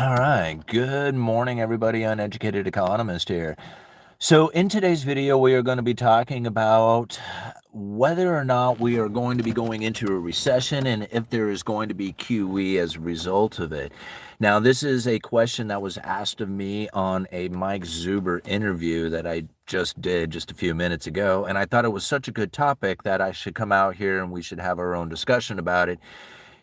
All right. Good morning, everybody. Uneducated Economist here. So, in today's video, we are going to be talking about whether or not we are going to be going into a recession and if there is going to be QE as a result of it. Now, this is a question that was asked of me on a Mike Zuber interview that I just did just a few minutes ago. And I thought it was such a good topic that I should come out here and we should have our own discussion about it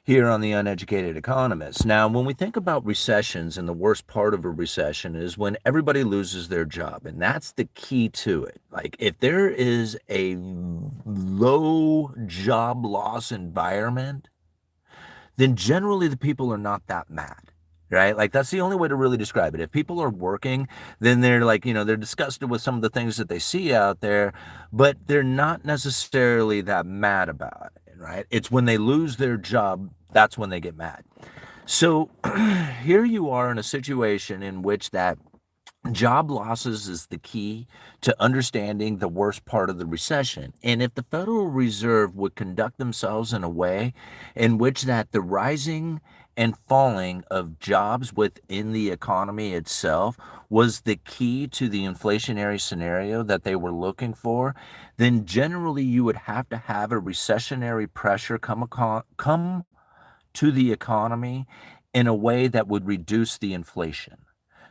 here on the Uneducated Economist. Now, when we think about recessions, and the worst part of a recession is when everybody loses their job, and that's the key to it. Like, if there is a low job loss environment, then generally the people are not that mad. Right? Like, that's the only way to really describe it. If people are working, then they're like, they're disgusted with some of the things that they see out there, but they're not necessarily that mad about it, right? It's when they lose their job, that's when they get mad. So here you are in a situation in which that job losses is the key to understanding the worst part of the recession. And if the Federal Reserve would conduct themselves in a way in which that the rising and falling of jobs within the economy itself was the key to the inflationary scenario that they were looking for, then generally you would have to have a recessionary pressure come to the economy in a way that would reduce the inflation.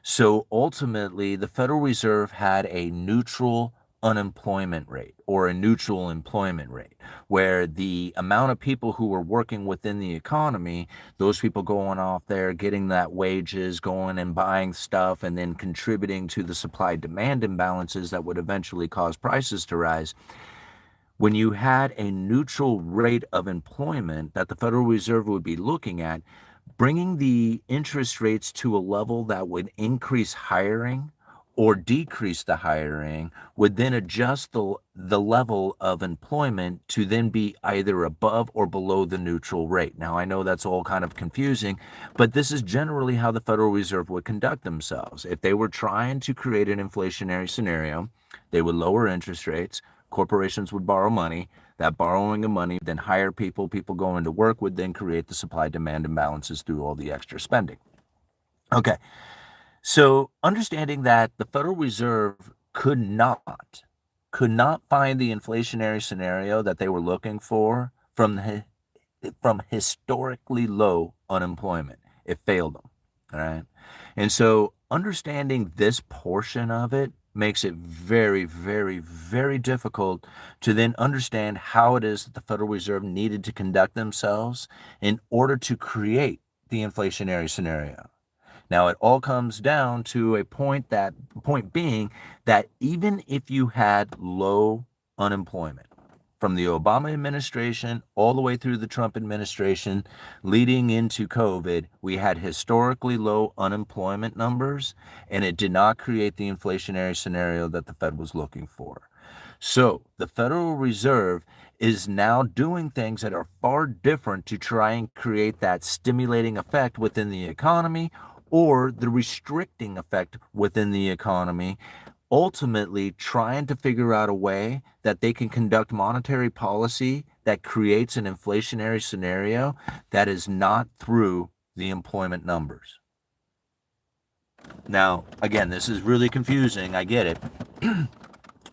So ultimately, the Federal Reserve had a neutral unemployment rate or a neutral employment rate, where the amount of people who were working within the economy, those people going off there, getting that wages, going and buying stuff, and then contributing to the supply-demand imbalances that would eventually cause prices to rise. When you had a neutral rate of employment that the Federal Reserve would be looking at, bringing the interest rates to a level that would increase hiring or decrease the hiring would then adjust the level of employment to then be either above or below the neutral rate. Now, I know that's all kind of confusing, but this is generally how the Federal Reserve would conduct themselves. If they were trying to create an inflationary scenario, they would lower interest rates, corporations would borrow money, that borrowing of money, then hire people, people going to work would then create the supply-demand imbalances through all the extra spending. Okay, so understanding that the Federal Reserve could not find the inflationary scenario that they were looking for from historically low unemployment. It failed them, all right? And so understanding this portion of it makes it very, very, very difficult to then understand how it is that the Federal Reserve needed to conduct themselves in order to create the inflationary scenario. Now, it all comes down to a point being that even if you had low unemployment, from the Obama administration all the way through the Trump administration leading into COVID, we had historically low unemployment numbers, and it did not create the inflationary scenario that the Fed was looking for. So the Federal Reserve is now doing things that are far different to try and create that stimulating effect within the economy or the restricting effect within the economy, ultimately trying to figure out a way that they can conduct monetary policy that creates an inflationary scenario that is not through the employment numbers. Now, again, this is really confusing. I get it.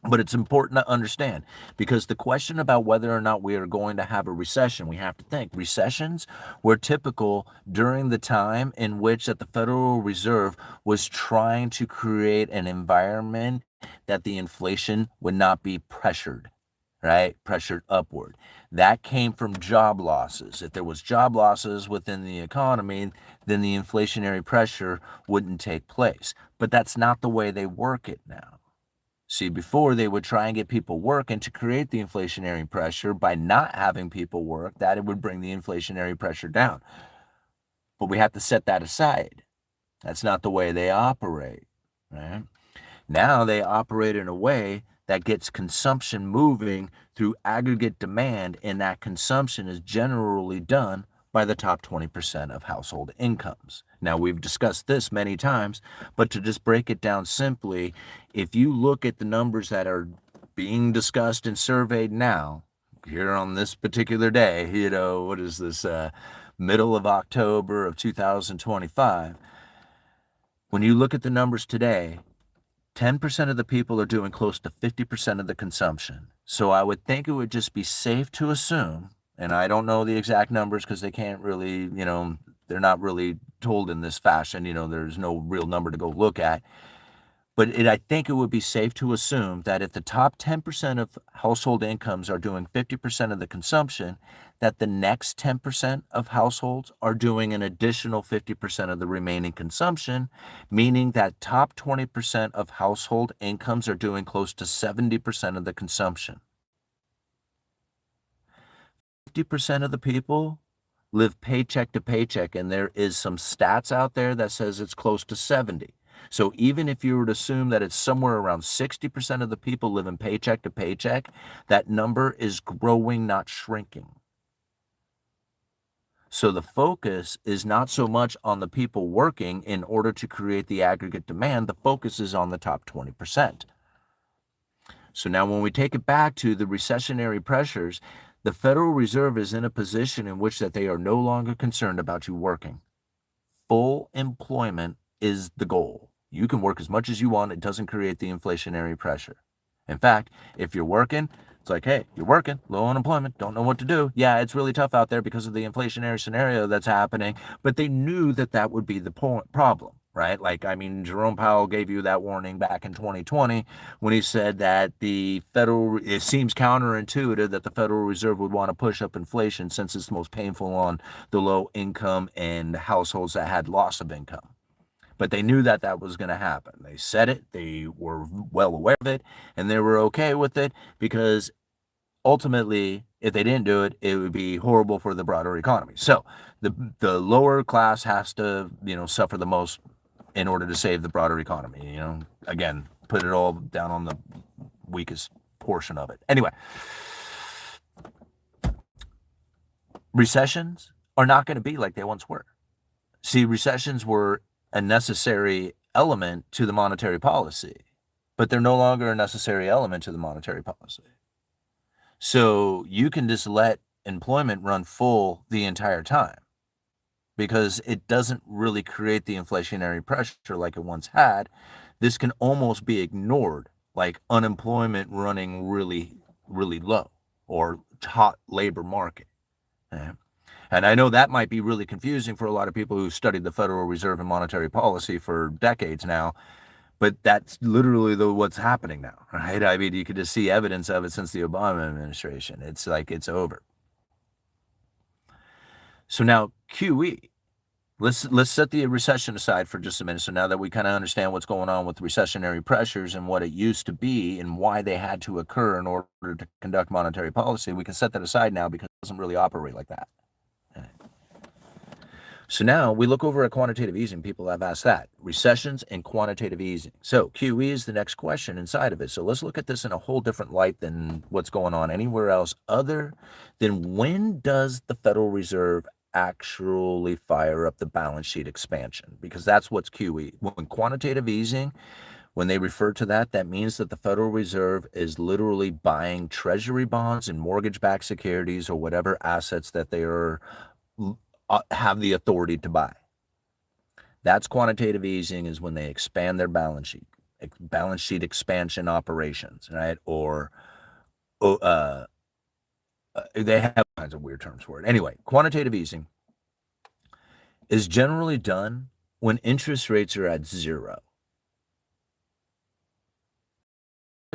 But it's important to understand, because the question about whether or not we are going to have a recession, we have to think recessions were typical during the time in which that the Federal Reserve was trying to create an environment that the inflation would not be pressured, right? Pressured upward. That came from job losses. If there was job losses within the economy, then the inflationary pressure wouldn't take place. But that's not the way they work it now. See, before they would try and get people working to create the inflationary pressure by not having people work, that it would bring the inflationary pressure down. But we have to set that aside. That's not the way they operate, right? Now they operate in a way that gets consumption moving through aggregate demand, and that consumption is generally done by the top 20% of household incomes. Now, we've discussed this many times, but to just break it down simply, if you look at the numbers that are being discussed and surveyed now, here on this particular day, what is this, middle of October of 2025, When you look at the numbers today, 10% of the people are doing close to 50% of the consumption. So I would think it would just be safe to assume, and I don't know the exact numbers because they can't really, they're not really told in this fashion. There's no real number to go look at. But I think it would be safe to assume that if the top 10% of household incomes are doing 50% of the consumption, that the next 10% of households are doing an additional 50% of the remaining consumption, meaning that top 20% of household incomes are doing close to 70% of the consumption. 50% of the people live paycheck to paycheck, and there is some stats out there that says it's close to 70. So even if you were to assume that it's somewhere around 60% of the people living paycheck to paycheck, that number is growing, not shrinking. So the focus is not so much on the people working in order to create the aggregate demand. The focus is on the top 20%. So now when we take it back to the recessionary pressures, the Federal Reserve is in a position in which that they are no longer concerned about you working. Full employment is the goal. You can work as much as you want. It doesn't create the inflationary pressure. In fact, if you're working, it's like, hey, you're working, low unemployment, don't know what to do. Yeah, it's really tough out there because of the inflationary scenario that's happening. But they knew that that would be the problem, right? Jerome Powell gave you that warning back in 2020 when he said that it seems counterintuitive that the Federal Reserve would want to push up inflation since it's most painful on the low income and households that had loss of income. But they knew that that was going to happen. They said it, they were well aware of it, and they were okay with it because ultimately, if they didn't do it, it would be horrible for the broader economy. So the lower class has to, suffer the most in order to save the broader economy. Again, put it all down on the weakest portion of it. Anyway, recessions are not going to be like they once were. See, recessions were a necessary element to the monetary policy, but they're no longer a necessary element to the monetary policy. So you can just let employment run full the entire time because it doesn't really create the inflationary pressure like it once had. This can almost be ignored, like unemployment running really, really low or hot labor market. And I know that might be really confusing for a lot of people who studied the Federal Reserve and monetary policy for decades now, but that's literally what's happening now, right? I mean, you could just see evidence of it since the Obama administration. It's like it's over. So now QE, let's set the recession aside for just a minute. So now that we kind of understand what's going on with recessionary pressures and what it used to be and why they had to occur in order to conduct monetary policy, we can set that aside now because it doesn't really operate like that. So now we look over at quantitative easing. People have asked that. Recessions and quantitative easing. So QE is the next question inside of it. So let's look at this in a whole different light than what's going on anywhere else other than when does the Federal Reserve actually fire up the balance sheet expansion? Because that's what's QE. When quantitative easing, when they refer to that, that means that the Federal Reserve is literally buying treasury bonds and mortgage-backed securities or whatever assets that they are have the authority to buy. That's quantitative easing, is when they expand their balance sheet expansion operations, right? Or they have all kinds of weird terms for it. Anyway, quantitative easing is generally done when interest rates are at zero.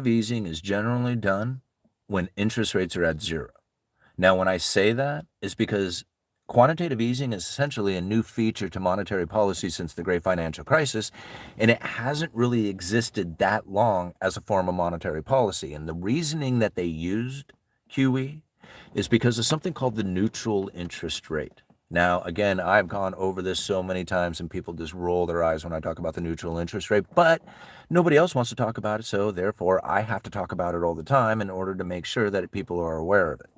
Easing is generally done when interest rates are at zero. Now, when I say that, it's because quantitative easing is essentially a new feature to monetary policy since the great financial crisis, and it hasn't really existed that long as a form of monetary policy. And the reasoning that they used QE is because of something called the neutral interest rate. Now, again, I've gone over this so many times and people just roll their eyes when I talk about the neutral interest rate, but nobody else wants to talk about it, so therefore I have to talk about it all the time in order to make sure that people are aware of it.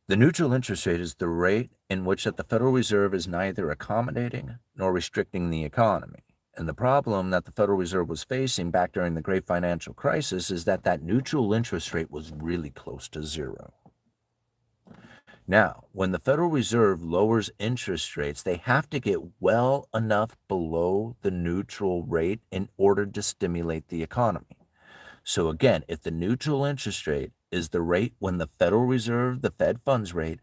The neutral interest rate is the rate in which that the Federal Reserve is neither accommodating nor restricting the economy. And the problem that the Federal Reserve was facing back during the great financial crisis is that that neutral interest rate was really close to zero. Now, when the Federal Reserve lowers interest rates, they have to get well enough below the neutral rate in order to stimulate the economy. So again, if the neutral interest rate is the rate when the Federal Reserve, the Fed funds rate,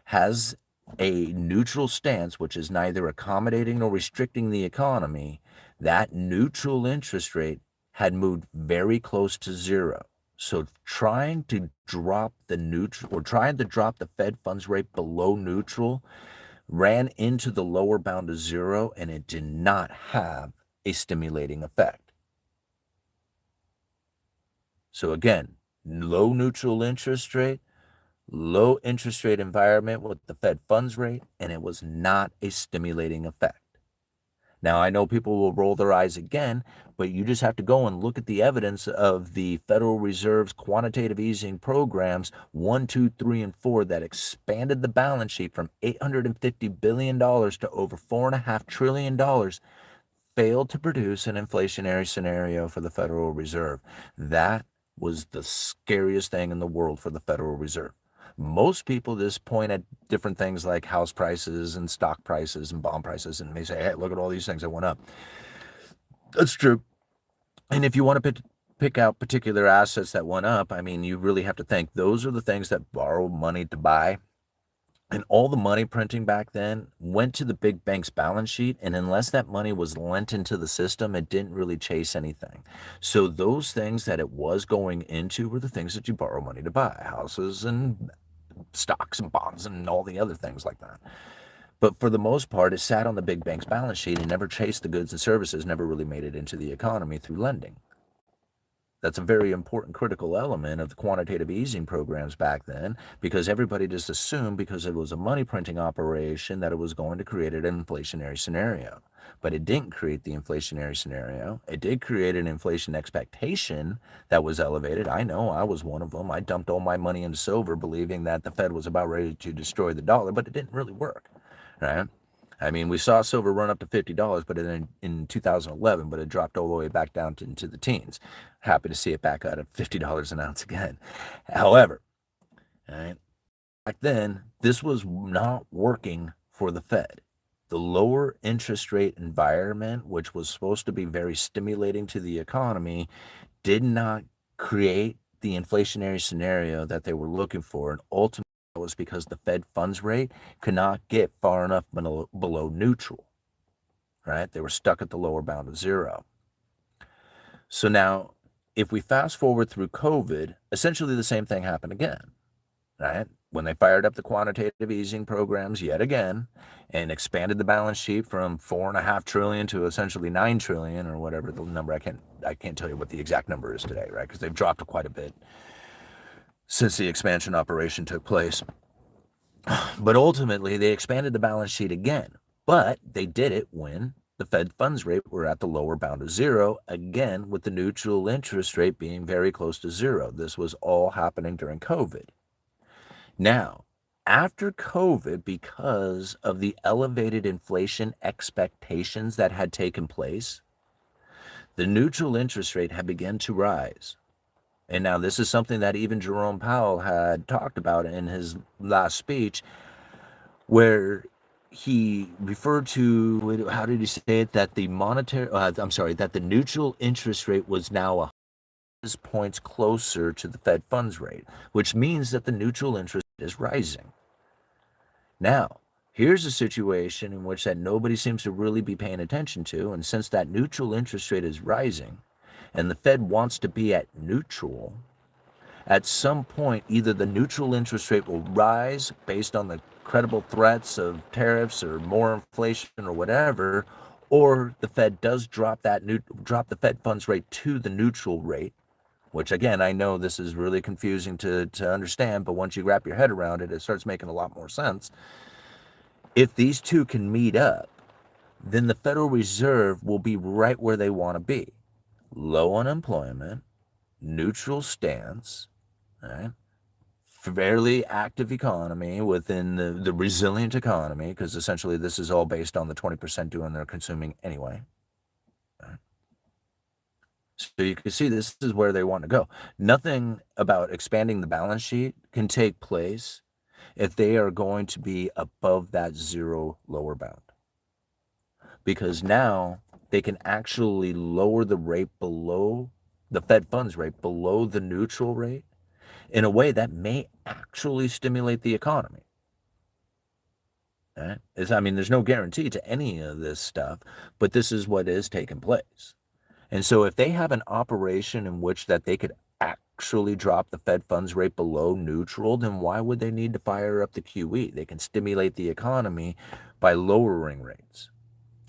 has a neutral stance, which is neither accommodating nor restricting the economy, that neutral interest rate had moved very close to zero. So trying to drop the Fed funds rate below neutral ran into the lower bound of zero, and it did not have a stimulating effect. So again, low neutral interest rate, low interest rate environment with the Fed funds rate, and it was not a stimulating effect. Now, I know people will roll their eyes again, but you just have to go and look at the evidence of the Federal Reserve's quantitative easing programs 1, 2, 3, and 4 that expanded the balance sheet from $850 billion to over $4.5 trillion failed to produce an inflationary scenario for the Federal Reserve. That was the scariest thing in the world for the Federal Reserve. Most people just point at different things like house prices and stock prices and bond prices, and they say, hey, look at all these things that went up. That's true. And if you want to pick out particular assets that went up, I mean, you really have to think those are the things that borrow money to buy. And all the money printing back then went to the big bank's balance sheet. And unless that money was lent into the system, it didn't really chase anything. So those things that it was going into were the things that you borrow money to buy, houses and stocks and bonds and all the other things like that. But for the most part, it sat on the big bank's balance sheet and never chased the goods and services, never really made it into the economy through lending. That's a very important critical element of the quantitative easing programs back then, because everybody just assumed because it was a money printing operation that it was going to create an inflationary scenario. But it didn't create the inflationary scenario. It did create an inflation expectation that was elevated. I know I was one of them. I dumped all my money into silver believing that the Fed was about ready to destroy the dollar, but it didn't really work, right? I mean, we saw silver run up to $50, but in 2011, but it dropped all the way back down into the teens. Happy to see it back out at $50 an ounce again. However, right, back then, this was not working for the Fed. The lower interest rate environment, which was supposed to be very stimulating to the economy, did not create the inflationary scenario that they were looking for. And ultimately, it was because the Fed funds rate could not get far enough below neutral, right? They were stuck at the lower bound of zero. So now, if we fast forward through COVID, essentially the same thing happened again, right? When they fired up the quantitative easing programs yet again and expanded the balance sheet from $4.5 trillion to essentially $9 trillion or whatever the number, I can't tell you what the exact number is today, right? Because they've dropped quite a bit since the expansion operation took place. But ultimately, they expanded the balance sheet again. But they did it when the Fed funds rate were at the lower bound of zero, again, with the neutral interest rate being very close to zero. This was all happening during COVID. Now, after COVID, because of the elevated inflation expectations that had taken place, the neutral interest rate had begun to rise. And now this is something that even Jerome Powell had talked about in his last speech, where he referred to, how did he say it, that the that the neutral interest rate was now 100 points closer to the Fed funds rate, which means that the neutral interest is rising. Now, here's a situation in which that nobody seems to really be paying attention to, and since that neutral interest rate is rising, and the Fed wants to be at neutral, at some point, either the neutral interest rate will rise based on the credible threats of tariffs or more inflation or whatever, or the Fed does drop the Fed funds rate to the neutral rate, which again, I know this is really confusing to understand, but once you wrap your head around it, it starts making a lot more sense. If these two can meet up, then the Federal Reserve will be right where they want to be. Low unemployment, neutral stance, right? Fairly active economy within the resilient economy, because essentially this is all based on the 20% doing their consuming anyway. Right? So you can see this is where they want to go. Nothing about expanding the balance sheet can take place if they are going to be above that zero lower bound. Because now they can actually lower the rate below the Fed funds rate, below the neutral rate, in a way that may actually stimulate the economy. Right? I mean, there's no guarantee to any of this stuff, but this is what is taking place. And so if they have an operation in which that they could actually drop the Fed funds rate below neutral, then why would they need to fire up the QE? They can stimulate the economy by lowering rates.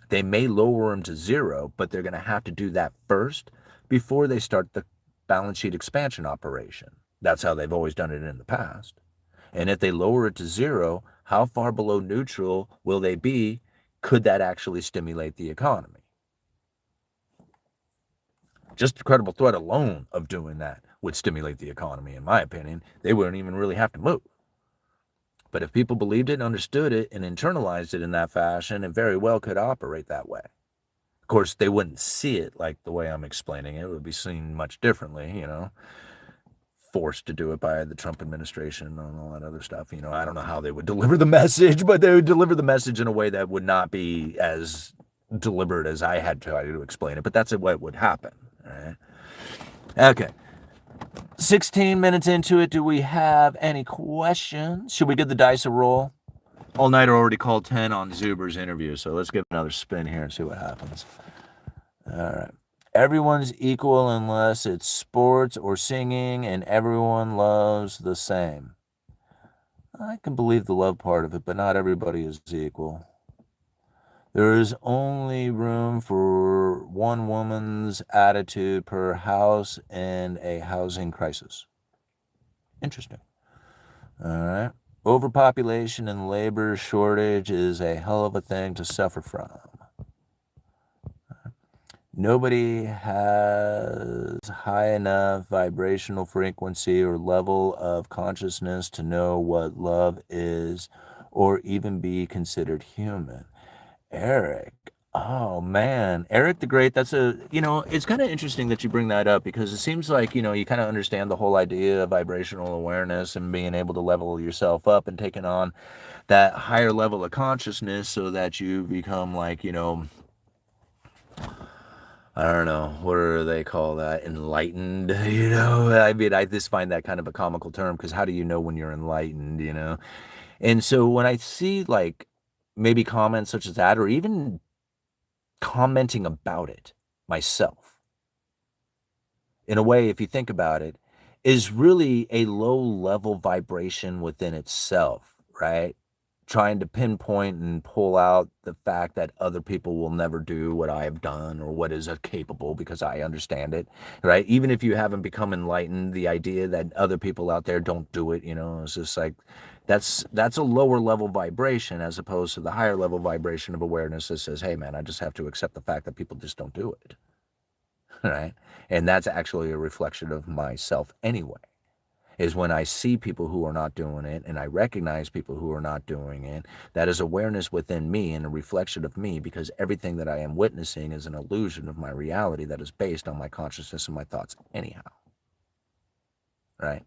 They may lower them to zero, but they're going to have to do that first before they start the balance sheet expansion operation. That's how they've always done it in the past. And if they lower it to zero, how far below neutral will they be? Could that actually stimulate the economy? Just the credible threat alone of doing that would stimulate the economy, in my opinion. They wouldn't even really have to move. But if people believed it and understood it and internalized it in that fashion, it very well could operate that way. Of course, they wouldn't see it like the way I'm explaining it. It would be seen much differently, forced to do it by the Trump administration and all that other stuff. I don't know how they would deliver the message, but they would deliver the message in a way that would not be as deliberate as I had tried to explain it. But that's what would happen. All right. Okay. 16 minutes into it. Do we have any questions? Should we give the dice a roll? All Nighter already called 10 on Zuber's interview, so let's give another spin here and see what happens. All right. Everyone's equal unless it's sports or singing, and everyone loves the same. I can believe the love part of it, but not everybody is equal. There is only room for one woman's attitude per house in a housing crisis. Interesting. All right. Overpopulation and labor shortage is a hell of a thing to suffer from. Nobody has high enough vibrational frequency or level of consciousness to know what love is or even be considered human. Eric. Oh, man. Eric the Great, that's it's kind of interesting that you bring that up because it seems like, you kind of understand the whole idea of vibrational awareness and being able to level yourself up and taking on that higher level of consciousness so that you become like, I don't know, what do they call that? Enlightened, I mean, I just find that kind of a comical term because how do you know when you're enlightened, And so when I see like maybe comments such as that, or even commenting about it myself, in a way, if you think about it, is really a low level vibration within itself, right? Trying to pinpoint and pull out the fact that other people will never do what I have done or what is capable because I understand it, right? Even if you haven't become enlightened, the idea that other people out there don't do it, it's just like, that's a lower level vibration as opposed to the higher level vibration of awareness that says, hey man, I just have to accept the fact that people just don't do it, right? And that's actually a reflection of myself anyway. Is when I see people who are not doing it and I recognize people who are not doing it, that is awareness within me and a reflection of me because everything that I am witnessing is an illusion of my reality that is based on my consciousness and my thoughts anyhow. Right?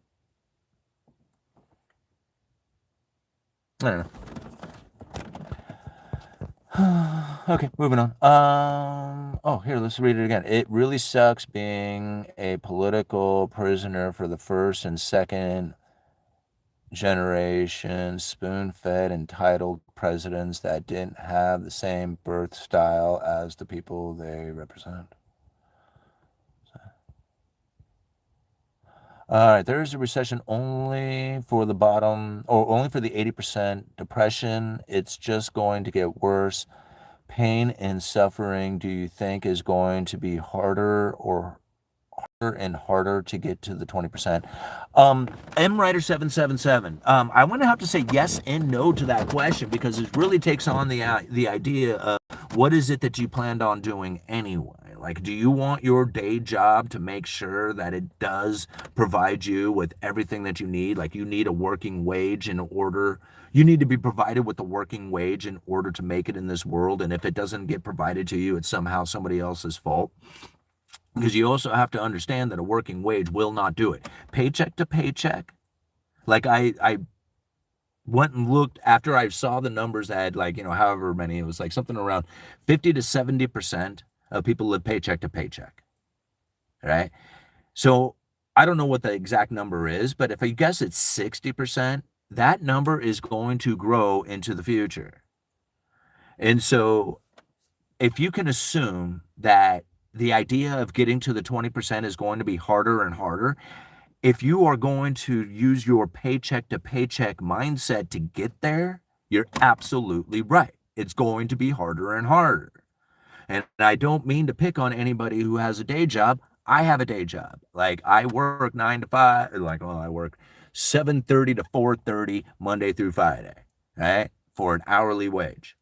I don't know. Okay, moving on. Here, let's read it again. It really sucks being a political prisoner for the first and second generation spoon-fed entitled presidents that didn't have the same birth style as the people they represent. All right, there is a recession only for the bottom, or only for the 80% depression. It's just going to get worse. Pain and suffering, do you think, is going to be harder and harder to get to the 20%? MWriter777, I want to have to say yes and no to that question because it really takes on the idea of what is it that you planned on doing anyway? Like, do you want your day job to make sure that it does provide you with everything that you need? Like, you need a working wage you need to be provided with a working wage in order to make it in this world. And if it doesn't get provided to you, it's somehow somebody else's fault. Because you also have to understand that a working wage will not do it. Paycheck to paycheck, like I went and looked after I saw the numbers that had, like, however many, it was like something around 50 to 70% of people live paycheck to paycheck, right? So I don't know what the exact number is, but if I guess it's 60%, that number is going to grow into the future. And so if you can assume that the idea of getting to the 20% is going to be harder and harder, if you are going to use your paycheck to paycheck mindset to get there, you're absolutely right. It's going to be harder and harder. And I don't mean to pick on anybody who has a day job. I have a day job. Like, I work 9 to 5, like, well, I work 7:30 to 4:30 Monday through Friday, right? For an hourly wage.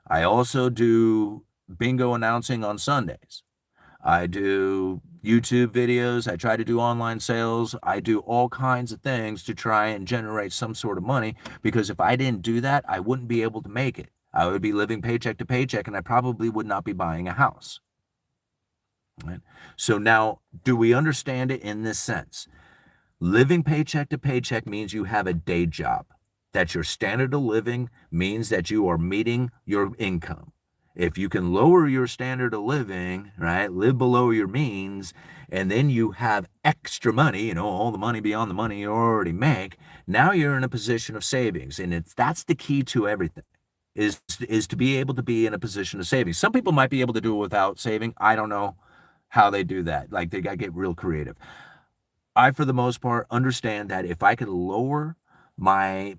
I also do bingo announcing on Sundays. I do YouTube videos. I try to do online sales. I do all kinds of things to try and generate some sort of money, because if I didn't do that, I wouldn't be able to make it. I would be living paycheck to paycheck, and I probably would not be buying a house. Right? So now, do we understand it in this sense? Living paycheck to paycheck means you have a day job. That your standard of living means that you are meeting your income. If you can lower your standard of living, right, live below your means, and then you have extra money, all the money beyond the money you already make, now you're in a position of savings. And that's the key to everything, is to be able to be in a position of savings. Some people might be able to do it without saving. I don't know how they do that. Like, they got to get real creative. I, for the most part, understand that if I could lower my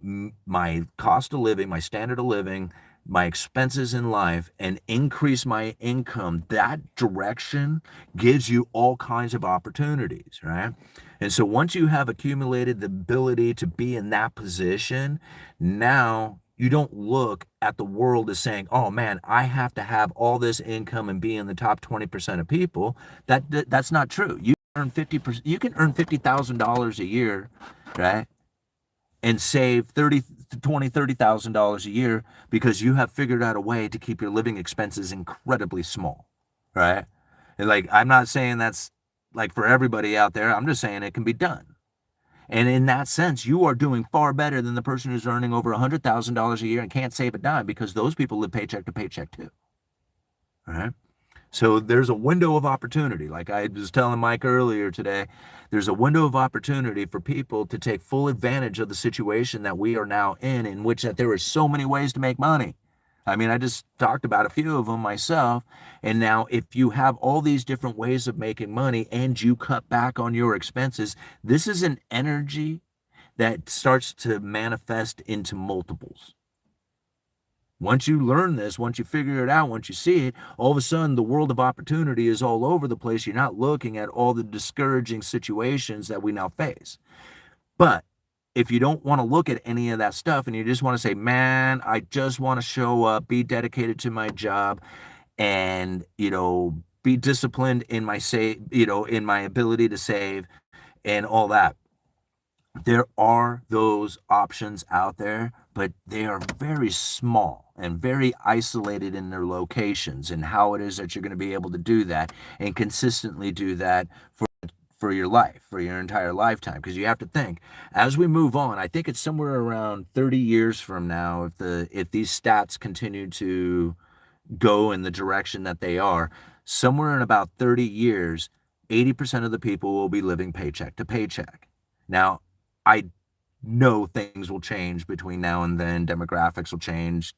cost of living, my standard of living, my expenses in life, and increase my income, that direction gives you all kinds of opportunities, right? And so once you have accumulated the ability to be in that position, now you don't look at the world as saying, oh man, I have to have all this income and be in the top 20% of people. That's not true. You can earn $50,000 a year, right? And save $30,000 a year, because you have figured out a way to keep your living expenses incredibly small, right? And, like, I'm not saying that's like for everybody out there. I'm just saying it can be done. And in that sense, you are doing far better than the person who's earning over $100,000 a year and can't save a dime, because those people live paycheck to paycheck too, right? So there's a window of opportunity. Like I was telling Mike earlier today, there's a window of opportunity for people to take full advantage of the situation that we are now in which that there are so many ways to make money. I mean, I just talked about a few of them myself. And now if you have all these different ways of making money and you cut back on your expenses, this is an energy that starts to manifest into multiples. Once you learn this, once you figure it out, once you see it, all of a sudden the world of opportunity is all over the place. You're not looking at all the discouraging situations that we now face. But if you don't want to look at any of that stuff and you just want to say, man, I just want to show up, be dedicated to my job, and, be disciplined in my in my ability to save and all that. There are those options out there, but they are very small and very isolated in their locations and how it is that you're going to be able to do that and consistently do that for your life, for your entire lifetime. Because you have to think, as we move on, I think it's somewhere around 30 years from now, if these stats continue to go in the direction that they are, somewhere in about 30 years, 80% of the people will be living paycheck to paycheck. Now, I know things will change between now and then. Demographics will change,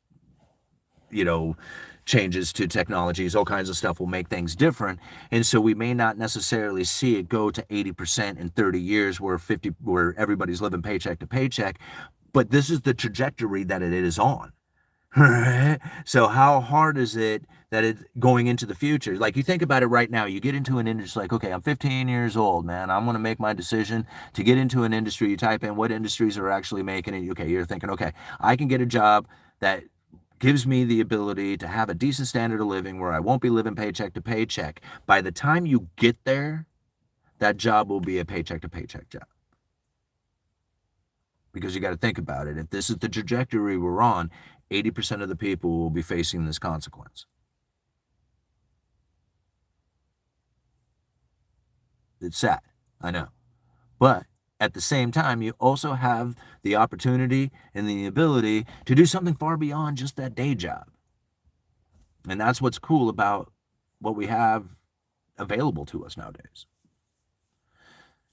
changes to technologies, all kinds of stuff will make things different. And so we may not necessarily see it go to 80% in 30 years where everybody's living paycheck to paycheck. But this is the trajectory that it is on. Right? So how hard is it that it's going into the future? Like, you think about it right now, you get into an industry, like, okay, I'm 15 years old, man. I'm going to make my decision to get into an industry. You type in what industries are actually making it. Okay, you're thinking, okay, I can get a job that gives me the ability to have a decent standard of living where I won't be living paycheck to paycheck. By the time you get there, that job will be a paycheck to paycheck job. Because you got to think about it. If this is the trajectory we're on, 80% of the people will be facing this consequence. It's sad, I know. But at the same time, you also have the opportunity and the ability to do something far beyond just that day job. And that's what's cool about what we have available to us nowadays.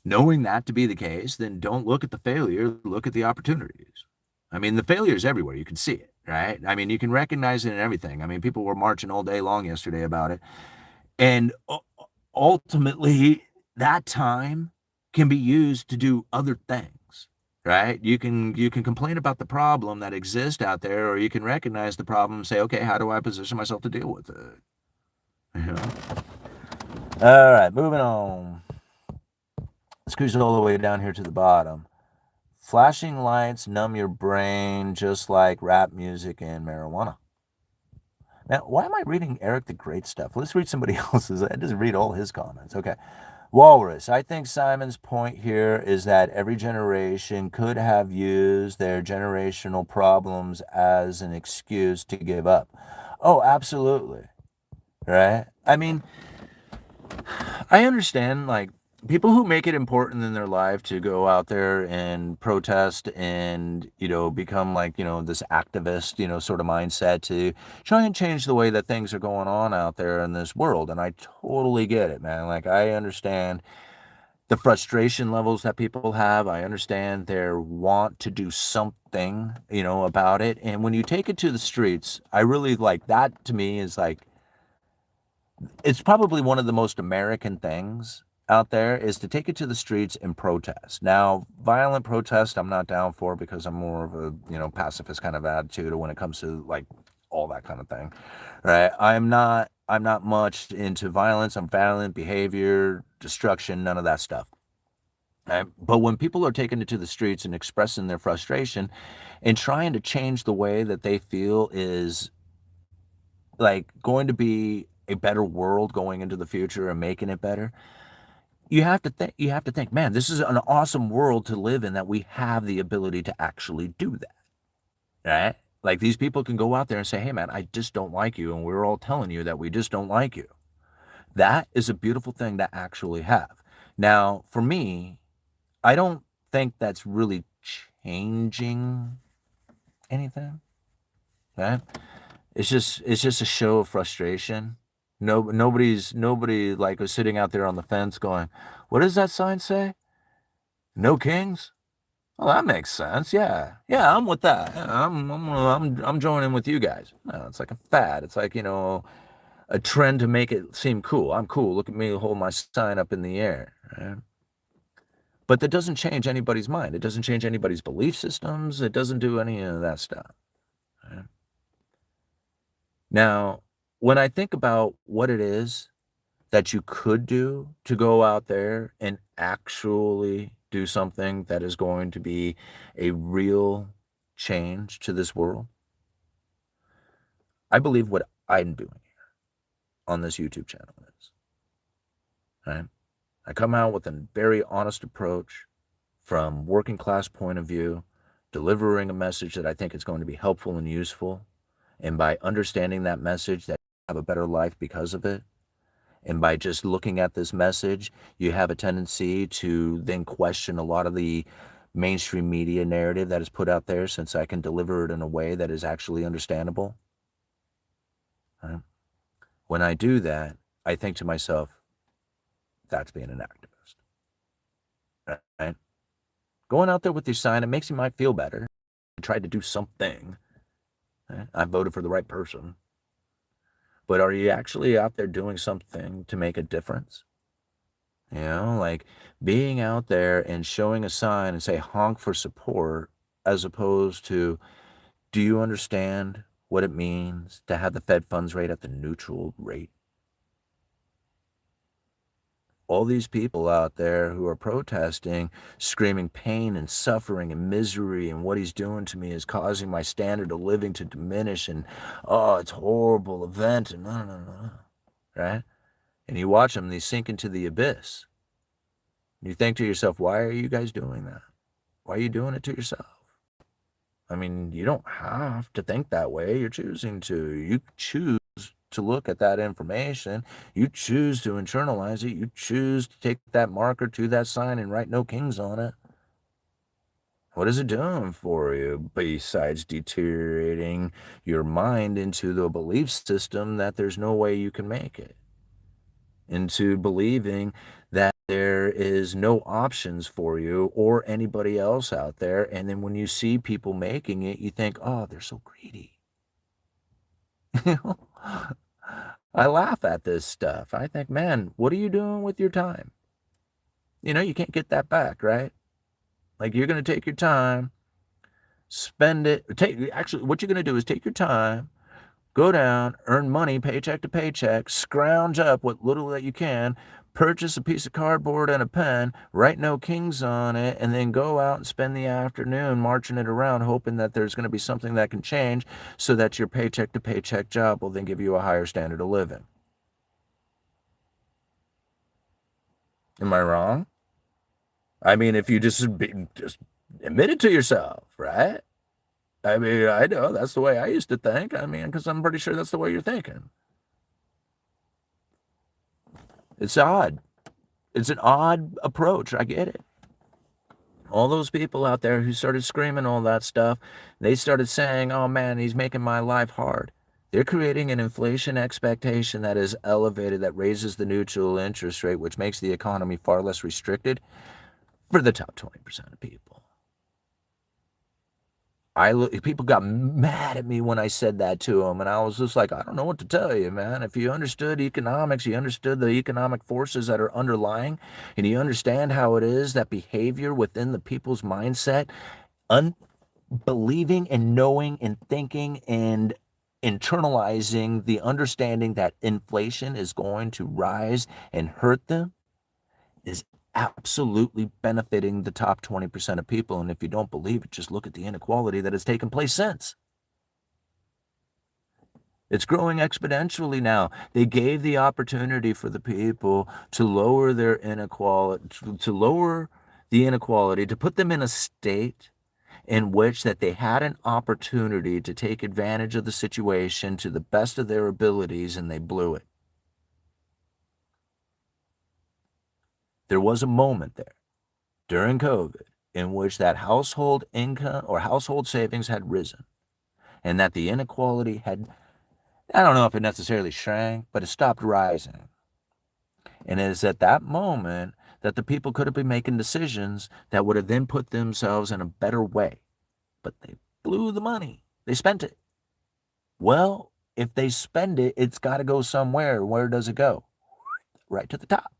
Knowing that to be the case, then don't look at the failure, look at the opportunities. I mean, the failure is everywhere. You can see it, right? I mean, you can recognize it in everything. I mean, people were marching all day long yesterday about it. And ultimately, that time can be used to do other things, right? You can complain about the problem that exists out there, or you can recognize the problem and say, okay, how do I position myself to deal with it? You know? All right, moving on. Let's cruise all the way down here to the bottom. Flashing lights numb your brain just like rap music and marijuana. Now, why am I reading Eric the Great stuff? Let's read somebody else's. I just read all his comments. Okay. Walrus. I think Simon's point here is that every generation could have used their generational problems as an excuse to give up. Oh, absolutely. Right? I mean, I understand, like, people who make it important in their life to go out there and protest and, become like, this activist, sort of mindset to try and change the way that things are going on out there in this world. And I totally get it, man. Like, I understand the frustration levels that people have. I understand their want to do something, about it. And when you take it to the streets, I really like that. To me is like, it's probably one of the most American things out there is to take it to the streets and protest. Now, violent protest, I'm not down for because I'm more of a, pacifist kind of attitude when it comes to like all that kind of thing, right? I'm not much into violence. I'm violent behavior, destruction, none of that stuff. Right? But when people are taking it to the streets and expressing their frustration and trying to change the way that they feel is like going to be a better world going into the future and making it better, you have to think, man, this is an awesome world to live in, that we have the ability to actually do that, right? Like, these people can go out there and say, hey man, I just don't like you, and we're all telling you that we just don't like you. That is a beautiful thing to actually have. Now, for me, I don't think that's really changing anything, right? It's just a show of frustration. Nobody like was sitting out there on the fence going, "What does that sign say? No kings?" Well, that makes sense. Yeah, yeah, I'm with that. Yeah, I'm joining with you guys. No, it's like a fad. It's like, a trend to make it seem cool. I'm cool. Look at me hold my sign up in the air. Right? But that doesn't change anybody's mind. It doesn't change anybody's belief systems. It doesn't do any of that stuff. Right? Now, when I think about what it is that you could do to go out there and actually do something that is going to be a real change to this world, I believe what I'm doing on this YouTube channel is, right? I come out with a very honest approach from working class point of view, delivering a message that I think is going to be helpful and useful. And by understanding that message, that you have a better life because of it. And by just looking at this message, you have a tendency to then question a lot of the mainstream media narrative that is put out there, since I can deliver it in a way that is actually understandable. Right? When I do that, I think to myself, that's being an activist. Right? Going out there with your sign, it makes you might feel better. I tried to do something. Right? I voted for the right person. But are you actually out there doing something to make a difference? Like being out there and showing a sign and say honk for support, as opposed to, do you understand what it means to have the Fed funds rate at the neutral rate? All these people out there who are protesting, screaming pain and suffering and misery, and what he's doing to me is causing my standard of living to diminish, and oh, it's a horrible event, and no, right? And you watch them, they sink into the abyss. You think to yourself, why are you guys doing that? Why are you doing it to yourself? I mean, you don't have to think that way. You're choosing to. You choose to look at that information. You choose to internalize it. You choose to take that marker to that sign and write no kings on it. What is it doing for you besides deteriorating your mind into the belief system that there's no way you can make it? Into believing that there is no options for you or anybody else out there. And then when you see people making it, you think, oh, they're so greedy. I laugh at this stuff. I think, man, what are you doing with your time? You can't get that back, right? Like, you're going to take your time, spend it. Actually, what you're going to do is take your time, go down, earn money, paycheck to paycheck, scrounge up what little that you can, purchase a piece of cardboard and a pen, write no kings on it, and then go out and spend the afternoon marching it around, hoping that there's going to be something that can change so that your paycheck to paycheck job will then give you a higher standard of living. Am I wrong? I mean, if you just admit it to yourself, right? I mean, I know that's the way I used to think. I mean, because I'm pretty sure that's the way you're thinking. It's odd. It's an odd approach. I get it. All those people out there who started screaming all that stuff, they started saying, oh man, he's making my life hard. They're creating an inflation expectation that is elevated, that raises the neutral interest rate, which makes the economy far less restricted for the top 20% of people. People got mad at me when I said that to them, and I was just like, I don't know what to tell you, man. If you understood economics, you understood the economic forces that are underlying, and you understand how it is that behavior within the people's mindset, believing and knowing and thinking and internalizing the understanding that inflation is going to rise and hurt them, is absolutely benefiting the top 20% of people. And if you don't believe it, just look at the inequality that has taken place since. It's growing exponentially now. They gave the opportunity for the people to lower their inequality, to lower the inequality, to put them in a state in which that they had an opportunity to take advantage of the situation to the best of their abilities, and they blew it. There was a moment there during COVID in which that household income or household savings had risen, and that the inequality had, I don't know if it necessarily shrank, but it stopped rising. And it is at that moment that the people could have been making decisions that would have then put themselves in a better way. But they blew the money. They spent it. Well, if they spend it, it's got to go somewhere. Where does it go? Right to the top.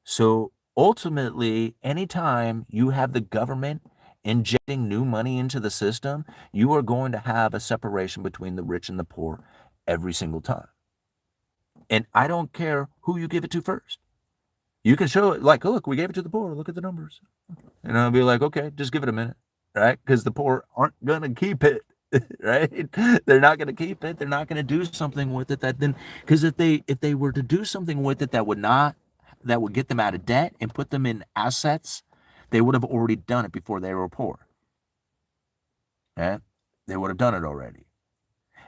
So ultimately, anytime you have the government injecting new money into the system, you are going to have a separation between the rich and the poor every single time. And I don't care who you give it to first. You can show it like, oh, look, we gave it to the poor. Look at the numbers. And I'll be like, okay, just give it a minute, right? Because the poor aren't going to keep it, right? They're not going to keep it. They're not going to do something with it that then, because if they were to do something with it that would get them out of debt and put them in assets, they would have already done it before they were poor. Right? They would have done it already.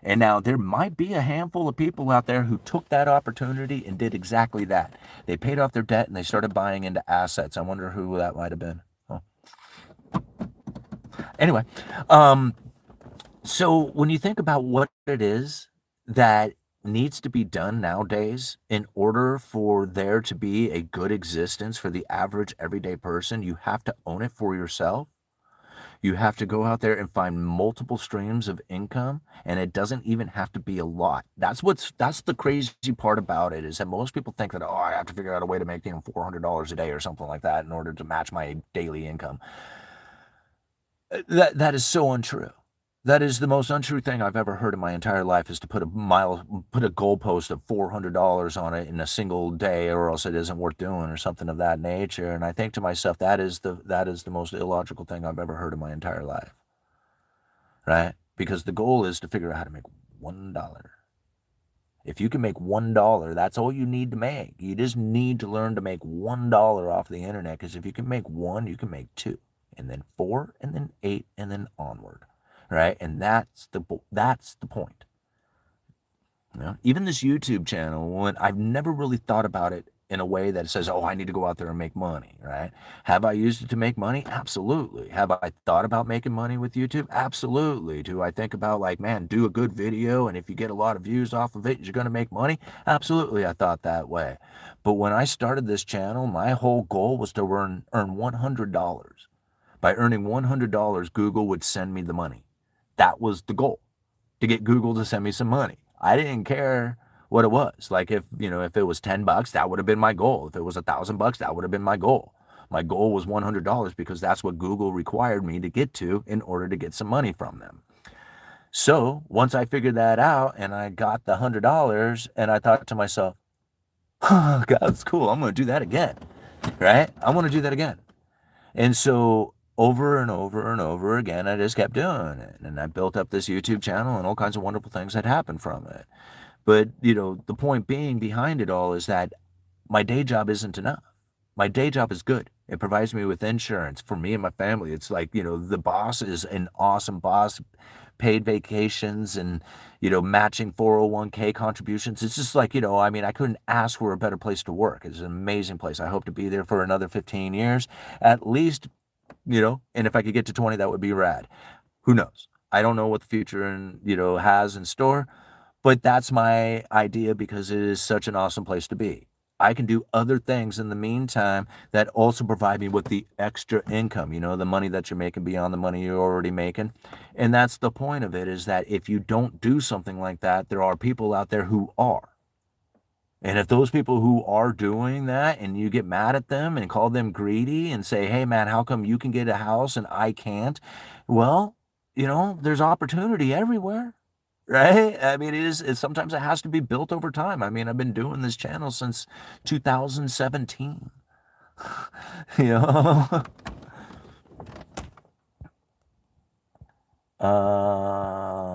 And now there might be a handful of people out there who took that opportunity and did exactly that. They paid off their debt and they started buying into assets. I wonder who that might have been. Oh. Anyway, so when you think about what it is that needs to be done nowadays in order for there to be a good existence for the average everyday person, you have to own it for yourself. You have to go out there and find multiple streams of income, and it doesn't even have to be a lot. That's the crazy part about it, is that most people think that, oh, I have to figure out a way to make $400 a day or something like that in order to match my daily income. That is so untrue. That is the most untrue thing I've ever heard in my entire life, is to put a goalpost of $400 on it in a single day, or else it isn't worth doing, or something of that nature. And I think to myself, that is the most illogical thing I've ever heard in my entire life, right? Because the goal is to figure out how to make $1. If you can make $1, that's all you need to make. You just need to learn to make $1 off the internet, because if you can make 1, you can make 2, and then 4, and then 8, and then onward. Right? And that's the point. You know? Even this YouTube channel, when I've never really thought about it in a way that says, oh, I need to go out there and make money, right? Have I used it to make money? Absolutely. Have I thought about making money with YouTube? Absolutely. Do I think about like, man, do a good video, and if you get a lot of views off of it, you're going to make money? Absolutely. I thought that way. But when I started this channel, my whole goal was to earn $100. By earning $100, Google would send me the money. That was the goal, to get Google to send me some money. I didn't care what it was. Like if it was $10, that would have been my goal. If it was $1,000, that would have been my goal. My goal was $100 because that's what Google required me to get to in order to get some money from them. So once I figured that out and I got the $100, and I thought to myself, oh, God, that's cool. I'm going to do that again, right? I want to do that again. And so over and over and over again, I just kept doing it. And I built up this YouTube channel, and all kinds of wonderful things had happened from it. But, the point being behind it all is that my day job isn't enough. My day job is good. It provides me with insurance for me and my family. It's like, the boss is an awesome boss, paid vacations and, matching 401k contributions. It's just like, I couldn't ask for a better place to work. It's an amazing place. I hope to be there for another 15 years at least, and if I could get to 20, that would be rad. Who knows? I don't know what the future has in store, but that's my idea because it is such an awesome place to be. I can do other things in the meantime that also provide me with the extra income, the money that you're making beyond the money you're already making. And that's the point of it, is that if you don't do something like that, there are people out there who are. And if those people who are doing that and you get mad at them and call them greedy and say, hey, man, how come you can get a house and I can't? Well, there's opportunity everywhere. Right? I mean, sometimes it has to be built over time. I mean, I've been doing this channel since 2017. you know?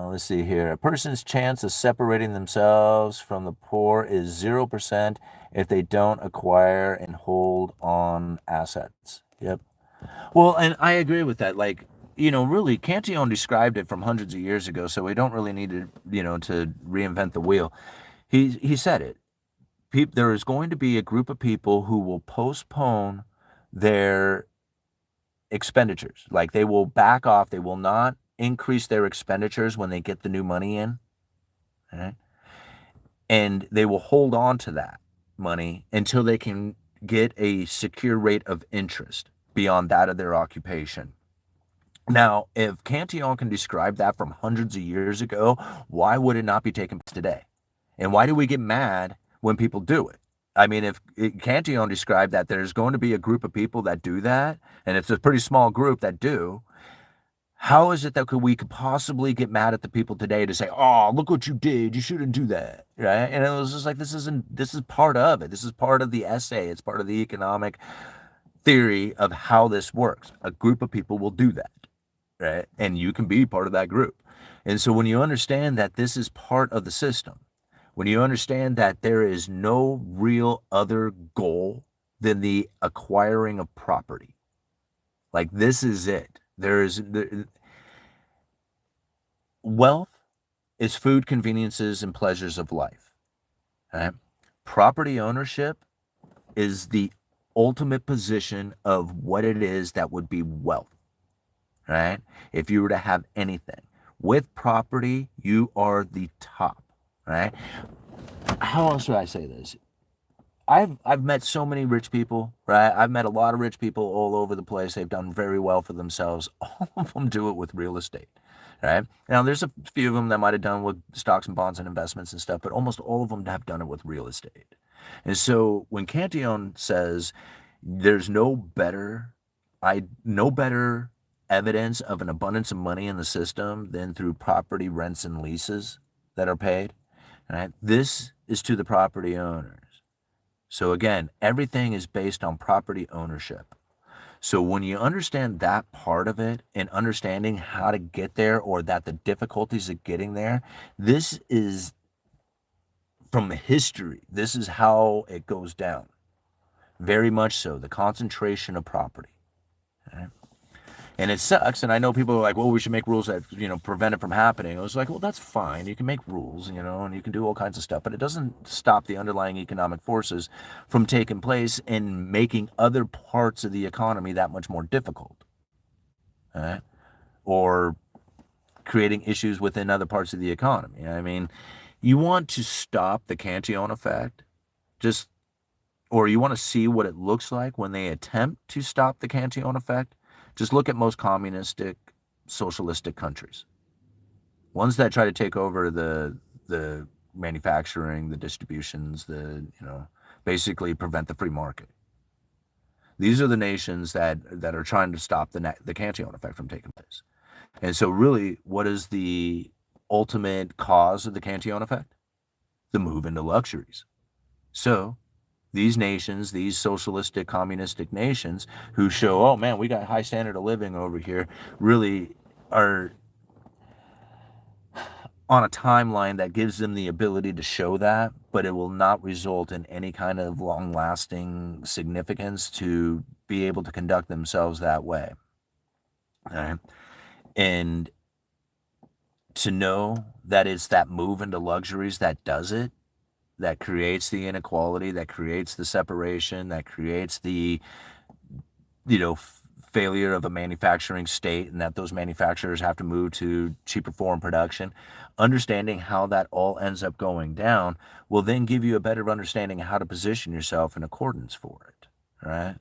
Let's see here. A person's chance of separating themselves from the poor is 0% if they don't acquire and hold on assets. Yep. Well, and I agree with that. Like, really, Cantillon described it from hundreds of years ago, so we don't really need to, to reinvent the wheel. He said it. There is going to be a group of people who will postpone their expenditures. Like, they will back off. They will not increase their expenditures when they get the new money in. Right? And they will hold on to that money until they can get a secure rate of interest beyond that of their occupation. Now, if Cantillon can describe that from hundreds of years ago, why would it not be taken today? And why do we get mad when people do it? I mean, if Cantillon described that there's going to be a group of people that do that, and it's a pretty small group that do, how is it that we could possibly get mad at the people today to say, oh, look what you did, you shouldn't do that, right? And it was just like, this is part of it. This is part of the essay. It's part of the economic theory of how this works. A group of people will do that. Right? And you can be part of that group. And so when you understand that this is part of the system, when you understand that there is no real other goal than the acquiring of property, like this is it. Wealth is food, conveniences, and pleasures of life. Right? Property ownership is the ultimate position of what it is that would be wealth. Right? If you were to have anything with property, you are the top, right? How else do I say this? I've met so many rich people, right? I've met a lot of rich people all over the place. They've done very well for themselves. All of them do it with real estate, right? Now, there's a few of them that might have done with stocks and bonds and investments and stuff, but almost all of them have done it with real estate. And so when Cantillon says there's no better evidence of an abundance of money in the system than through property rents and leases that are paid. Right? This is to the property owners. So again, everything is based on property ownership. So when you understand that part of it and understanding how to get there, or that the difficulties of getting there, this is from history. This is how it goes down. Very much so, the concentration of property. Right? And it sucks. And I know people are like, well, we should make rules that, prevent it from happening. I was like, well, that's fine. You can make rules, and you can do all kinds of stuff, but it doesn't stop the underlying economic forces from taking place and making other parts of the economy that much more difficult. All right? Or creating issues within other parts of the economy. I mean, you want to stop the Cantillon effect, or you want to see what it looks like when they attempt to stop the Cantillon effect, just look at most communistic, socialistic countries. Ones that try to take over the manufacturing, the distributions, basically prevent the free market. These are the nations that are trying to stop the Cantillon effect from taking place. And so really, what is the ultimate cause of the Cantillon effect? The move into luxuries. So these nations, these socialistic, communistic nations who show, oh man, we got high standard of living over here, really are on a timeline that gives them the ability to show that, but it will not result in any kind of long-lasting significance to be able to conduct themselves that way. All right? And to know that it's that move into luxuries that does it, that creates the inequality, that creates the separation, that creates the, failure of a manufacturing state, and that those manufacturers have to move to cheaper foreign production. Understanding how that all ends up going down will then give you a better understanding of how to position yourself in accordance for it, right?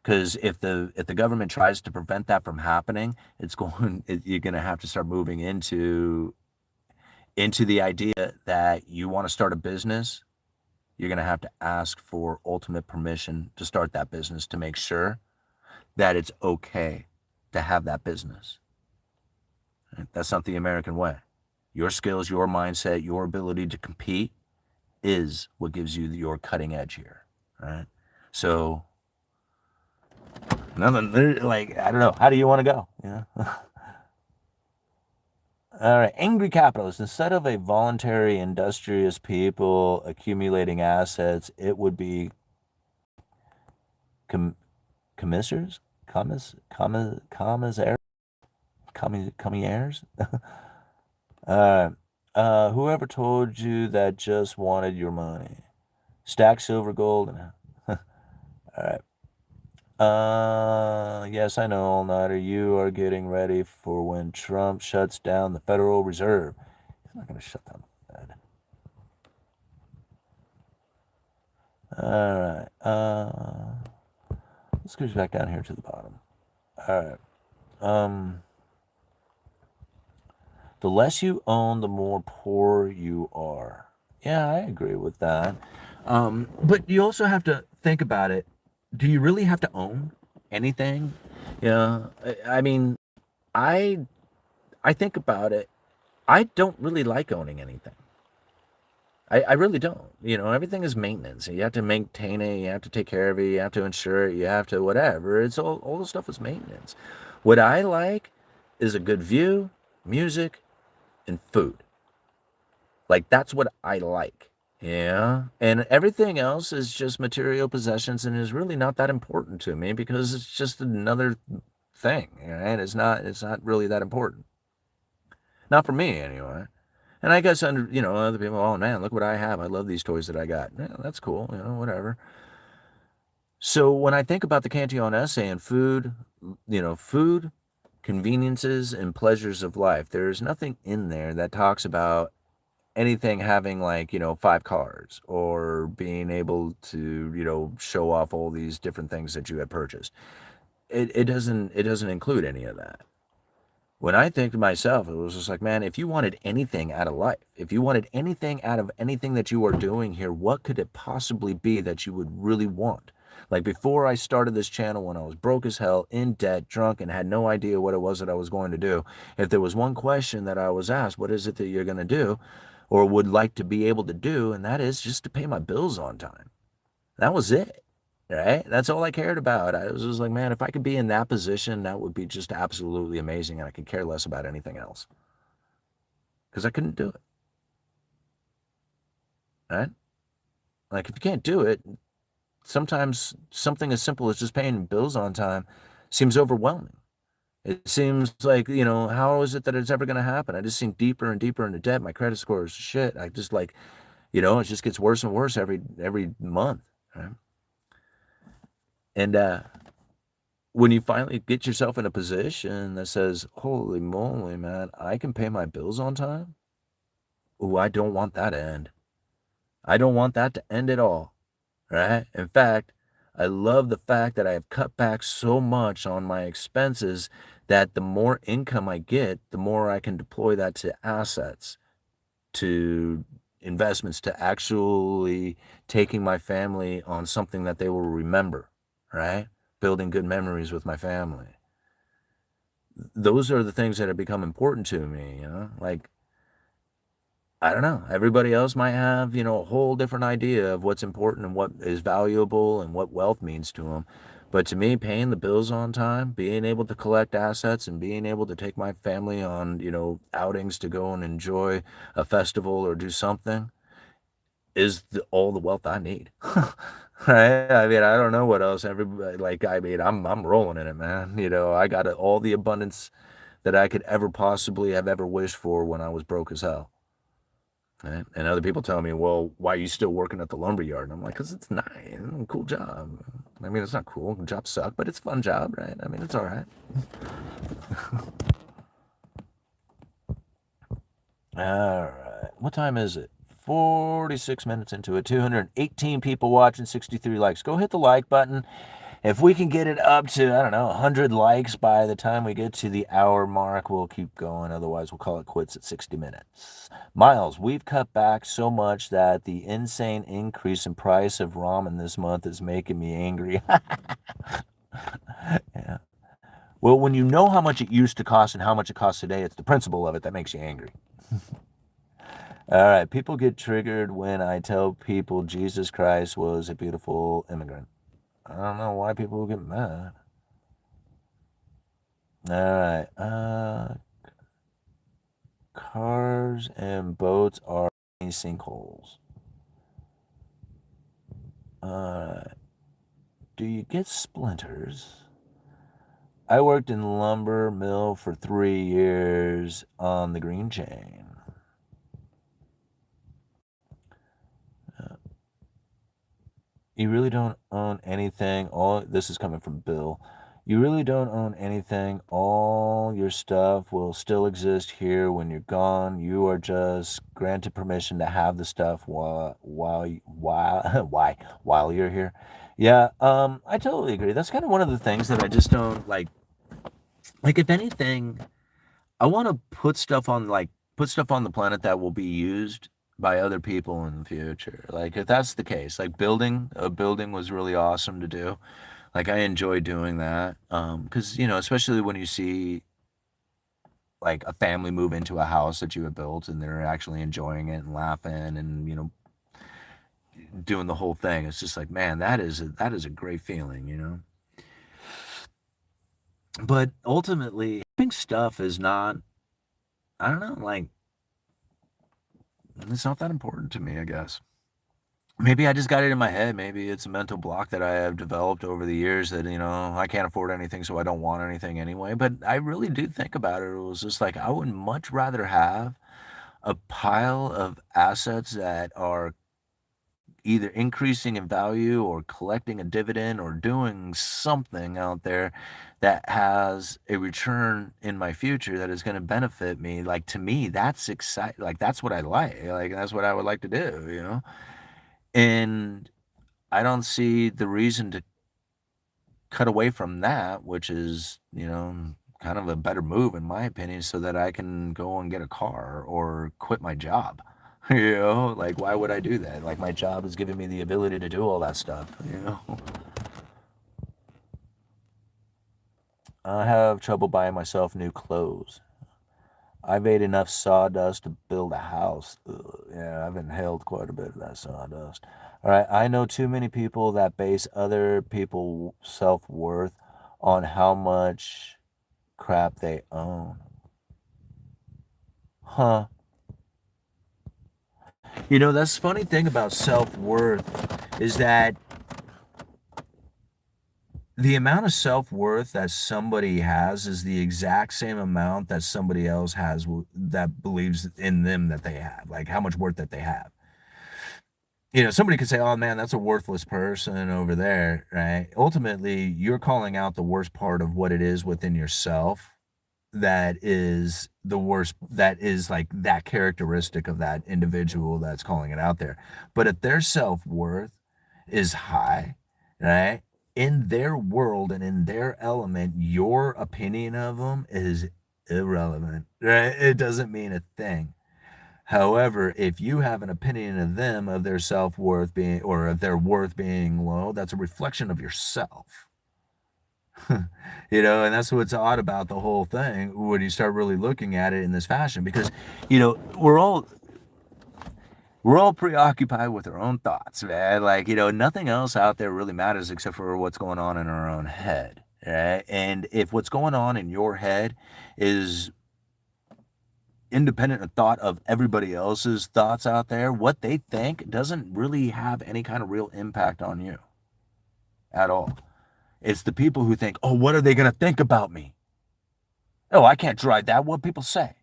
Because if the government tries to prevent that from happening, you're going to have to start moving into the idea that you want to start a business. You're going to have to ask for ultimate permission to start that business to make sure that it's okay to have that business. That's not the American way. Your skills, your mindset, your ability to compete is what gives you your cutting edge here, right? So, nothing like, I don't know. How do you want to go? Yeah. All right. Angry capitalists. Instead of a voluntary, industrious people accumulating assets, it would be commissaires, commissaires. Whoever told you that just wanted your money? Stack silver, gold, and all right. Yes, I know, all-nighter. You are getting ready for when Trump shuts down the Federal Reserve. He's not going to shut down the Fed. All right. Let's go back down here to the bottom. All right. The less you own, the more poor you are. Yeah, I agree with that. But you also have to think about it. Do you really have to own anything? Yeah, I mean, I I think about it. I don't really like owning anything. I really don't. Everything is maintenance. You have to maintain it. You have to take care of it. You have to insure it. You have to whatever. It's all the stuff is maintenance. What I like is a good view, music, and food. Like that's what I like. Yeah. And everything else is just material possessions and is really not that important to me because it's just another thing, right? It's not really that important. Not for me anyway. And I guess other people, oh man, look what I have. I love these toys that I got. Yeah, that's cool, whatever. So when I think about the Cantillon essay and food, conveniences and pleasures of life, there's nothing in there that talks about anything having like 5 cars or being able to show off all these different things that you had purchased. It doesn't include any of that. When I think to myself, it was just like, man, if you wanted anything out of life, if you wanted anything out of anything that you are doing here, what could it possibly be that you would really want? Like before I started this channel, when I was broke as hell, in debt, drunk, and had no idea what it was that I was going to do, if there was one question that I was asked, what is it that you're going to do or would like to be able to do? And that is just to pay my bills on time. That was it. Right? That's all I cared about. I was just like, man, if I could be in that position, that would be just absolutely amazing. And I could care less about anything else because I couldn't do it. Right? Like, if you can't do it, sometimes something as simple as just paying bills on time seems overwhelming. It seems like, how is it that it's ever going to happen? I just sink deeper and deeper into debt. My credit score is shit. I just like, it just gets worse and worse every month. Right? And when you finally get yourself in a position that says, holy moly, man, I can pay my bills on time. Ooh, I don't want that to end. I don't want that to end at all. Right? In fact, I love the fact that I have cut back so much on my expenses that the more income I get, the more I can deploy that to assets, to investments, to actually taking my family on something that they will remember, right? Building good memories with my family. Those are the things that have become important to me, like, I don't know. Everybody else might have, a whole different idea of what's important and what is valuable and what wealth means to them. But to me, paying the bills on time, being able to collect assets and being able to take my family on, outings to go and enjoy a festival or do something is all the wealth I need. Right? I mean, I don't know what else everybody like. I mean, I'm rolling in it, man. I got all the abundance that I could ever possibly have ever wished for when I was broke as hell. Right? And other people tell me, well, why are you still working at the lumber yard? And I'm like, because it's nice. Cool job. I mean, it's not cool. Jobs suck, but it's a fun job, right? I mean, it's all right. All right. What time is it? 46 minutes into it. 218 people watching, 63 likes. Go hit the like button. If we can get it up to, I don't know, 100 likes by the time we get to the hour mark, we'll keep going. Otherwise, we'll call it quits at 60 minutes. Miles, we've cut back so much that the insane increase in price of ramen this month is making me angry. Yeah. Well, when you know how much it used to cost and how much it costs today, it's the principle of it that makes you angry. All right. People get triggered when I tell people Jesus Christ was a beautiful immigrant. I don't know why people get mad. All right. Cars and boats are sinkholes. Do you get splinters? I worked in lumber mill for 3 years on the green chain. You really don't own anything. This is coming from Bill. You really don't own anything. All your stuff will still exist here when you're gone. You are just granted permission to have the stuff while while you're here. Yeah, I totally agree. That's kind of one of the things that I just don't like. Like, if anything, I want to put stuff on the planet that will be used by other people in the future. Like, if that's the case, like building a building was really awesome to do. Like, I enjoy doing that. Because, especially when you see like a family move into a house that you have built and they're actually enjoying it and laughing and, doing the whole thing. It's just like, man, that is a great feeling. But ultimately, having stuff is not, I don't know, like, it's not that important to me, I guess. Maybe I just got it in my head. Maybe it's a mental block that I have developed over the years that, I can't afford anything, so I don't want anything anyway. But I really do think about it. It was just like, I would much rather have a pile of assets that are either increasing in value or collecting a dividend or doing something out there that has a return in my future that is going to benefit me. Like, to me, that's exciting. Like, that's what I like. Like, that's what I would like to do. And I don't see the reason to cut away from that, which is, kind of a better move in my opinion, so that I can go and get a car or quit my job. Like, why would I do that? Like, my job is giving me the ability to do all that stuff. I have trouble buying myself new clothes. I've ate enough sawdust to build a house. Ugh, yeah, I've inhaled quite a bit of that sawdust. All right, I know too many people that base other people's self-worth on how much crap they own. Huh. That's the funny thing about self-worth is that the amount of self-worth that somebody has is the exact same amount that somebody else has that believes in them that they have, like how much worth that they have. Somebody could say, oh man, that's a worthless person over there, right? Ultimately, you're calling out the worst part of what it is within yourself that is the worst, that is like that characteristic of that individual that's calling it out there. But if their self-worth is high, right? In their world and in their element, your opinion of them is irrelevant, right? It doesn't mean a thing. However, if you have an opinion of them, of their self-worth being, or of their worth being low, that's a reflection of yourself. And that's what's odd about the whole thing when you start really looking at it in this fashion, because, we're all preoccupied with our own thoughts, man. Like, nothing else out there really matters except for what's going on in our own head, right? And if what's going on in your head is independent of thought of everybody else's thoughts out there, what they think doesn't really have any kind of real impact on you at all. It's the people who think, oh, what are they going to think about me? Oh, I can't drive that. What people say.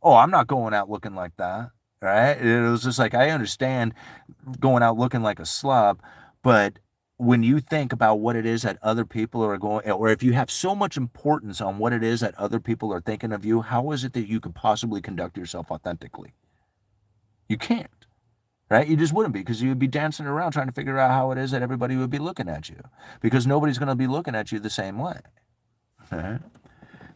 Oh, I'm not going out looking like that. Right? It was just like, I understand going out looking like a slob, but when you think about what it is that other people are going, or if you have so much importance on what it is that other people are thinking of you, how is it that you could possibly conduct yourself authentically? You can't, right? You just wouldn't be, because you would be dancing around trying to figure out how it is that everybody would be looking at you, because nobody's going to be looking at you the same way. Right?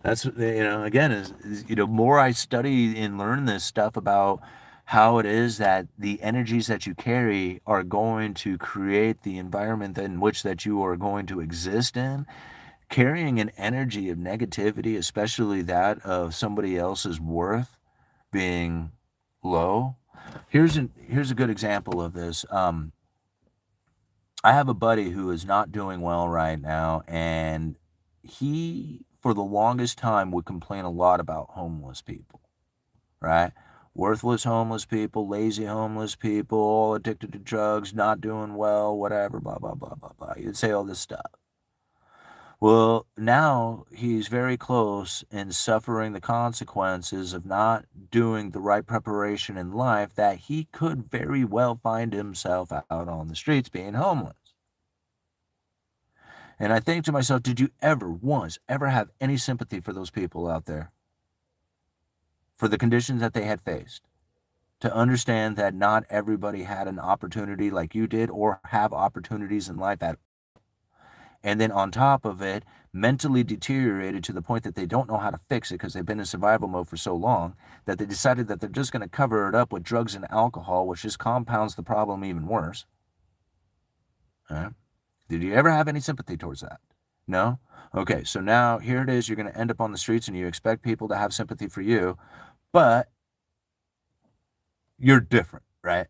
That's, again, is more I study and learn this stuff about how it is that the energies that you carry are going to create the environment in which that you are going to exist in. Carrying an energy of negativity, especially that of somebody else's worth being low. Here's a good example of this. I have a buddy who is not doing well right now, and he, for the longest time, would complain a lot about homeless people, right? Worthless homeless people, lazy homeless people, all addicted to drugs, not doing well, whatever, blah, blah, blah, blah, blah. You'd say all this stuff. Well, now he's very close in suffering the consequences of not doing the right preparation in life, that he could very well find himself out on the streets being homeless. And I think to myself, did you ever once ever have any sympathy for those people out there? For the conditions that they had faced? To understand that not everybody had an opportunity like you did, or have opportunities in life at all. And then on top of it, mentally deteriorated to the point that they don't know how to fix it because they've been in survival mode for so long that they decided that they're just going to cover it up with drugs and alcohol, which just compounds the problem even worse. Did you ever have any sympathy towards that? No? Okay, so now here it is. You're going to end up on the streets and you expect people to have sympathy for you, but you're different, right?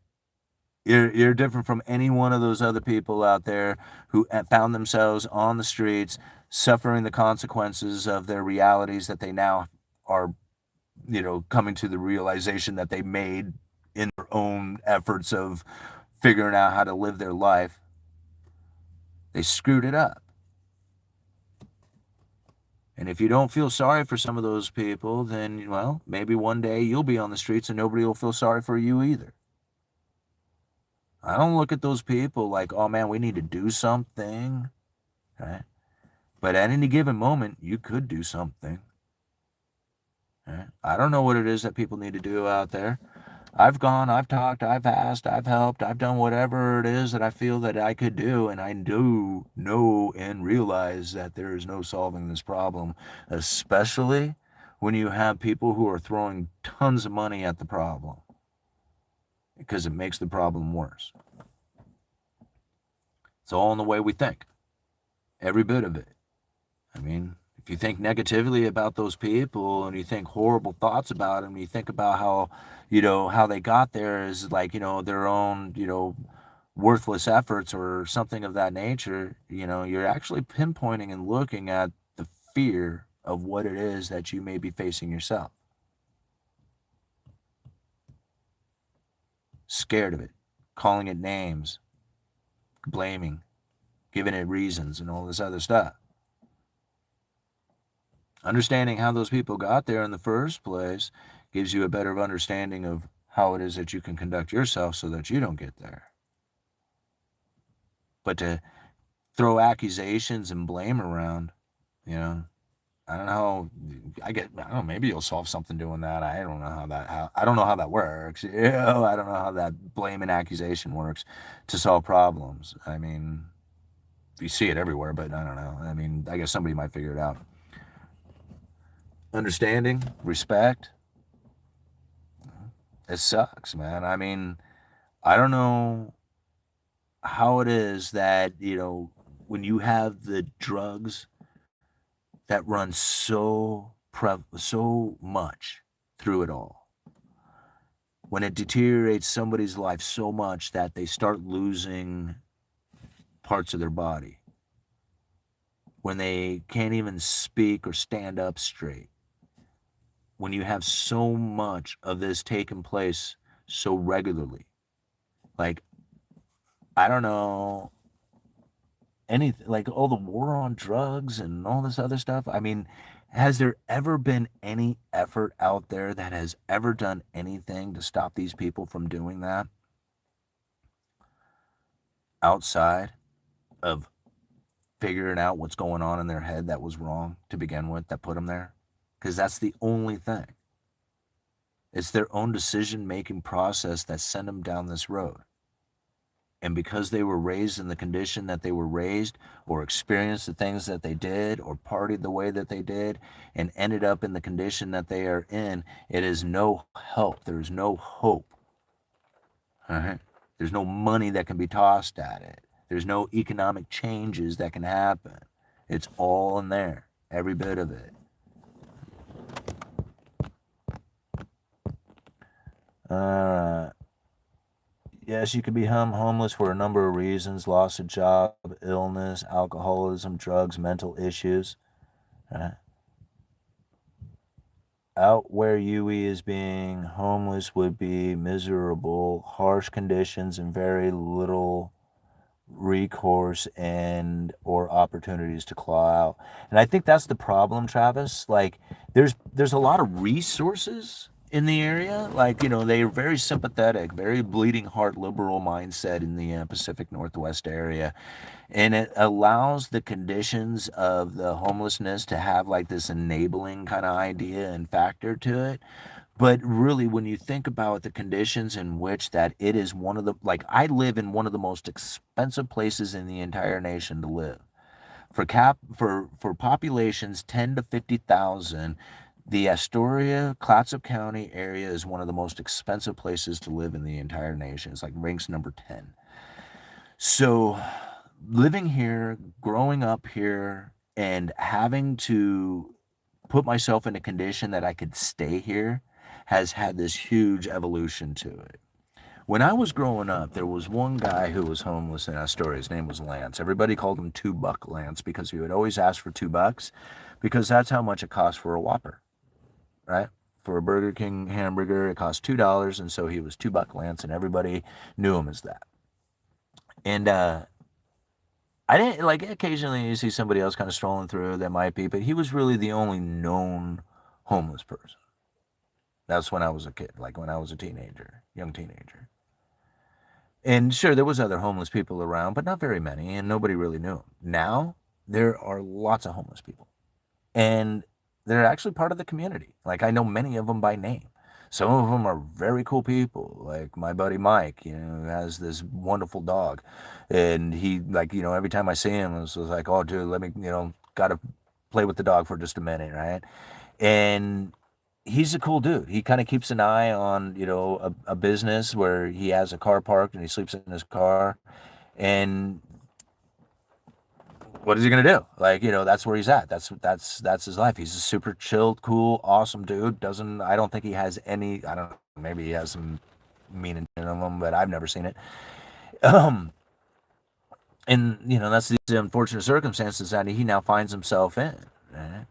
You're different from any one of those other people out there who found themselves on the streets suffering the consequences of their realities that they now are, coming to the realization that they made in their own efforts of figuring out how to live their life. They screwed it up. And if you don't feel sorry for some of those people, then, well, maybe one day you'll be on the streets and nobody will feel sorry for you either. I don't look at those people like, oh man, we need to do something, right? But at any given moment, you could do something. Right? I don't know what it is that people need to do out there. I've gone, I've talked, I've asked, I've helped, I've done whatever it is that I feel that I could do, and I do know and realize that there is no solving this problem, especially when you have people who are throwing tons of money at the problem, because it makes the problem worse. It's all in the way we think, every bit of it. I mean, if you think negatively about those people and you think horrible thoughts about them, you think about how, how they got there is like, their own, worthless efforts or something of that nature, you're actually pinpointing and looking at the fear of what it is that you may be facing yourself. Scared of it, calling it names, blaming, giving it reasons and all this other stuff. Understanding how those people got there in the first place gives you a better understanding of how it is that you can conduct yourself so that you don't get there. But to throw accusations and blame around, you know, I don't know how, I don't know, maybe you'll solve something doing that. I don't know I don't know how that works. I don't know how that blame and accusation works to solve problems. I mean, you see it everywhere, but I don't know. I mean, I guess somebody might figure it out. Understanding, respect. It sucks, man. I mean, I don't know how it is that, when you have the drugs that run so much through it all, when it deteriorates somebody's life so much that they start losing parts of their body, when they can't even speak or stand up straight, when you have so much of this taking place so regularly, like, I don't know, anything, like all the war on drugs and all this other stuff. I mean, has there ever been any effort out there that has ever done anything to stop these people from doing that outside of figuring out what's going on in their head that was wrong to begin with, that put them there? Because that's the only thing. It's their own decision-making process that sent them down this road. And because they were raised in the condition that they were raised, or experienced the things that they did, or partied the way that they did, and ended up in the condition that they are in, it is no help. There's no hope. All right? There's no money that can be tossed at it. There's no economic changes that can happen. It's all in there, every bit of it. Yes, you could be homeless for a number of reasons: loss of job, illness, alcoholism, drugs, mental issues. Out where Yui is being homeless would be miserable, harsh conditions, and very little recourse and or opportunities to claw out. And I think that's the problem, Travis. Like, there's a lot of resources in the area. Like, they're very sympathetic, very bleeding heart liberal mindset in the Pacific Northwest area. And it allows the conditions of the homelessness to have like this enabling kind of idea and factor to it. But really, when you think about the conditions in which that it is one of the, like, I live in one of the most expensive places in the entire nation to live. For populations 10 to 50,000, the Astoria, Clatsop County area is one of the most expensive places to live in the entire nation. It's like ranks number 10. So living here, growing up here, and having to put myself in a condition that I could stay here has had this huge evolution to it. When I was growing up, there was one guy who was homeless in Astoria. His name was Lance. Everybody called him $2 Lance because he would always ask for $2 because that's how much it cost for a Whopper, right? For a Burger King hamburger, it cost $2, and so he was $2 Lance, and everybody knew him as that. And I didn't, like, occasionally you see somebody else kind of strolling through that might be, but he was really the only known homeless person. That's when I was a kid, like when I was a teenager, young teenager. And sure, there was other homeless people around, but not very many, and nobody really knew them. Now, there are lots of homeless people, and they're actually part of the community. Like, I know many of them by name. Some of them are very cool people, like my buddy Mike, has this wonderful dog. And he, like, every time I see him, it's like, oh, dude, let me, gotta play with the dog for just a minute, right? And he's a cool dude. He kind of keeps an eye on, a business where he has a car parked and he sleeps in his car. And what is he gonna do? Like, that's where he's at. That's his life. He's a super chilled, cool, awesome dude. I don't think he has any, I don't know, maybe he has some mean intent in him, but I've never seen it. And that's the unfortunate circumstances that he now finds himself in. Right?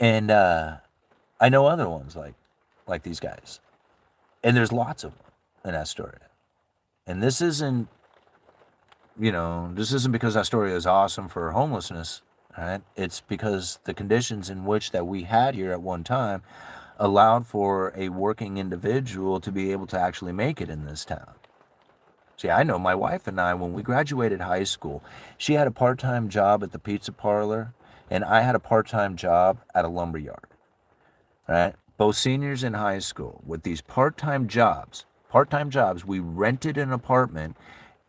And I know other ones like these guys, and there's lots of them in Astoria. And this isn't this isn't because Astoria is awesome for homelessness, right? It's because the conditions in which that we had here at one time allowed for a working individual to be able to actually make it in this town. See, I know my wife and I, when we graduated high school, she had a part-time job at the pizza parlor, and I had a part-time job at a lumber yard, right? Both seniors in high school with these part-time jobs, we rented an apartment,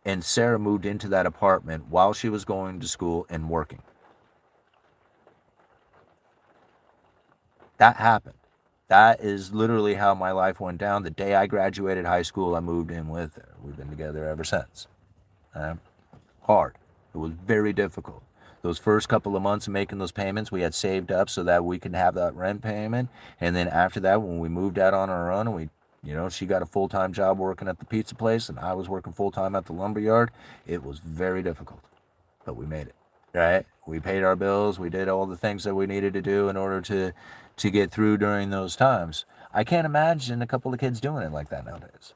and Sarah moved into that apartment while she was going to school and working. That happened. That is literally how my life went down. The day I graduated high school, I moved in with her. We've been together ever since. Hard. It was very difficult. Those first couple of months of making those payments, we had saved up so that we could have that rent payment. And then after that, when we moved out on our own, and she got a full-time job working at the pizza place, and I was working full-time at the lumber yard, it was very difficult. But we made it, right? We paid our bills. We did all the things that we needed to do in order to get through during those times. I can't imagine a couple of kids doing it like that nowadays.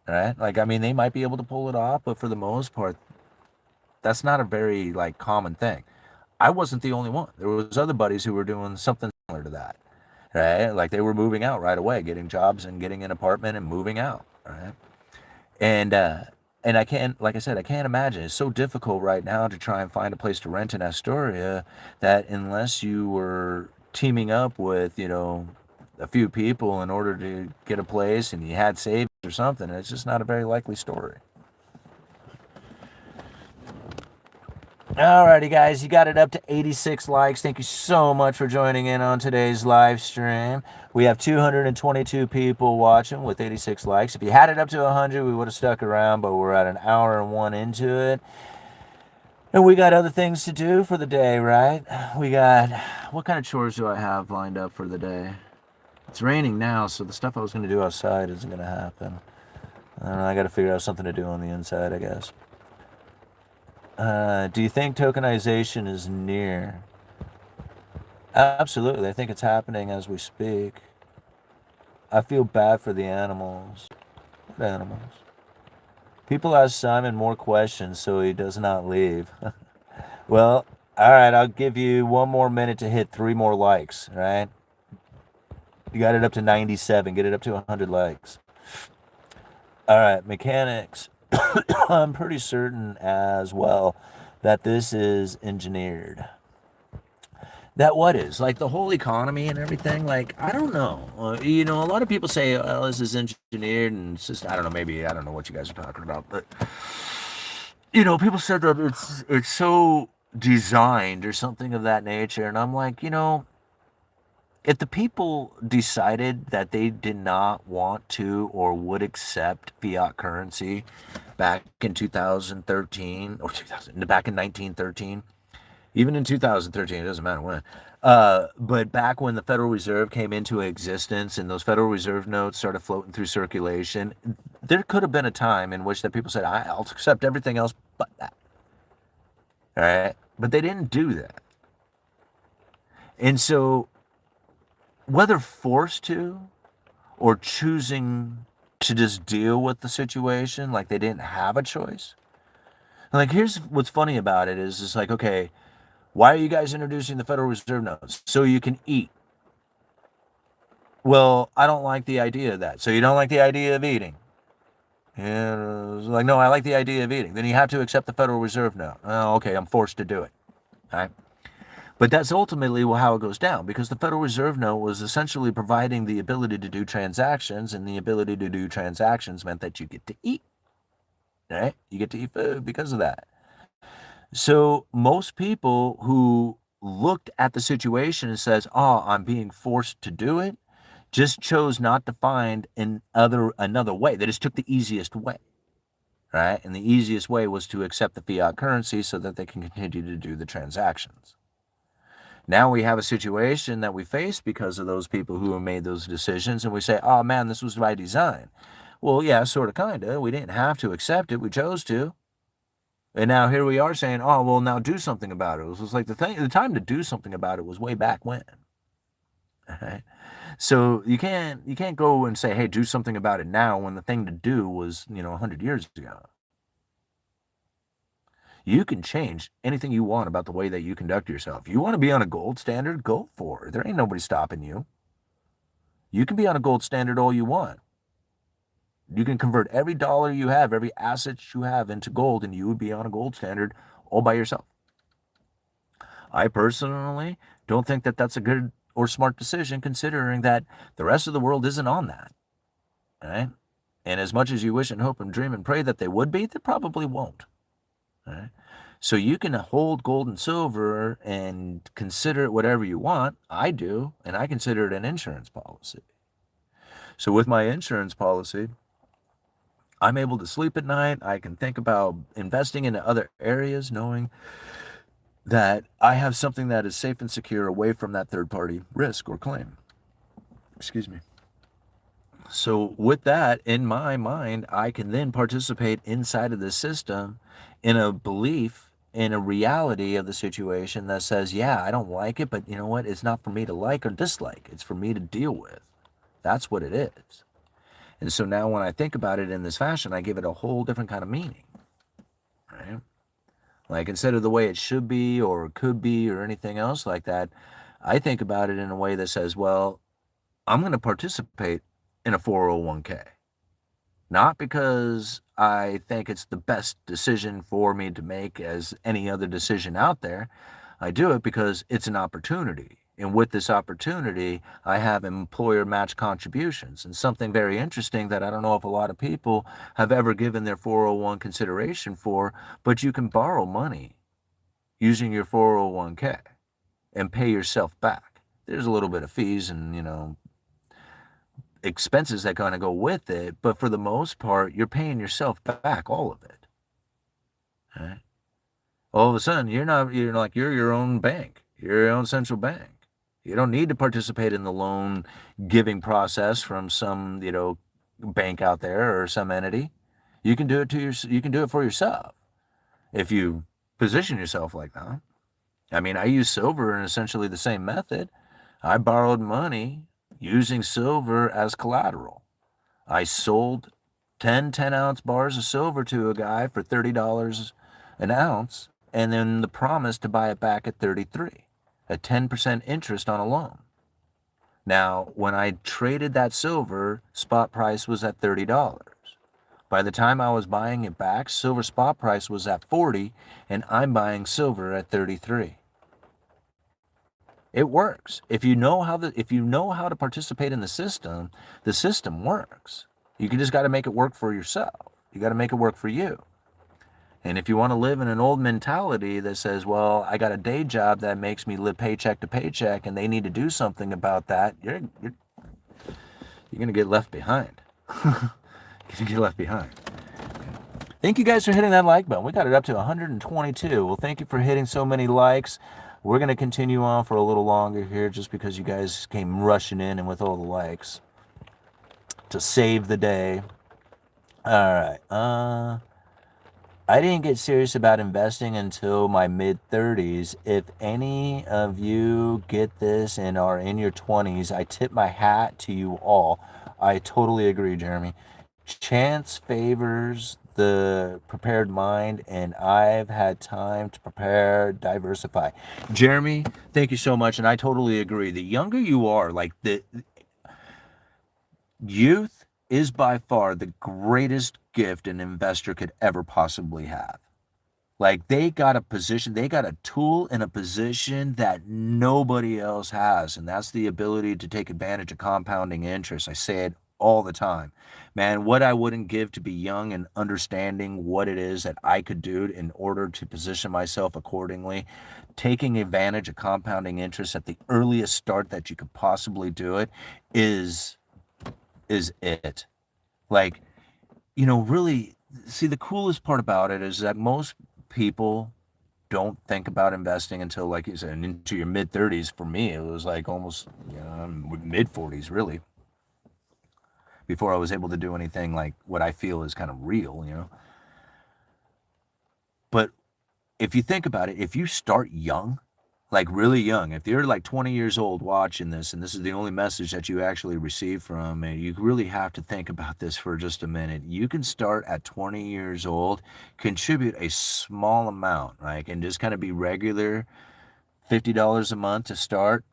Right? Like, I mean, they might be able to pull it off, but for the most part, that's not a very, common thing. I wasn't the only one. There was other buddies who were doing something similar to that, right? Like, they were moving out right away, getting jobs and getting an apartment and moving out, right? And, and I can't, like I said, I can't imagine. It's so difficult right now to try and find a place to rent in Astoria that unless you were teaming up with, a few people in order to get a place and you had savings or something, it's just not a very likely story. Alrighty, guys, you got it up to 86 likes. Thank you so much for joining in on today's live stream. We have 222 people watching with 86 likes. If you had it up to 100, we would have stuck around, but we're at an hour and 1 into it. And we got other things to do for the day, right? What kind of chores do I have lined up for the day? It's raining now, so the stuff I was going to do outside isn't going to happen. I don't know, I got to figure out something to do on the inside, I guess. Do you think tokenization is near? Absolutely. I think it's happening as we speak. I feel bad for the animals. What animals? People ask Simon more questions so he does not leave. Well, all right, I'll give you 1 more minute to hit 3 more likes, right? You got it up to 97. Get it up to 100 likes. All right, mechanics. I'm pretty certain as well that this is engineered. That what is? Like the whole economy and everything? Like, I don't know. A lot of people say, oh, this is engineered, and it's just, I don't know, maybe, I don't know what you guys are talking about, but, people said that it's so designed or something of that nature, and I'm like, if the people decided that they did not want to or would accept fiat currency back in 2013 or back in 1913, even in 2013, it doesn't matter when, but back when the Federal Reserve came into existence and those Federal Reserve notes started floating through circulation, there could have been a time in which that people said, I'll accept everything else but that. All right? But they didn't do that. And so whether forced to or choosing to just deal with the situation like they didn't have a choice. Like, here's what's funny about it is it's like, okay, why are you guys introducing the Federal Reserve notes? So you can eat. Well, I don't like the idea of that. So you don't like the idea of eating? Yeah, like, no, I like the idea of eating. Then you have to accept the Federal Reserve note. Oh, okay, I'm forced to do it. All right. But that's ultimately how it goes down, because the Federal Reserve note was essentially providing the ability to do transactions, and the ability to do transactions meant that you get to eat, right? You get to eat food because of that. So most people who looked at the situation and says, oh, I'm being forced to do it, just chose not to find another way. They just took the easiest way, right? And the easiest way was to accept the fiat currency so that they can continue to do the transactions. Now we have a situation that we face because of those people who have made those decisions, and we say, oh man, this was by design. Well, yeah, sort of, kind of. We didn't have to accept it. We chose to. And now here we are saying, oh, well, now do something about it. It was like the time to do something about it was way back when. Right? So you can't go and say, hey, do something about it now when the thing to do was, 100 years ago. You can change anything you want about the way that you conduct yourself. You want to be on a gold standard, go for it. There ain't nobody stopping you. You can be on a gold standard all you want. You can convert every dollar you have, every asset you have into gold, and you would be on a gold standard all by yourself. I personally don't think that that's a good or smart decision, considering that the rest of the world isn't on that. Right? And as much as you wish and hope and dream and pray that they would be, they probably won't. Right? So you can hold gold and silver and consider it whatever you want. I do, and I consider it an insurance policy. So with my insurance policy, I'm able to sleep at night. I can think about investing into other areas, knowing that I have something that is safe and secure away from that third-party risk or claim. Excuse me. So with that in my mind, I can then participate inside of the system in a belief, in a reality of the situation that says, yeah, I don't like it, but you know what? It's not for me to like or dislike. It's for me to deal with. That's what it is. And so now when I think about it in this fashion, I give it a whole different kind of meaning, right? Like instead of the way it should be or could be or anything else like that, I think about it in a way that says, well, I'm going to participate in a 401k. Not because I think it's the best decision for me to make as any other decision out there. I do it because it's an opportunity. And with this opportunity, I have employer match contributions. And something very interesting that I don't know if a lot of people have ever given their 401 consideration for, but you can borrow money using your 401k and pay yourself back. There's a little bit of fees and, expenses that kind of go with it, but for the most part, you're paying yourself back all of it. Right? All of a sudden, you're your own bank. You're your own central bank. You don't need to participate in the loan giving process from some, bank out there or some entity. You can do it you can do it for yourself if you position yourself like that. I mean, I use silver in essentially the same method. I borrowed money using silver as collateral. I sold 10-ounce bars of silver to a guy for $30 an ounce, and then the promise to buy it back at 33, a 10% interest on a loan. Now, when I traded that silver, spot price was at $30. By the time I was buying it back, silver spot price was at 40, and I'm buying silver at 33. It works. If you know how to participate in the system works. You just got to make it work for yourself. You got to make it work for you. And if you want to live in an old mentality that says, well, I got a day job that makes me live paycheck to paycheck and they need to do something about that, you're going to get left behind. You get left behind. Thank you guys for hitting that like button. We got it up to 122. Well, thank you for hitting so many likes. We're going to continue on for a little longer here just because you guys came rushing in and with all the likes to save the day. All right. I didn't get serious about investing until my mid-30s. If any of you get this and are in your 20s, I tip my hat to you all. I totally agree, Jeremy. Chance favors the prepared mind, and I've had time to prepare, diversify. Jeremy, thank you so much, and I totally agree. The younger you are, like the youth is by far the greatest gift an investor could ever possibly have. Like they got a tool in a position that nobody else has, and that's the ability to take advantage of compounding interest. I say it all the time. Man, what I wouldn't give to be young and understanding what it is that I could do in order to position myself accordingly, taking advantage of compounding interest at the earliest start that you could possibly do it is it. Like, really, see, the coolest part about it is that most people don't think about investing until, like you said, into your mid-30s. For me, it was like almost mid-40s, really, before I was able to do anything like what I feel is kind of real, But if you think about it, if you start young, like really young. If you're like 20 years old watching this, and this is the only message that you actually receive from it, you really have to think about this for just a minute. You can start at 20 years old, contribute a small amount, right? And just kind of be regular, $50 a month to start.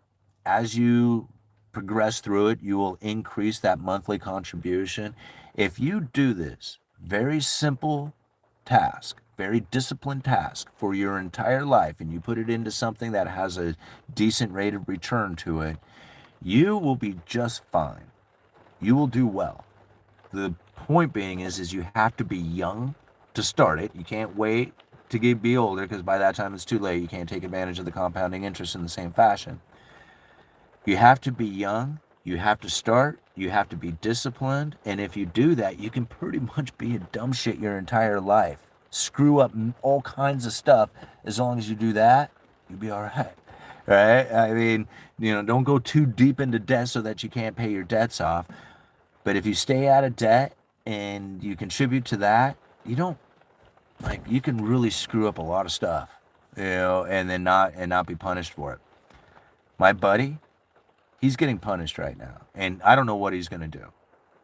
As you progress through it, you will increase that monthly contribution. If you do this very simple task, very disciplined task for your entire life, and you put it into something that has a decent rate of return to it, you will be just fine. You will do well. The point being is you have to be young to start it. You can't wait to be older, because by that time it's too late. You can't take advantage of the compounding interest in the same fashion. You have to be young, you have to start, you have to be disciplined, and if you do that, you can pretty much be a dumb shit your entire life. Screw up all kinds of stuff. As long as you do that, you'll be all right. Right? I mean, don't go too deep into debt so that you can't pay your debts off. But if you stay out of debt and you contribute to that, you can really screw up a lot of stuff, and then not be punished for it. My buddy, he's getting punished right now, and I don't know what he's gonna do.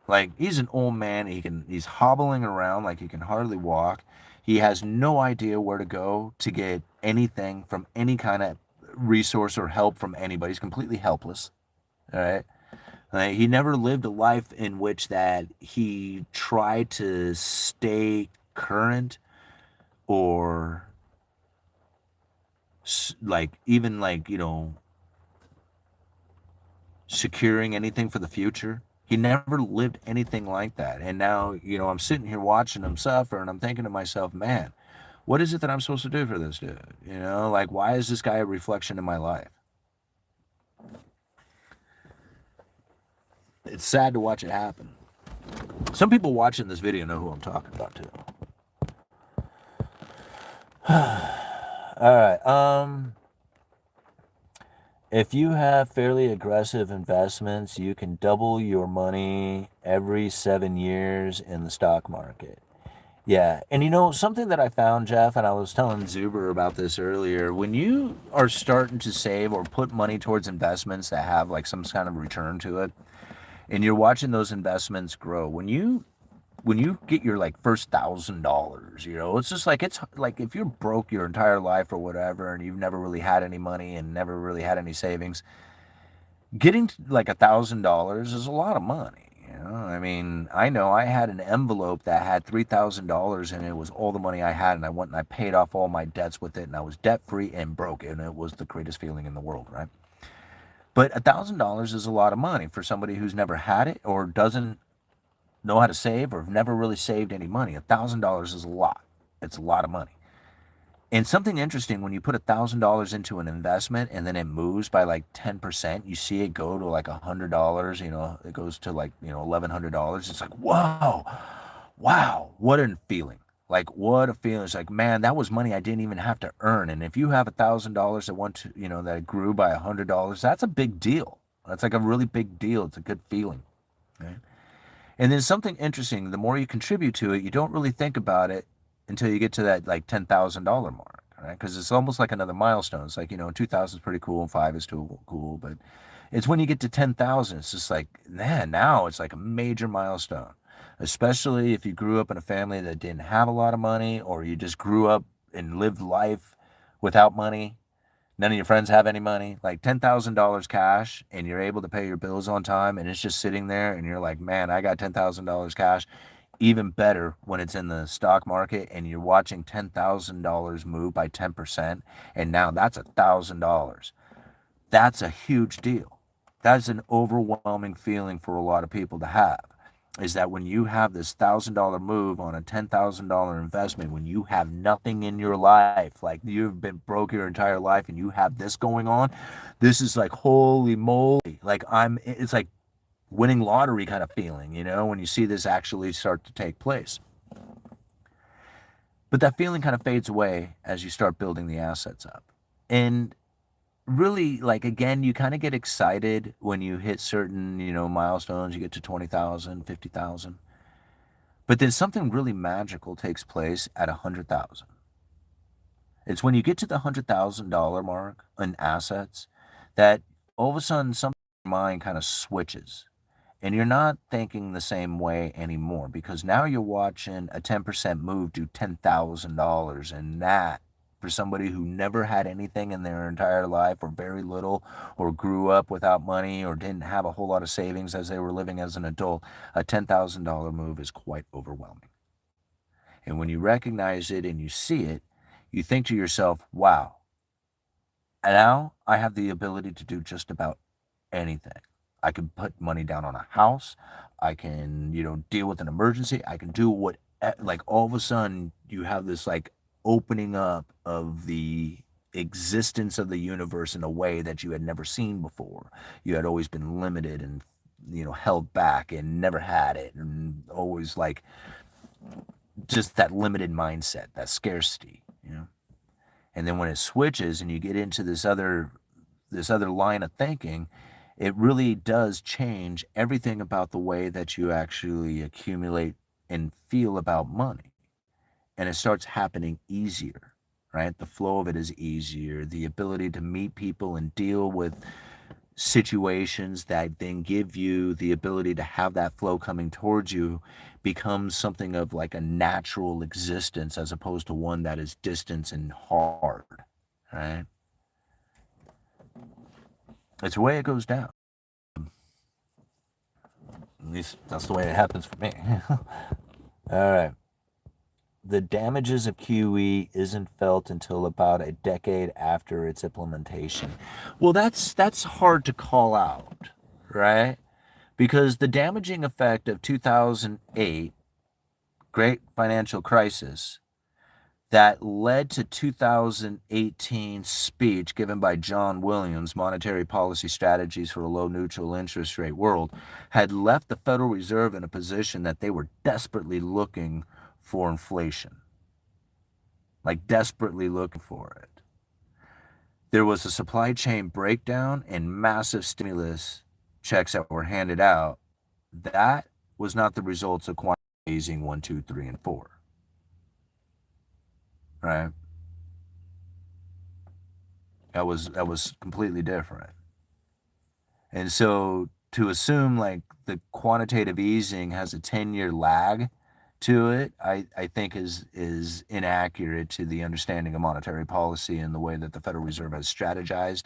Like, he's an old man. He's hobbling around like he can hardly walk. He has no idea where to go to get anything from any kind of resource or help from anybody. He's completely helpless. All right. He never lived a life in which that he tried to stay current, or even securing anything for the future. He never lived anything like that. And now, I'm sitting here watching him suffer, and I'm thinking to myself, man, what is it that I'm supposed to do for this dude? Why is this guy a reflection in my life? It's sad to watch it happen. Some people watching this video know who I'm talking about too. All right. If you have fairly aggressive investments, you can double your money every 7 years in the stock market. Yeah. And something that I found, Jeff, and I was telling Zuber about this earlier, when you are starting to save or put money towards investments that have like some kind of return to it, and you're watching those investments grow, when you get your first $1,000, it's like if you're broke your entire life or whatever, and you've never really had any money and never really had any savings, getting to $1,000 is a lot of money. I mean, I know I had an envelope that had $3,000 in it. It was all the money I had, and I went and I paid off all my debts with it, and I was debt free and broke, and it was the greatest feeling in the world, right? But $1,000 is a lot of money for somebody who's never had it or doesn't know how to save or have never really saved any money. $1,000 is a lot. It's a lot of money. And something interesting, when you put $1,000 into an investment and then it moves by 10%, you see it go to $100, it goes to $1,100. It's like, whoa, wow, what a feeling. What a feeling. It's like, man, that was money I didn't even have to earn. And if you have $1,000 that that grew by $100, that's a big deal. That's a really big deal. It's a good feeling. Right? And then something interesting, the more you contribute to it, you don't really think about it until you get to that $10,000 mark, right? Because it's almost like another milestone. It's 2,000 is pretty cool and 5 is too cool, but it's when you get to 10,000, it's just man, now it's a major milestone. Especially if you grew up in a family that didn't have a lot of money, or you just grew up and lived life without money. None of your friends have any money, $10,000 cash, and you're able to pay your bills on time, and it's just sitting there, and you're like, man, I got $10,000 cash. Even better when it's in the stock market and you're watching $10,000 move by 10%, and now that's $1,000. That's a huge deal. That's an overwhelming feeling for a lot of people to have, is that when you have this $1,000 move on a $10,000 investment, when you have nothing in your life, you've been broke your entire life and you have this going on, this is holy moly. It's like winning lottery kind of feeling, when you see this actually start to take place. But that feeling kind of fades away as you start building the assets up. And really, again, you kind of get excited when you hit certain, milestones. You get to 20,000, 50,000. But then something really magical takes place at 100,000. It's when you get to the $100,000 mark in assets that all of a sudden something in your mind kind of switches. And you're not thinking the same way anymore because now you're watching a 10% move to $10,000. And that, for somebody who never had anything in their entire life or very little, or grew up without money or didn't have a whole lot of savings as they were living as an adult, a $10,000 move is quite overwhelming. And when you recognize it and you see it, you think to yourself, wow, now I have the ability to do just about anything. I can put money down on a house. I can, deal with an emergency. I can do what, like, all of a sudden you have this like opening up of the existence of the universe in a way that you had never seen before. You had always been limited and, held back and never had it, and always like just that limited mindset, that scarcity. And then when it switches and you get into this other line of thinking, it really does change everything about the way that you actually accumulate and feel about money. And it starts happening easier, right? The flow of it is easier. The ability to meet people and deal with situations that then give you the ability to have that flow coming towards you becomes something of like a natural existence as opposed to one that is distant and hard, right? It's the way it goes down. At least that's the way it happens for me. All right. The damages of QE isn't felt until about a decade after its implementation. Well, that's hard to call out, right? Because the damaging effect of 2008 great financial crisis that led to 2018 speech given by John Williams, Monetary Policy Strategies for a Low Neutral Interest Rate World, had left the Federal Reserve in a position that they were desperately looking for inflation, like desperately looking for it. There was a supply chain breakdown and massive stimulus checks that were handed out. That was not the results of quantitative easing 1, 2, 3, and 4. Right? That was completely different. And so to assume like the quantitative easing has a 10-year lag to it, I think is inaccurate to the understanding of monetary policy and the way that the Federal Reserve has strategized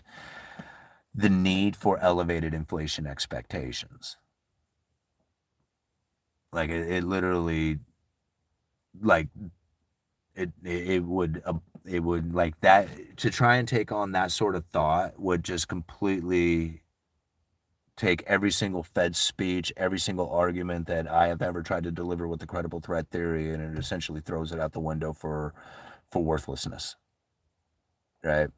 the need for elevated inflation expectations. Like it literally, like it would like that, to try and take on that sort of thought would just completely take every single Fed speech, every single argument that I have ever tried to deliver with the credible threat theory, and it essentially throws it out the window for worthlessness, right?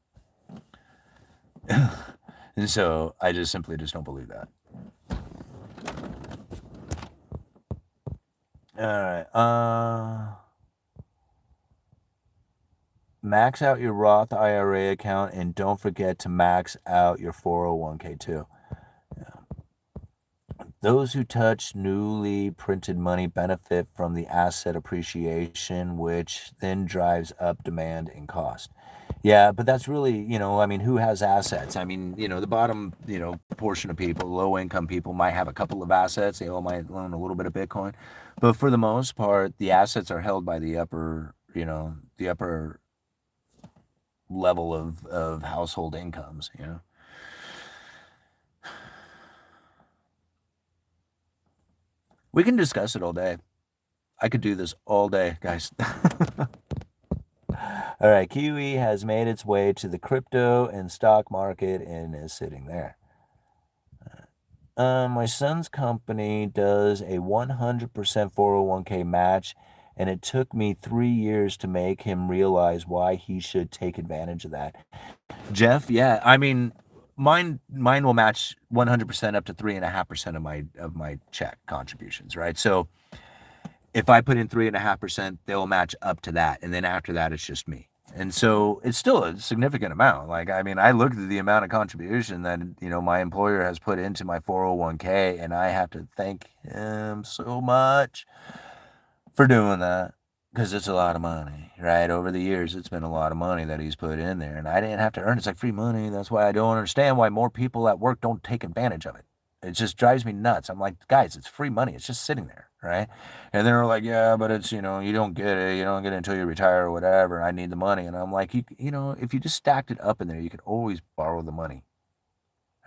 And so I just simply don't believe that. All right. Max out your Roth IRA account and don't forget to max out your 401k too. Those who touch newly printed money benefit from the asset appreciation, which then drives up demand and cost. Yeah, but that's really, who has assets? The bottom, portion of people, low income people might have a couple of assets. They all might own a little bit of Bitcoin. But for the most part, the assets are held by the upper level of household incomes, We can discuss it all day. I could do this all day, guys. All right, QE has made its way to the crypto and stock market and is sitting there. My son's company does a 100% 401k match, and it took me 3 years to make him realize why he should take advantage of that. Jeff, yeah, mine will match 100% up to 3.5% of my check contributions, right? So if I put in 3.5%, they'll match up to that, and then after that, it's just me. And so it's still a significant amount. Like, I looked at the amount of contribution that, my employer has put into my 401k, and I have to thank him so much for doing that. because it's a lot of money, right? Over the years, it's been a lot of money that he's put in there, and I didn't have to earn it. It's like free money. That's why I don't understand why more people at work don't take advantage of it. It just drives me nuts. I'm like, guys, it's free money. It's just sitting there, right? And they're like, yeah, but it's, you don't get it. You don't get it until you retire or whatever. I need the money. And I'm like, if you just stacked it up in there, you could always borrow the money,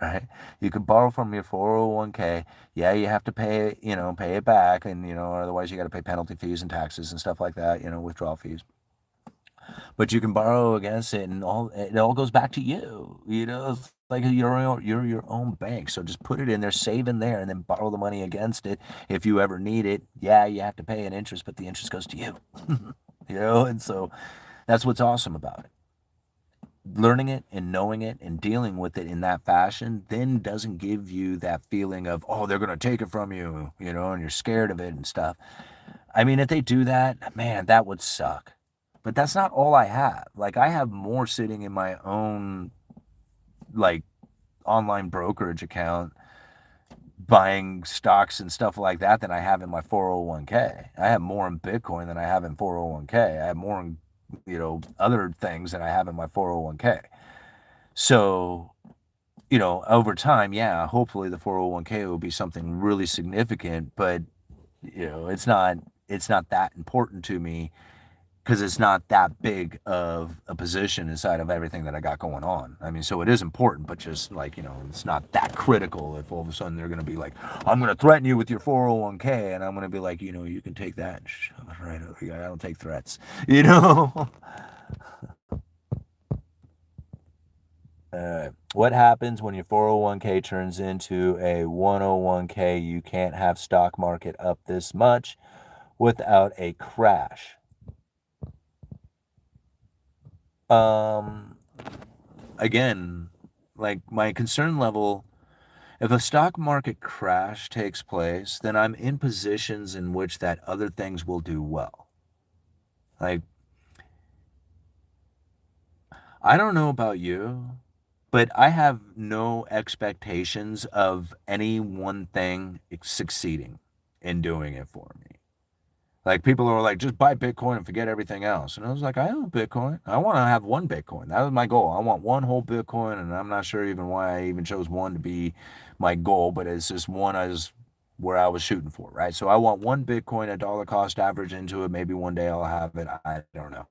right? You could borrow from your 401k. Yeah, you have to pay it back, and otherwise you got to pay penalty fees and taxes and stuff like that, withdrawal fees. But you can borrow against it, and it all goes back to you. It's like you're your own bank. So just put it in there, save in there, and then borrow the money against it if you ever need it. Yeah, you have to pay an interest, but the interest goes to you. And so that's what's awesome about it. Learning it and knowing it and dealing with it in that fashion then doesn't give you that feeling of, oh, they're going to take it from you, and you're scared of it and stuff. I mean, if they do that, man, that would suck. But that's not all I have. Like, I have more sitting in my own, like, online brokerage account, buying stocks and stuff like that than I have in my 401k. I have more in Bitcoin than I have in 401k. I have more in, other things than I have in my 401k. So, over time, yeah, hopefully the 401k will be something really significant, but it's not that important to me because it's not that big of a position inside of everything that I got going on. I mean, so it is important, but just like, it's not that critical if all of a sudden they're going to be like, I'm going to threaten you with your 401k, and I'm going to be like, you can take that and shove it right over here. I don't take threats, What happens when your 401k turns into a 101k? You can't have stock market up this much without a crash. Again, like my concern level, if a stock market crash takes place, then I'm in positions in which that other things will do well. Like, I don't know about you, but I have no expectations of any one thing succeeding in doing it for me. Like, people are like, just buy Bitcoin and forget everything else. And I was like, I own Bitcoin. I want to have one Bitcoin. That was my goal. I want one whole Bitcoin, and I'm not sure even why I even chose one to be my goal, but it's just one as where I was shooting for, right? So I want one Bitcoin, a dollar cost average into it. Maybe one day I'll have it. I don't know.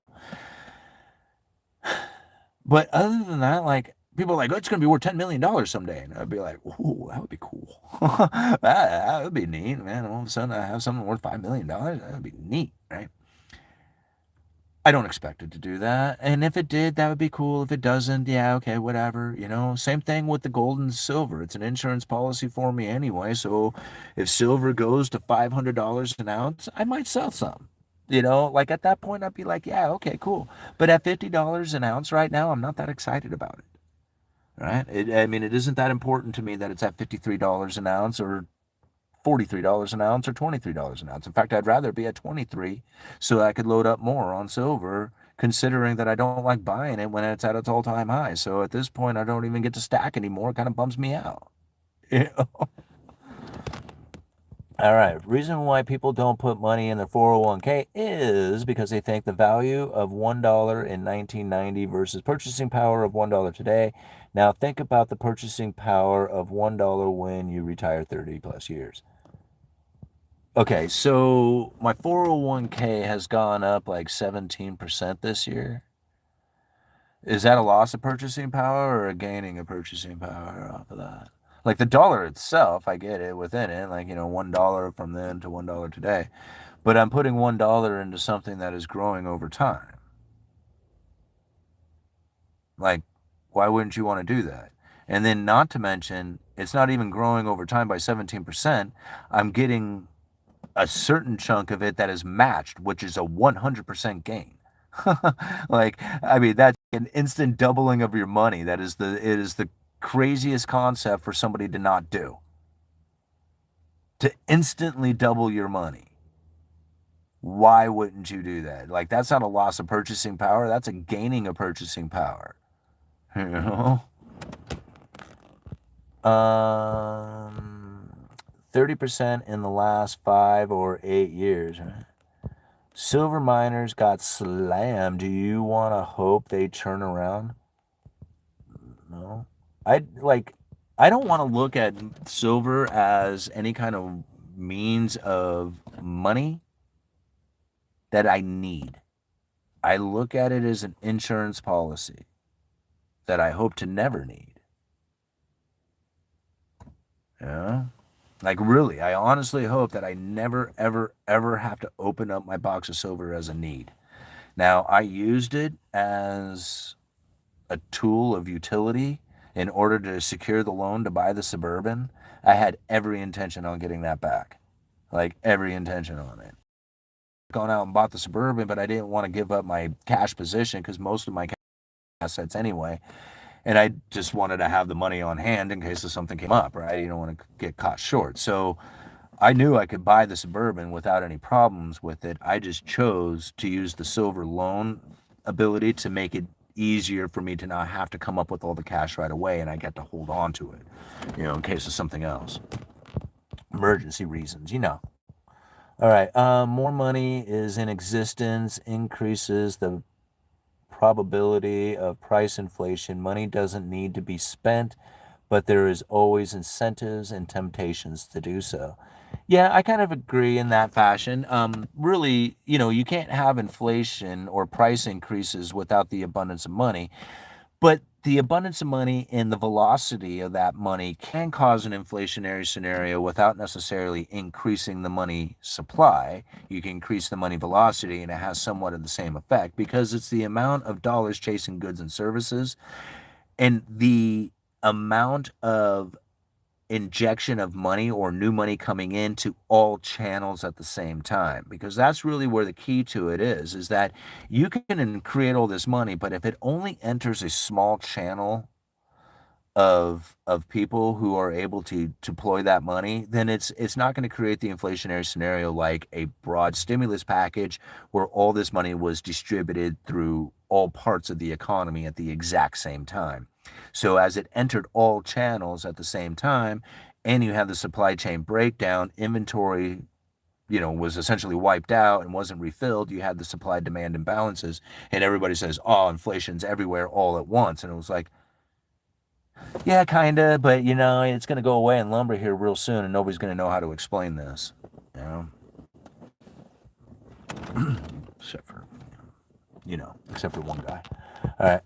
But other than that, like, people are like, oh, it's going to be worth $10 million someday. And I'd be like, ooh, that would be cool. that would be neat, man. All of a sudden I have something worth $5 million. That would be neat, right? I don't expect it to do that. And if it did, that would be cool. If it doesn't, yeah, okay, whatever. Same thing with the gold and silver. It's an insurance policy for me anyway. So if silver goes to $500 an ounce, I might sell some. Like at that point, I'd be like, yeah, okay, cool. But at $50 an ounce right now, I'm not that excited about it. Right? I mean, it isn't that important to me that it's at $53 an ounce or $43 an ounce or $23 an ounce. In fact, I'd rather be at 23 so I could load up more on silver, considering that I don't like buying it when it's at its all-time high. So at this point, I don't even get to stack anymore. It kind of bums me out. All right. Reason why people don't put money in their 401k is because they think the value of $1 in 1990 versus purchasing power of $1 today. Now think about the purchasing power of $1 when you retire 30 plus years. Okay, so my 401k has gone up like 17% this year. Is that a loss of purchasing power or a gaining of purchasing power off of that? Like the dollar itself, I get it within it, like, $1 from then to $1 today. But I'm putting $1 into something that is growing over time. Like, why wouldn't you want to do that? And then, not to mention, it's not even growing over time by 17%. I'm getting a certain chunk of it that is matched, which is a 100% gain. Like, I mean, that's an instant doubling of your money. It is the craziest concept for somebody to not do. To instantly double your money. Why wouldn't you do that? Like, that's not a loss of purchasing power, that's a gaining of purchasing power. You know? 30% in the last 5 or 8 years, right? Silver miners got slammed. Do you want to hope they turn around? No. I don't want to look at silver as any kind of means of money that I need. I look at it as an insurance policy that I hope to never need. Yeah. Like really, I honestly hope that I never, ever, ever have to open up my box of silver as a need. Now, I used it as a tool of utility in order to secure the loan to buy the Suburban. I had every intention on getting that back. Like every intention on it. Gone out and bought the Suburban, but I didn't want to give up my cash position because most of my assets anyway. And I just wanted to have the money on hand in case something came up, right? You don't want to get caught short. So I knew I could buy the Suburban without any problems with it. I just chose to use the silver loan ability to make it easier for me to not have to come up with all the cash right away, and I get to hold on to it, in case of something else. Emergency reasons, All right, more money is in existence, increases the probability of price inflation. Money doesn't need to be spent, but there is always incentives and temptations to do so. Yeah, I kind of agree in that fashion. Really, you can't have inflation or price increases without the abundance of money. But the abundance of money and the velocity of that money can cause an inflationary scenario without necessarily increasing the money supply. You can increase the money velocity and it has somewhat of the same effect because it's the amount of dollars chasing goods and services and the amount of injection of money or new money coming into all channels at the same time, because that's really where the key to it is that you can create all this money, but if it only enters a small channel of people who are able to deploy that money, then it's not going to create the inflationary scenario like a broad stimulus package where all this money was distributed through all parts of the economy at the exact same time. So as it entered all channels at the same time, and you have the supply chain breakdown, inventory, was essentially wiped out and wasn't refilled. You had the supply demand imbalances, and everybody says, "Oh, inflation's everywhere all at once." And it was like, yeah, kinda, but it's gonna go away in lumber here real soon, and nobody's gonna know how to explain this. You know, except for except for one guy. All right.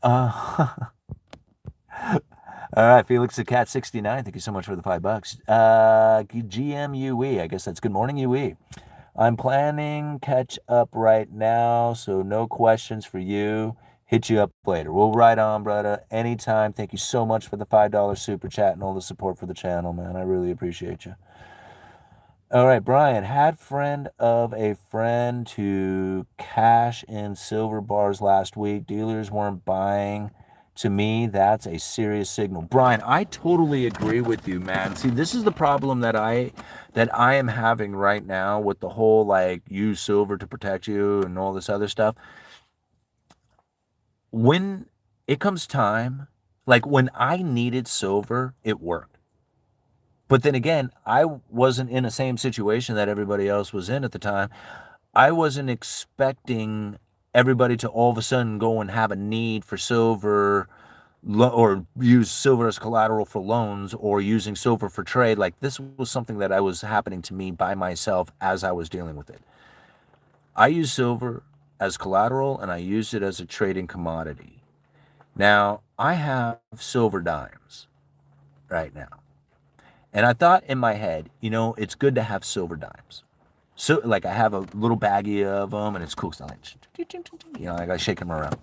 All right, Felix the Cat 69. Thank you so much for the $5. GMUE. I guess that's good morning, UE. I'm planning catch up right now, so no questions for you. Hit you up later. We'll ride on, brother. Anytime. Thank you so much for the $5 super chat and all the support for the channel, man. I really appreciate you. All right, Brian. Had friend of a friend to cash in silver bars last week. Dealers weren't buying. To me, that's a serious signal. Brian, I totally agree with you, man. See, this is the problem that I am having right now with the whole use silver to protect you and all this other stuff. When it comes time, when I needed silver, it worked. But then again, I wasn't in the same situation that everybody else was in at the time. I wasn't expecting everybody to all of a sudden go and have a need for silver or use silver as collateral for loans or using silver for trade. This was something that was happening to me by myself as I was dealing with it. I use silver as collateral and I used it as a trading commodity. Now, I have silver dimes right now. And I thought in my head, it's good to have silver dimes. So, I have a little baggie of them, and it's cool. So I got to shake them around.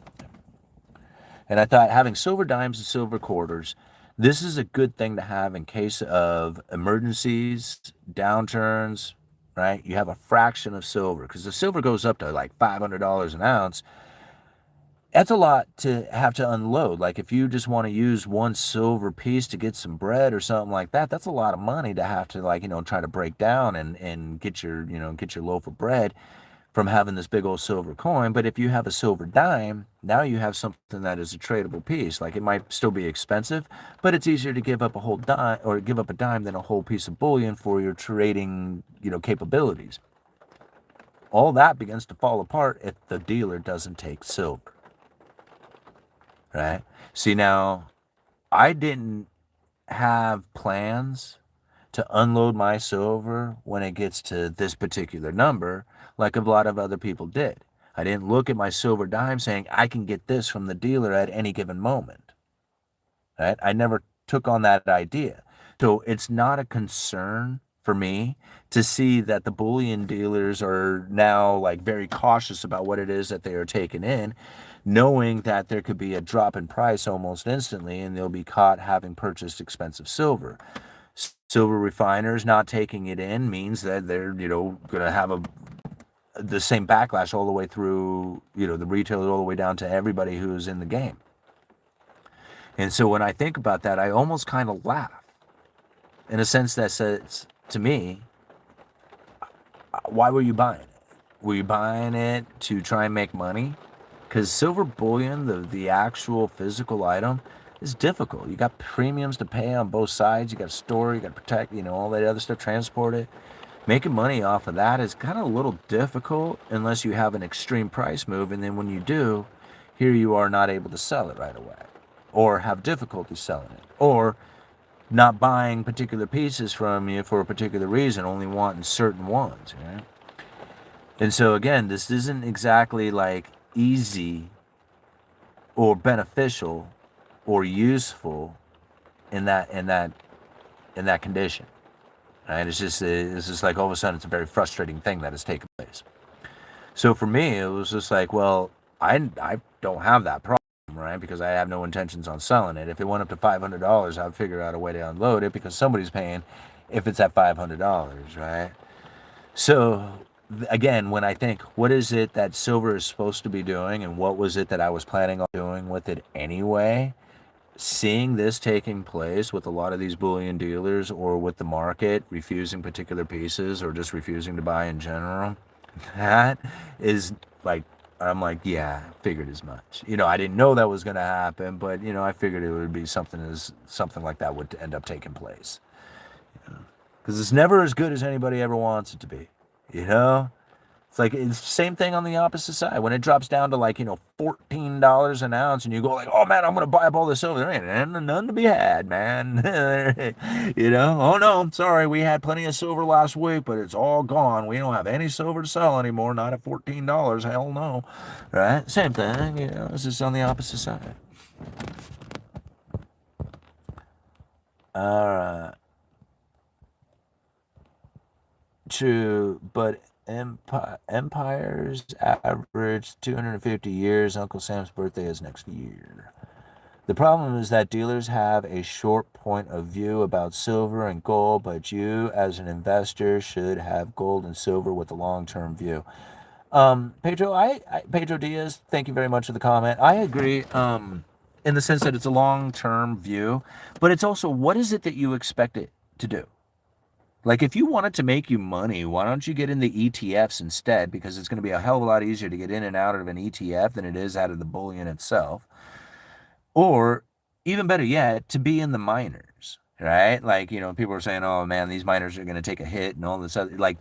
And I thought having silver dimes and silver quarters, this is a good thing to have in case of emergencies, downturns, right? You have a fraction of silver because the silver goes up to $500 an ounce. That's a lot to have to unload. If you just want to use one silver piece to get some bread or something like that, that's a lot of money to have to try to break down and get your loaf of bread from having this big old silver coin. But if you have a silver dime, now you have something that is a tradable piece. It might still be expensive, but it's easier to give up a whole dime or give up a dime than a whole piece of bullion for your trading, capabilities. all that begins to fall apart if the dealer doesn't take silver, right? See, now, I didn't have plans to unload my silver when it gets to this particular number like a lot of other people did. I didn't look at my silver dime saying I can get this from the dealer at any given moment. Right? I never took on that idea. So it's not a concern for me to see that the bullion dealers are now like very cautious about what it is that they are taking in, knowing that there could be a drop in price almost instantly and they'll be caught having purchased expensive silver. Silver refiners not taking it in means that they're, going to have the same backlash all the way through, the retailer all the way down to everybody who's in the game. And so when I think about that, I almost kind of laugh in a sense that says to me, why were you buying it? Were you buying it to try and make money? Because silver bullion, the actual physical item, is difficult. You got premiums to pay on both sides. You got to store, you got to protect, all that other stuff, transport it. Making money off of that is kind of a little difficult unless you have an extreme price move. And then when you do, here you are not able to sell it right away, or have difficulty selling it, or not buying particular pieces from you for a particular reason, only wanting certain ones. And so again, this isn't exactly like easy or beneficial or useful in that condition. Right? It's just like all of a sudden it's a very frustrating thing that has taken place. So for me, it was just like, well, I don't have that problem, right? Because I have no intentions on selling it. If it went up to $500, I'd figure out a way to unload it because somebody's paying if it's at $500, right? So again, when I think, what is it that silver is supposed to be doing and what was it that I was planning on doing with it anyway, seeing this taking place with a lot of these bullion dealers or with the market refusing particular pieces or just refusing to buy in general, that is like, I'm like, yeah, figured as much. I didn't know that was going to happen, but, I figured it would be something like that would end up taking place. Because it's never as good as anybody ever wants it to be, It's like it's the same thing on the opposite side. When it drops down to like, $14 an ounce and you go like, oh man, I'm going to buy up all this silver. There ain't none to be had, man. Oh no, I'm sorry. We had plenty of silver last week, but it's all gone. We don't have any silver to sell anymore. Not at $14. Hell no. Right? Same thing. It's just on the opposite side. All right. True, but empires average 250 years. Uncle Sam's birthday is next year. The problem is that dealers have a short point of view about silver and gold, but you as an investor should have gold and silver with a long-term view. Pedro Diaz, thank you very much for the comment. I agree in the sense that it's a long-term view, but it's also, what is it that you expect it to do? Like, if you want it to make you money, why don't you get in the ETFs instead? Because it's going to be a hell of a lot easier to get in and out of an ETF than it is out of the bullion itself. Or, even better yet, to be in the miners, right? Like, people are saying, oh man, these miners are going to take a hit and all this other, like,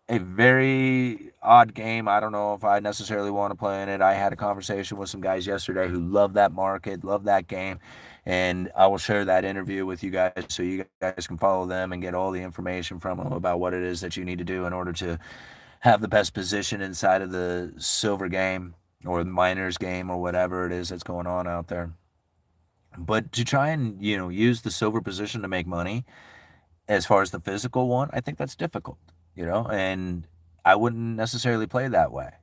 a very odd game. I don't know if I necessarily want to play in it. I had a conversation with some guys yesterday who love that market, love that game. And I will share that interview with you guys so you guys can follow them and get all the information from them about what it is that you need to do in order to have the best position inside of the silver game or the miners game or whatever it is that's going on out there. But to try and, use the silver position to make money as far as the physical one, I think that's difficult, and I wouldn't necessarily play that way.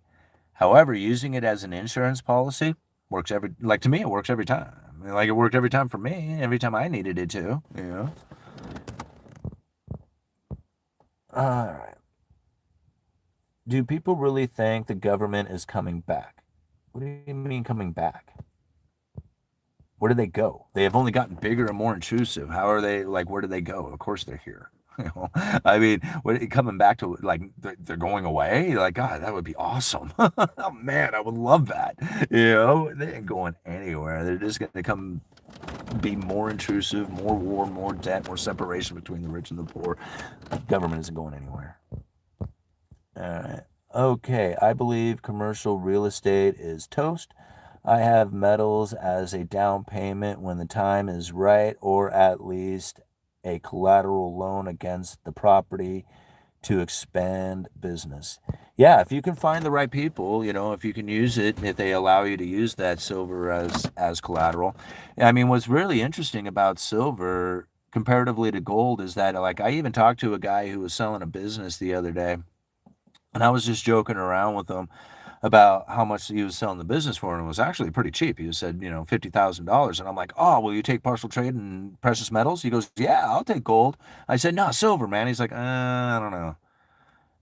However, using it as an insurance policy works to me, it works every time. Like, it worked every time for me, every time I needed it to, All right. Do people really think the government is coming back? What do you mean coming back? Where do they go? They have only gotten bigger and more intrusive. How are they, like, where do they go? Of course they're here. I mean, coming back to, like, they're going away? Like, God, that would be awesome. Oh, man, I would love that. They ain't going anywhere. They're just going to come be more intrusive, more war, more debt, more separation between the rich and the poor. The government isn't going anywhere. All right. Okay, I believe commercial real estate is toast. I have metals as a down payment when the time is right, or at least a collateral loan against the property to expand business. Yeah, if you can find the right people, if you can use it, if they allow you to use that silver as collateral. I mean, what's really interesting about silver comparatively to gold is that, like, I even talked to a guy who was selling a business the other day, and I was just joking around with him about how much he was selling the business for, and it was actually pretty cheap. He said, $50,000, and I'm like, "Oh, will you take partial trade in precious metals?" He goes, "Yeah, I'll take gold." I said, "No, silver, man." He's like, I don't know."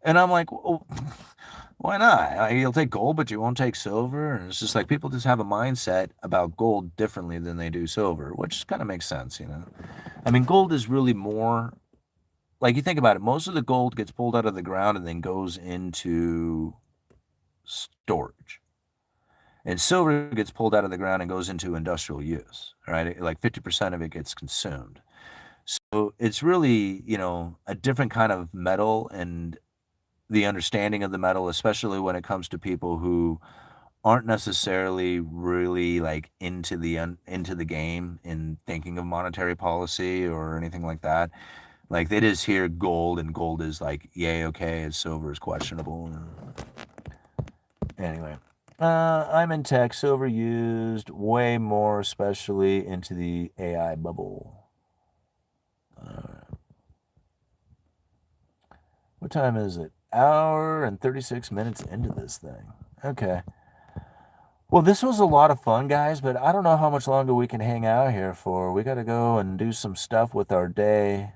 And I'm like, "Well, why not? You'll take gold, but you won't take silver?" And it's just like people just have a mindset about gold differently than they do silver, which kind of makes sense. I mean, gold is really more like, you think about it, most of the gold gets pulled out of the ground and then goes into storage. And silver gets pulled out of the ground and goes into industrial use, right? Like 50% of it gets consumed. So it's really, a different kind of metal, and the understanding of the metal, especially when it comes to people who aren't necessarily really like into the game in thinking of monetary policy or anything like that. Like, they just hear gold, and gold is like, yay, okay, and silver is questionable. Anyway, I'm in tech. Silver used way more, especially into the AI bubble. What time is it? Hour and 36 minutes into this thing. Okay. Well, this was a lot of fun, guys, but I don't know how much longer we can hang out here for. We got to go and do some stuff with our day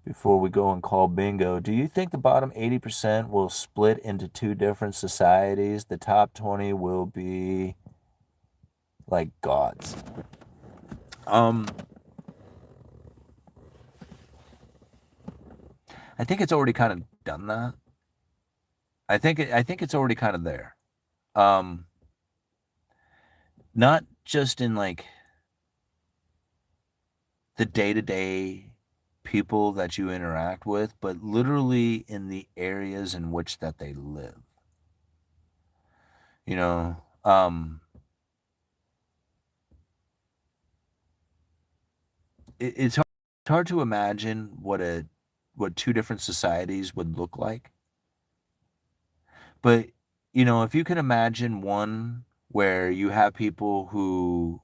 before we go and call bingo. Do you think the bottom 80% will split into two different societies? The top 20 will be like gods. I think it's already kind of done that. I think it's already kind of there. Um, Not just in like the day-to-day people that you interact with, but literally in the areas in which that they live. You know, it's hard to imagine what two different societies would look like. But if you can imagine one where you have people who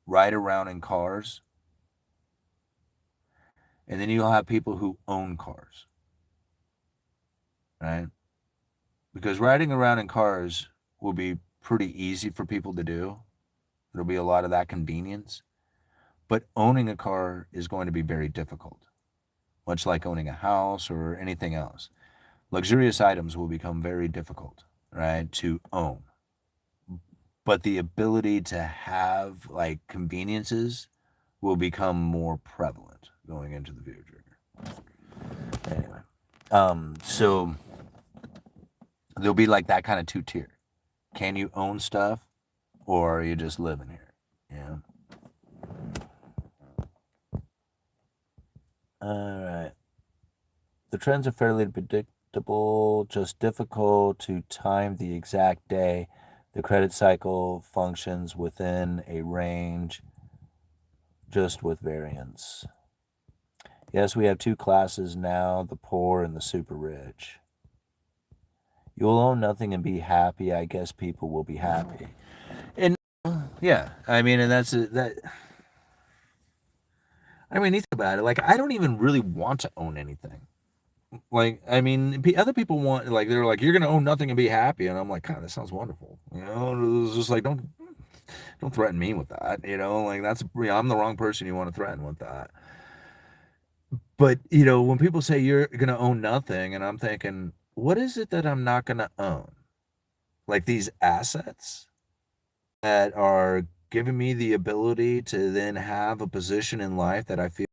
ride around in cars, and then you'll have people who own cars, right? Because riding around in cars will be pretty easy for people to do. There'll be a lot of that convenience. But owning a car is going to be very difficult, much like owning a house or anything else. Luxurious items will become very difficult, right, to own. But the ability to have like conveniences will become more prevalent going into the future. Anyway, so there'll be like that kind of two-tier. Can you own stuff, or are you just living here? Yeah. All right. The trends are fairly predictable, just difficult to time the exact day. The credit cycle functions within a range, just with variance. Yes, we have two classes now, the poor and the super rich. You'll own nothing and be happy. I guess people will be happy. And yeah, I mean, and that's that. I mean, think about it. Like, I don't even really want to own anything. Like, I mean, other people want, like, they're like, you're gonna own nothing and be happy, and I'm like, God, that sounds wonderful. It's just like, don't threaten me with that. Like, I'm the wrong person you want to threaten with that. But when people say you're gonna own nothing, and I'm thinking, what is it that I'm not gonna own? Like, these assets that are giving me the ability to then have a position in life that I feel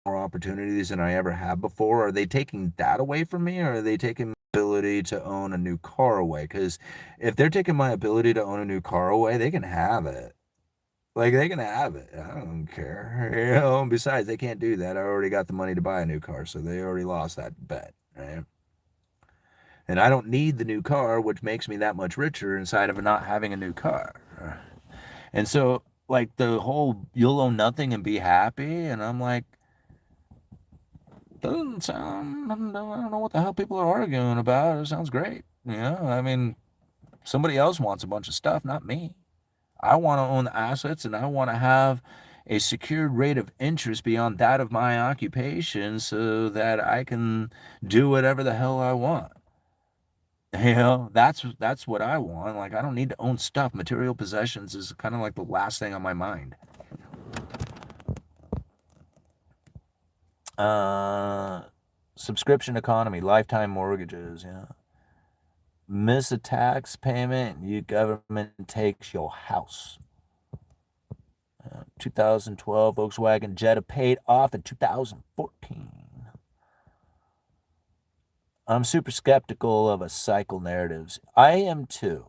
more opportunities than I ever have before. Are they taking that away from me, or are they taking my ability to own a new car away? Because if they're taking my ability to own a new car away, they can have it. Like, they can have it. I don't care. And besides, they can't do that. I already got the money to buy a new car, so they already lost that bet, right? And I don't need the new car, which makes me that much richer inside of not having a new car. And so, like, the whole you'll own nothing and be happy, and I'm like, doesn't sound, I don't know what the hell people are arguing about. It sounds great. I mean, somebody else wants a bunch of stuff, not me. I want to own the assets, and I want to have a secured rate of interest beyond that of my occupation so that I can do whatever the hell I want. That's what I want. Like, I don't need to own stuff. Material possessions is kind of like the last thing on my mind. Subscription economy, lifetime mortgages, Miss a tax payment, your government takes your house. 2012 Volkswagen Jetta paid off in 2014. I'm super skeptical of a cycle narratives. I am too.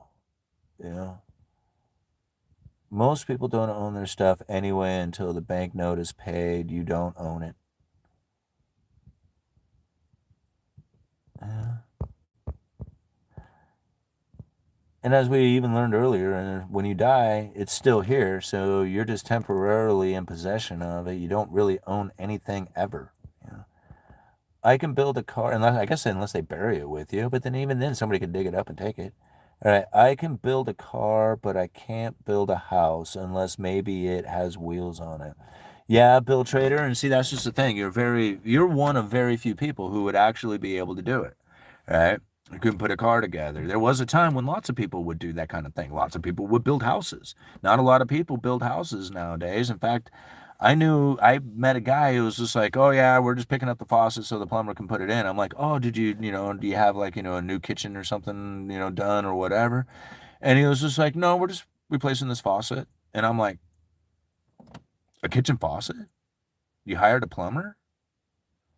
Most people don't own their stuff anyway until the bank note is paid. You don't own it. And as we even learned earlier, when you die, it's still here, so you're just temporarily in possession of it. You don't really own anything ever. I can build a car, unless they bury it with you, but then even then somebody could dig it up and take it. All right, I can build a car, but I can't build a house unless maybe it has wheels on it. Yeah, Bill Trader, and see, that's just the thing. You're one of very few people who would actually be able to do it, right? You couldn't put a car together. There was a time when lots of people would do that kind of thing. Lots of people would build houses. Not a lot of people build houses nowadays. In fact, I met a guy who was just like, oh yeah, we're just picking up the faucet so the plumber can put it in. I'm like, oh, do you have like, a new kitchen or something, done or whatever? And he was just like, no, we're just replacing this faucet. And I'm like, a kitchen faucet? You hired a plumber?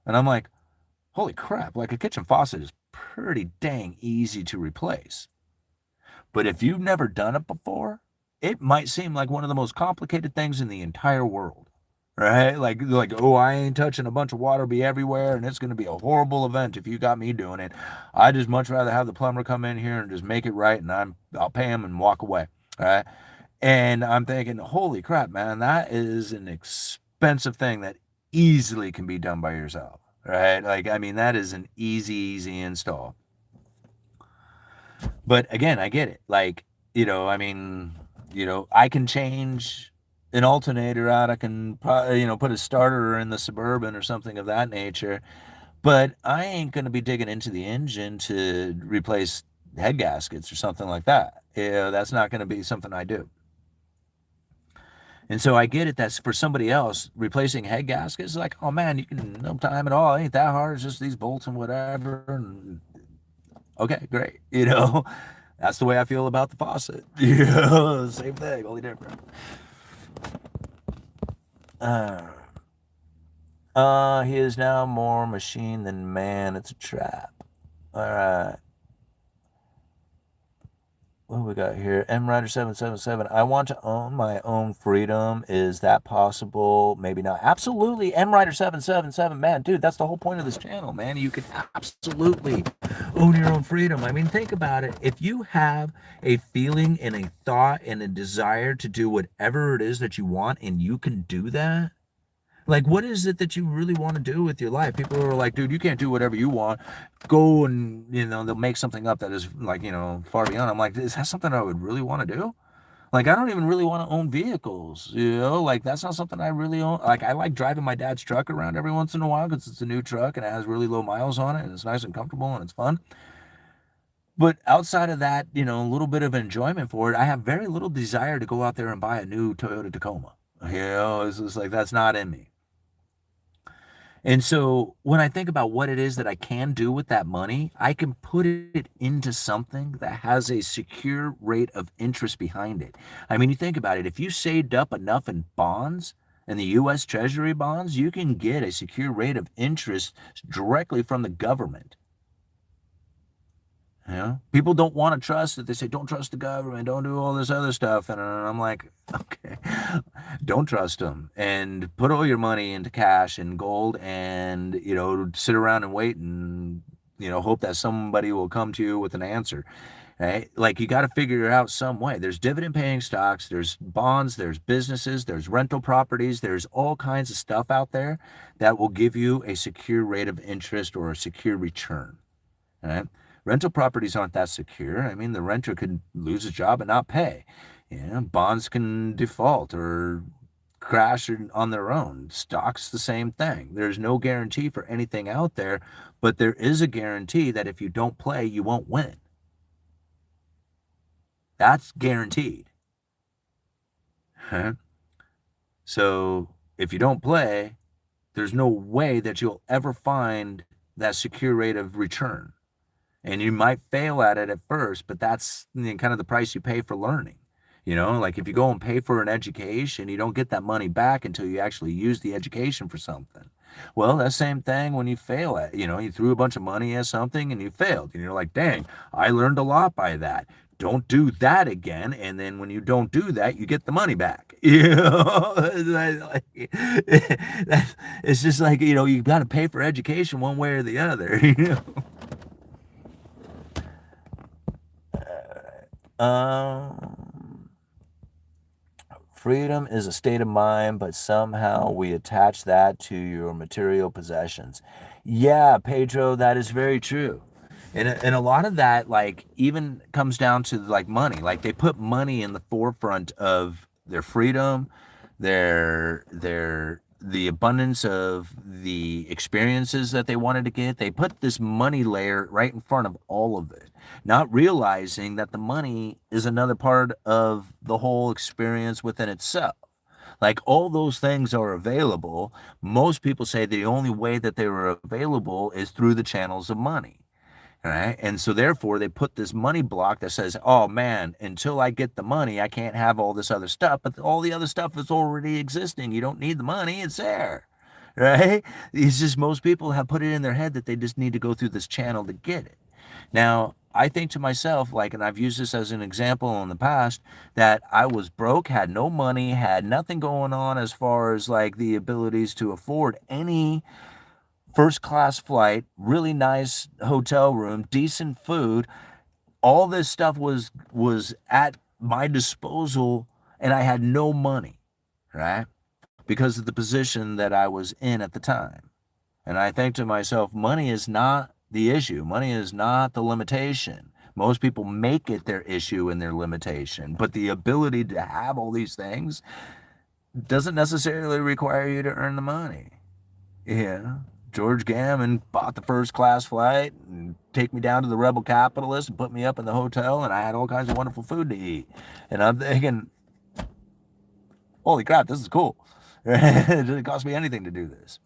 And I'm like, holy crap, like a kitchen faucet is pretty dang easy to replace. But if you've never done it before, it might seem like one of the most complicated things in the entire world. Right? Like, oh, I ain't touching a bunch of water be everywhere, and it's going to be a horrible event if you got me doing it. I just much rather have the plumber come in here and just make it right, and I'll pay him and walk away. All right? And I'm thinking, holy crap, man, that is an expensive thing that easily can be done by yourself. Right? Like, I mean, that is an easy install. But again, I get it. Like, I mean, I can change an alternator out. I can, put a starter in the Suburban or something of that nature. But I ain't going to be digging into the engine to replace head gaskets or something like that. That's not going to be something I do. And so I get it. That's for somebody else. Replacing head gaskets, like, oh man, you can no time at all. It ain't that hard. It's just these bolts and whatever. And okay, great. That's the way I feel about the faucet. Same thing, only different. He is now more machine than man. It's a trap. All right. What do we got here? MRider777. I want to own my own freedom. Is that possible? Maybe not. Absolutely. MRider777. Man, dude, that's the whole point of this channel, man. You can absolutely own your own freedom. I mean, think about it. If you have a feeling and a thought and a desire to do whatever it is that you want, and you can do that, like, what is it that you really want to do with your life? People are like, dude, you can't do whatever you want. Go and, they'll make something up that is like, far beyond. I'm like, is that something I would really want to do? Like, I don't even really want to own vehicles, like, that's not something I really own. Like, I like driving my dad's truck around every once in a while because it's a new truck and it has really low miles on it and it's nice and comfortable and it's fun. But outside of that, a little bit of enjoyment for it, I have very little desire to go out there and buy a new Toyota Tacoma. It's just like, that's not in me. And so when I think about what it is that I can do with that money, I can put it into something that has a secure rate of interest behind it. I mean, you think about it. If you saved up enough in bonds, in the U.S. Treasury bonds, you can get a secure rate of interest directly from the government. People don't want to trust it. They say, don't trust the government, don't do all this other stuff. And I'm like, okay, don't trust them and put all your money into cash and gold and, sit around and wait and hope that somebody will come to you with an answer. Right? Like you got to figure it out some way. There's dividend paying stocks, there's bonds, there's businesses, there's rental properties, there's all kinds of stuff out there that will give you a secure rate of interest or a secure return. Right? Rental properties aren't that secure. I mean, the renter could lose a job and not pay. Bonds can default or crash on their own. Stocks, the same thing. There's no guarantee for anything out there, but there is a guarantee that if you don't play, you won't win. That's guaranteed. Huh? So if you don't play, there's no way that you'll ever find that secure rate of return. And you might fail at it at first, but that's kind of the price you pay for learning. Like if you go and pay for an education, you don't get that money back until you actually use the education for something. Well, that same thing when you fail at, you threw a bunch of money at something and you failed. And you're like, dang, I learned a lot by that. Don't do that again. And then when you don't do that, you get the money back. It's just like, you've got to pay for education one way or the other. Freedom is a state of mind, but somehow we attach that to your material possessions. Yeah, Pedro, that is very true. And a lot of that, like, even comes down to like money. Like they put money in the forefront of their freedom, the abundance of the experiences that they wanted to get. They put this money layer right in front of all of it, not realizing that the money is another part of the whole experience within itself. Like all those things are available. Most people say the only way that they were available is through the channels of money. Right? And so therefore they put this money block that says, oh man, until I get the money, I can't have all this other stuff. But all the other stuff is already existing. You don't need the money, it's there. Right? It's just most people have put it in their head that they just need to go through this channel to get it. Now, I think to myself, like, and I've used this as an example in the past, that I was broke, had no money, had nothing going on as far as like the abilities to afford any first class flight, really nice hotel room, decent food. All this stuff was at my disposal and I had no money, right? Because of the position that I was in at the time. And I think to myself, money is not the issue. Money is not the limitation. Most people make it their issue and their limitation, but the ability to have all these things doesn't necessarily require you to earn the money. Yeah. George Gammon bought the first class flight and take me down to the Rebel Capitalist and put me up in the hotel, and I had all kinds of wonderful food to eat. And I'm thinking, holy crap, this is cool. It didn't cost me anything to do this,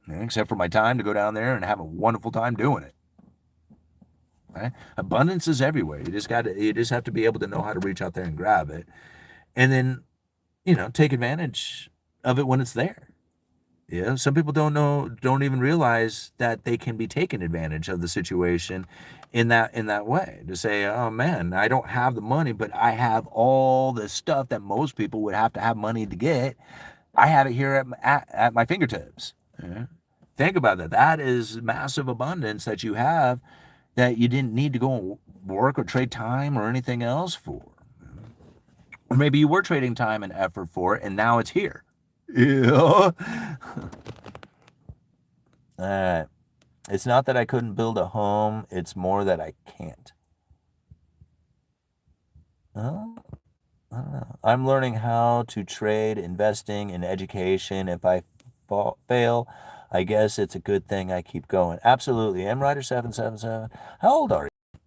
except for my time to go down there and have a wonderful time doing it. Right? Abundance is everywhere. You just have to be able to know how to reach out there and grab it, and then take advantage of it when it's there. Yeah, some people don't even realize that they can be taken advantage of the situation in that way. To say, oh man, I don't have the money, but I have all the stuff that most people would have to have money to get. I have it here at my fingertips. Yeah. Think about that. That is massive abundance that you have that you didn't need to go and work or trade time or anything else for. Or maybe you were trading time and effort for it, and now it's here. Yeah. It's not that I couldn't build a home, it's more that I can't. I don't know. I'm learning how to trade, investing in education. If I fail, I guess it's a good thing I keep going. Absolutely. MRider777. How old are you?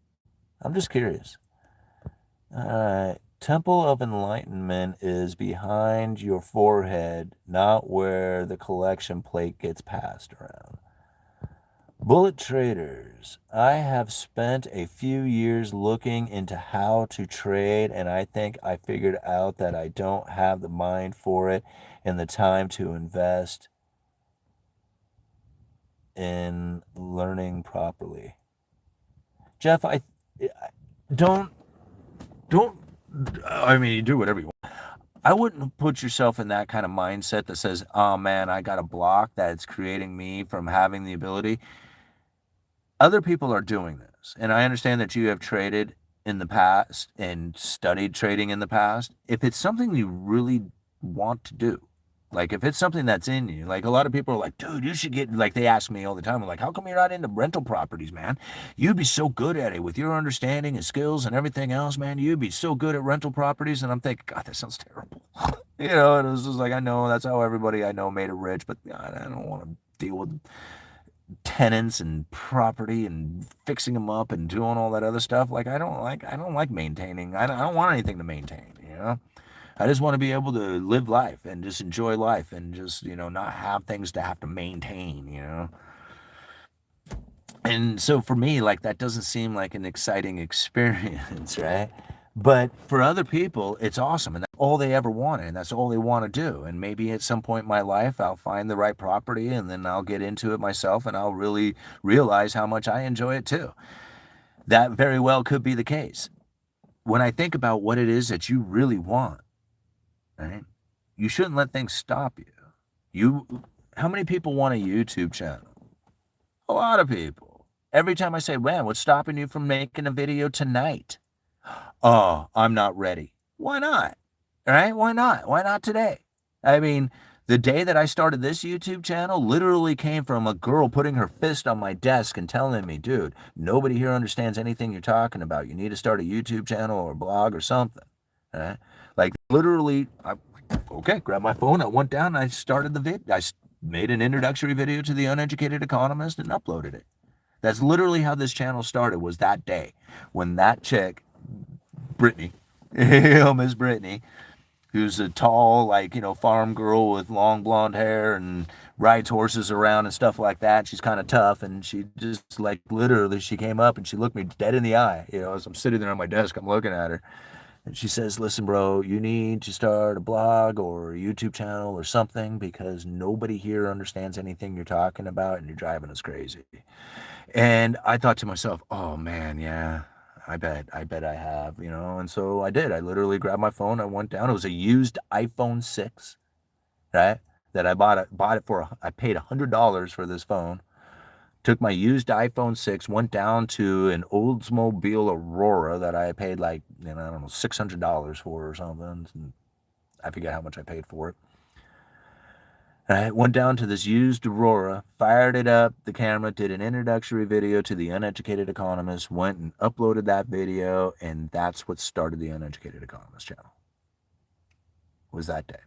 I'm just curious. All right. Temple of Enlightenment is behind your forehead, not where the collection plate gets passed around. Bullet traders. I have spent a few years looking into how to trade, and I think I figured out that I don't have the mind for it and the time to invest in learning properly. Jeff, I don't, I mean, you do whatever you want. I wouldn't put yourself in that kind of mindset that says, oh man, I got a block that's creating me from having the ability. other people are doing this. And I understand that you have traded in the past and studied trading in the past. If it's something you really want to do, like if it's something that's in you, like a lot of people are like, dude, you should get, like they ask me all the time, like, how come you're not into rental properties, man? You'd be so good at it with your understanding and skills and everything else, man. You'd be so good at rental properties. And I'm thinking, God, that sounds terrible. And it was just like, I know that's how everybody I know made it rich, but God, I don't want to deal with tenants and property and fixing them up and doing all that other stuff. Like I don't like maintaining. I don't want anything to maintain. I just want to be able to live life and just enjoy life and just, not have things to have to maintain. And so for me, like that doesn't seem like an exciting experience, right? But for other people, it's awesome. And that's all they ever wanted. And that's all they want to do. And maybe at some point in my life, I'll find the right property and then I'll get into it myself and I'll really realize how much I enjoy it too. That very well could be the case. When I think about what it is that you really want, right? You shouldn't let things stop you. How many people want a YouTube channel? A lot of people. Every time I say, man, what's stopping you from making a video tonight? Oh, I'm not ready. Why not? All right? Why not? Why not today? I mean, the day that I started this YouTube channel literally came from a girl putting her fist on my desk and telling me, dude, nobody here understands anything you're talking about. You need to start a YouTube channel or a blog or something. All right? Like literally, okay, grabbed my phone. I went down and I started the vid. I made an introductory video to the Uneducated Economist and uploaded it. That's literally how this channel started, was that day when that chick, Brittany, Miss Brittany, who's a tall, like, farm girl with long blonde hair and rides horses around and stuff like that. She's kind of tough. And she just, like, literally, she came up and she looked me dead in the eye. As I'm sitting there on my desk, I'm looking at her. And she says, listen, bro, you need to start a blog or a YouTube channel or something because nobody here understands anything you're talking about and you're driving us crazy. And I thought to myself, oh man, yeah, I bet I have, and so I did. I literally grabbed my phone. I went down. It was a used iPhone 6, right? That I bought it for, I paid $100 for this phone. Took my used iPhone 6, went down to an Oldsmobile Aurora that I paid like, I don't know, $600 for or something. I forget how much I paid for it. I went down to this used Aurora, fired it up, the camera, did an introductory video to the Uneducated Economist, went and uploaded that video, and that's what started the Uneducated Economist channel. Was that day.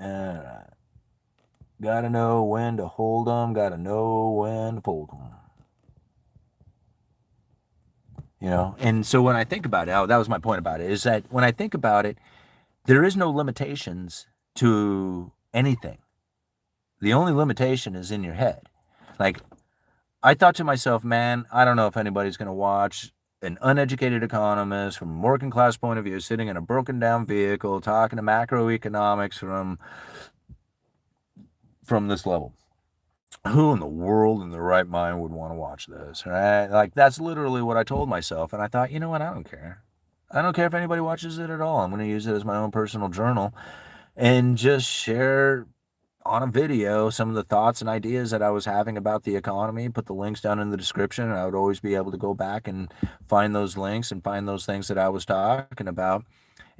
All right. Gotta know when to hold them, gotta know when to fold them. And so when I think about it, that was my point about it, is that when I think about it, there is no limitations to anything. The only limitation is in your head. Like, I thought to myself, man, I don't know if anybody's going to watch an uneducated economist from a working class point of view sitting in a broken down vehicle talking to macroeconomics from this level. Who in the world in their right mind would want to watch this, right? Like, that's literally what I told myself. And I thought, you know what? I don't care. I don't care if anybody watches it at all. I'm going to use it as my own personal journal and just share on a video some of the thoughts and ideas that I was having about the economy. Put the links down in the description. I would always be able to go back and find those links and find those things that I was talking about.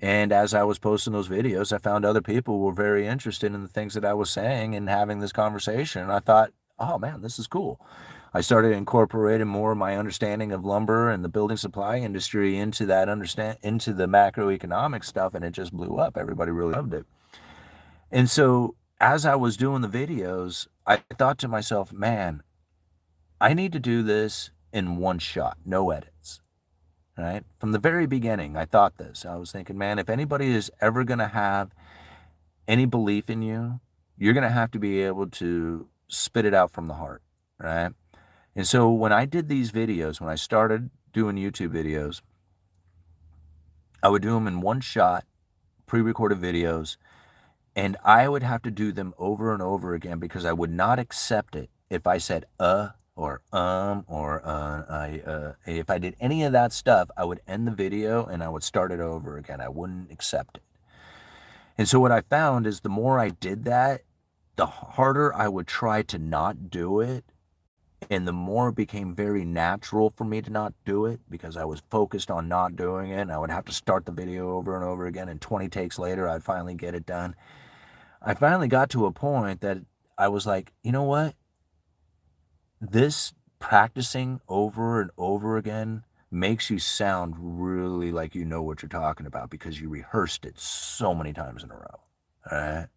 And as I was posting those videos, I found other people were very interested in the things that I was saying and having this conversation. And I thought, oh man, this is cool. I started incorporating more of my understanding of lumber and the building supply industry into the macroeconomic stuff, and it just blew up. Everybody really loved it. And so as I was doing the videos, I thought to myself, man, I need to do this in one shot, no edits. Right? From the very beginning, I thought this. I was thinking, man, if anybody is ever going to have any belief in you, you're going to have to be able to spit it out from the heart, right? And so when I did these videos, when I started doing YouTube videos, I would do them in one shot, pre-recorded videos, and I would have to do them over and over again because I would not accept it if I said or if I did any of that stuff, I would end the video and I would start it over again. I wouldn't accept it. And so what I found is the more I did that, the harder I would try to not do it, and the more it became very natural for me to not do it because I was focused on not doing it, and I would have to start the video over and over again, and 20 takes later, I'd finally get it done. I finally got to a point that I was like, you know what? This practicing over and over again makes you sound really like you know what you're talking about because you rehearsed it so many times in a row. All right.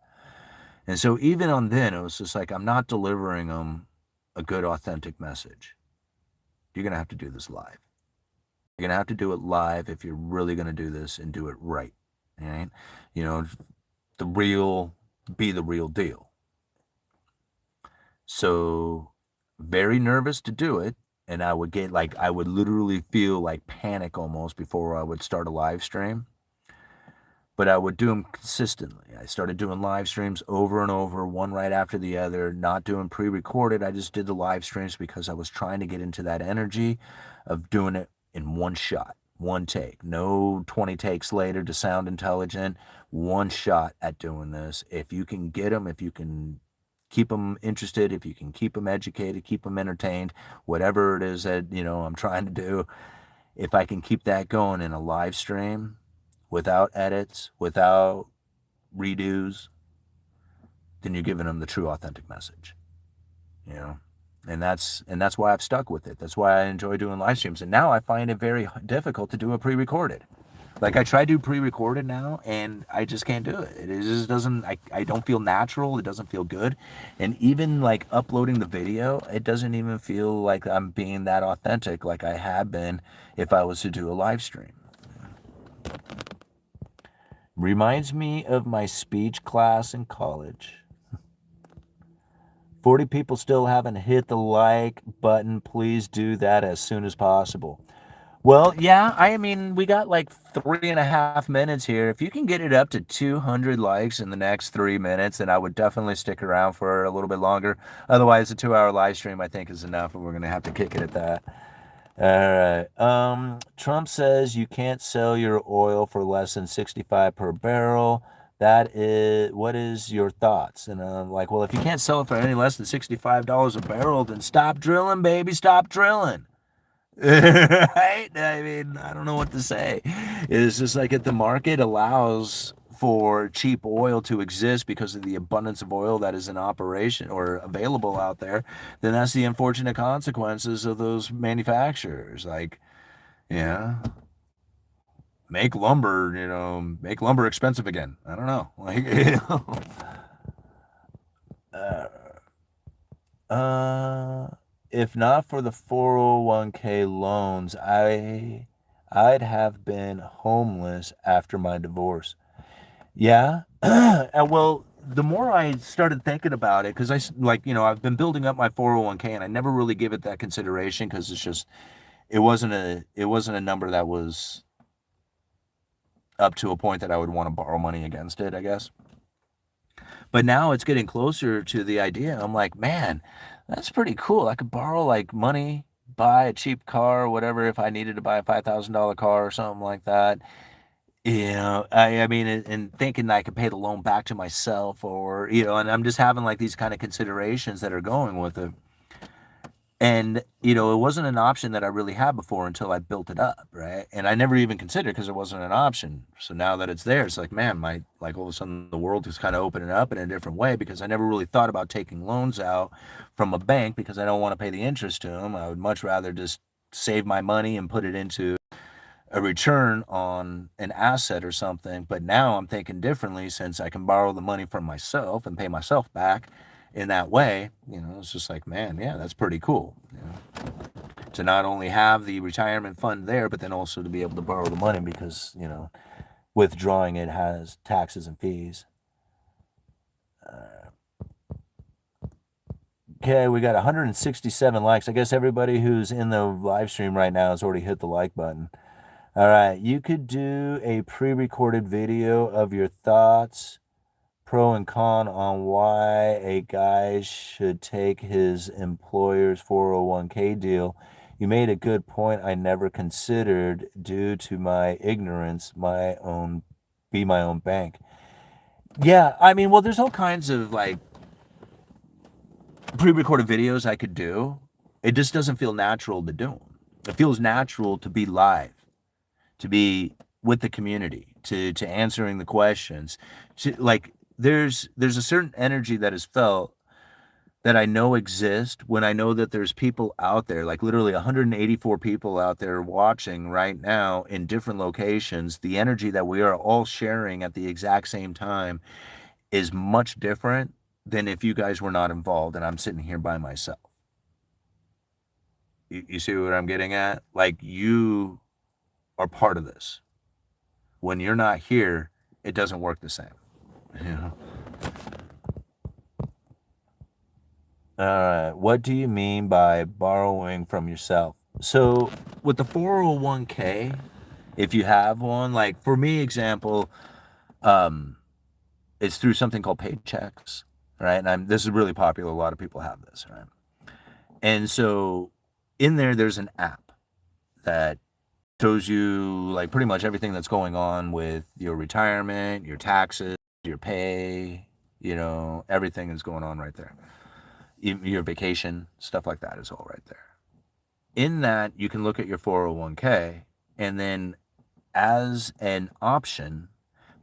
And so even on then, it was just like, I'm not delivering them a good, authentic message. You're going to have to do this live. You're going to have to do it live if you're really going to do this and do it right. All right. You know, be the real deal. So very nervous to do it. And I would get like, I would literally feel like panic almost before I would start a live stream. But I would do them consistently. I started doing live streams over and over, one right after the other, not doing pre-recorded. I just did the live streams because I was trying to get into that energy of doing it in one shot, one take. No 20 takes later to sound intelligent, one shot at doing this. If you can get them, if you can keep them interested, if you can keep them educated, keep them entertained, whatever it is that, you know, I'm trying to do, if I can keep that going in a live stream, without edits, without redos, then you're giving them the true authentic message, you know? And that's why I've stuck with it. That's why I enjoy doing live streams. And now I find it very difficult to do a pre-recorded. Like I try to do pre-recorded now and I just can't do it. It just doesn't, I don't feel natural. It doesn't feel good. And even like uploading the video, it doesn't even feel like I'm being that authentic like I have been if I was to do a live stream. Reminds me of my speech class in college. 40 people still haven't hit the like button. Please do that as soon as possible. Well, yeah, I mean, we got like 3.5 minutes here. If you can get it up to 200 likes in the next 3 minutes, then I would definitely stick around for a little bit longer. Otherwise, a 2-hour live stream, I think, is enough, and we're going to have to kick it at that. All right. Trump says you can't sell your oil for less than 65 per barrel. What is your thoughts? And I'm like, well, if you can't sell it for any less than $65 a barrel, then stop drilling, baby, stop drilling. Right? I mean, I don't know what to say. It's just like if the market allows for cheap oil to exist because of the abundance of oil that is in operation or available out there, then that's the unfortunate consequences of those manufacturers. Like, yeah, make lumber expensive again. I don't know. Like, if not for the 401k loans, I'd have been homeless after my divorce. Yeah. Well, the more I started thinking about it, because I've been building up my 401k and I never really give it that consideration because it wasn't a number that was up to a point that I would want to borrow money against it, I guess. But now it's getting closer to the idea. I'm like, man, that's pretty cool. I could borrow like money, buy a cheap car or whatever if I needed to buy a $5,000 car or something like that. I mean, and thinking I could pay the loan back to myself or, and I'm just having like these kind of considerations that are going with it. And, it wasn't an option that I really had before until I built it up, right? And I never even considered because it wasn't an option. So now that it's there, it's like, man, all of a sudden the world is kind of opening up in a different way because I never really thought about taking loans out from a bank because I don't want to pay the interest to them. I would much rather just save my money and put it into a return on an asset or something. But now I'm thinking differently since I can borrow the money from myself and pay myself back in that way. It's just like, man, yeah, that's pretty cool. To not only have the retirement fund there, but then also to be able to borrow the money because, withdrawing it has taxes and fees. Okay, we got 167 likes. I guess everybody who's in the live stream right now has already hit the like button. All right, you could do a pre-recorded video of your thoughts, pro and con on why a guy should take his employer's 401k deal. You made a good point I never considered due to my ignorance, be my own bank. Yeah, I mean, well, there's all kinds of like pre-recorded videos I could do. It just doesn't feel natural to do them. It feels natural to be live, to be with the community, to answering the questions. Like there's a certain energy that is felt that I know exist when I know that there's people out there, like literally 184 people out there watching right now in different locations. The energy that we are all sharing at the exact same time is much different than if you guys were not involved and I'm sitting here by myself. You see what I'm getting at? Like you are part of this. When you're not here, it doesn't work the same. You know? All right. What do you mean by borrowing from yourself? So with the 401k, if you have one, like for me, example, um, it's through something called paychecks, right? And this is really popular. A lot of people have this, right? And so in there's an app that shows you like pretty much everything that's going on with your retirement, your taxes, your pay, everything is going on right there. Your vacation, stuff like that is all right there. In that, you can look at your 401k and then as an option,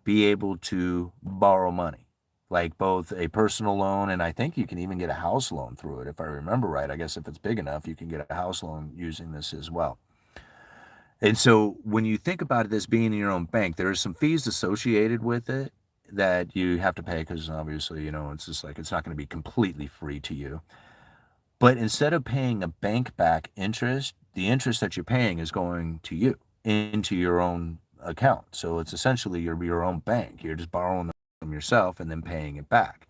be able to borrow money, like both a personal loan and I think you can even get a house loan through it. If I remember right, I guess if it's big enough, you can get a house loan using this as well. And so when you think about this being in your own bank, there are some fees associated with it that you have to pay because obviously, it's just like it's not going to be completely free to you. But instead of paying a bank back interest, the interest that you're paying is going to you into your own account. So it's essentially your own bank. You're just borrowing from yourself and then paying it back.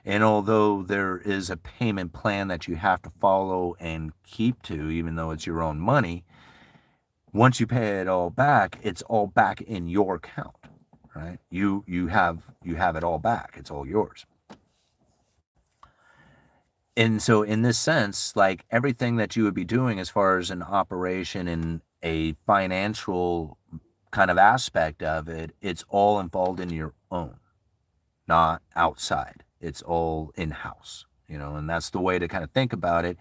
And although there is a payment plan that you have to follow and keep to, even though it's your own money, once you pay it all back, it's all back in your account, right? You have it all back. It's all yours. And so in this sense, like everything that you would be doing as far as an operation and a financial kind of aspect of it, it's all involved in your own, not outside. It's all in-house, and that's the way to kind of think about it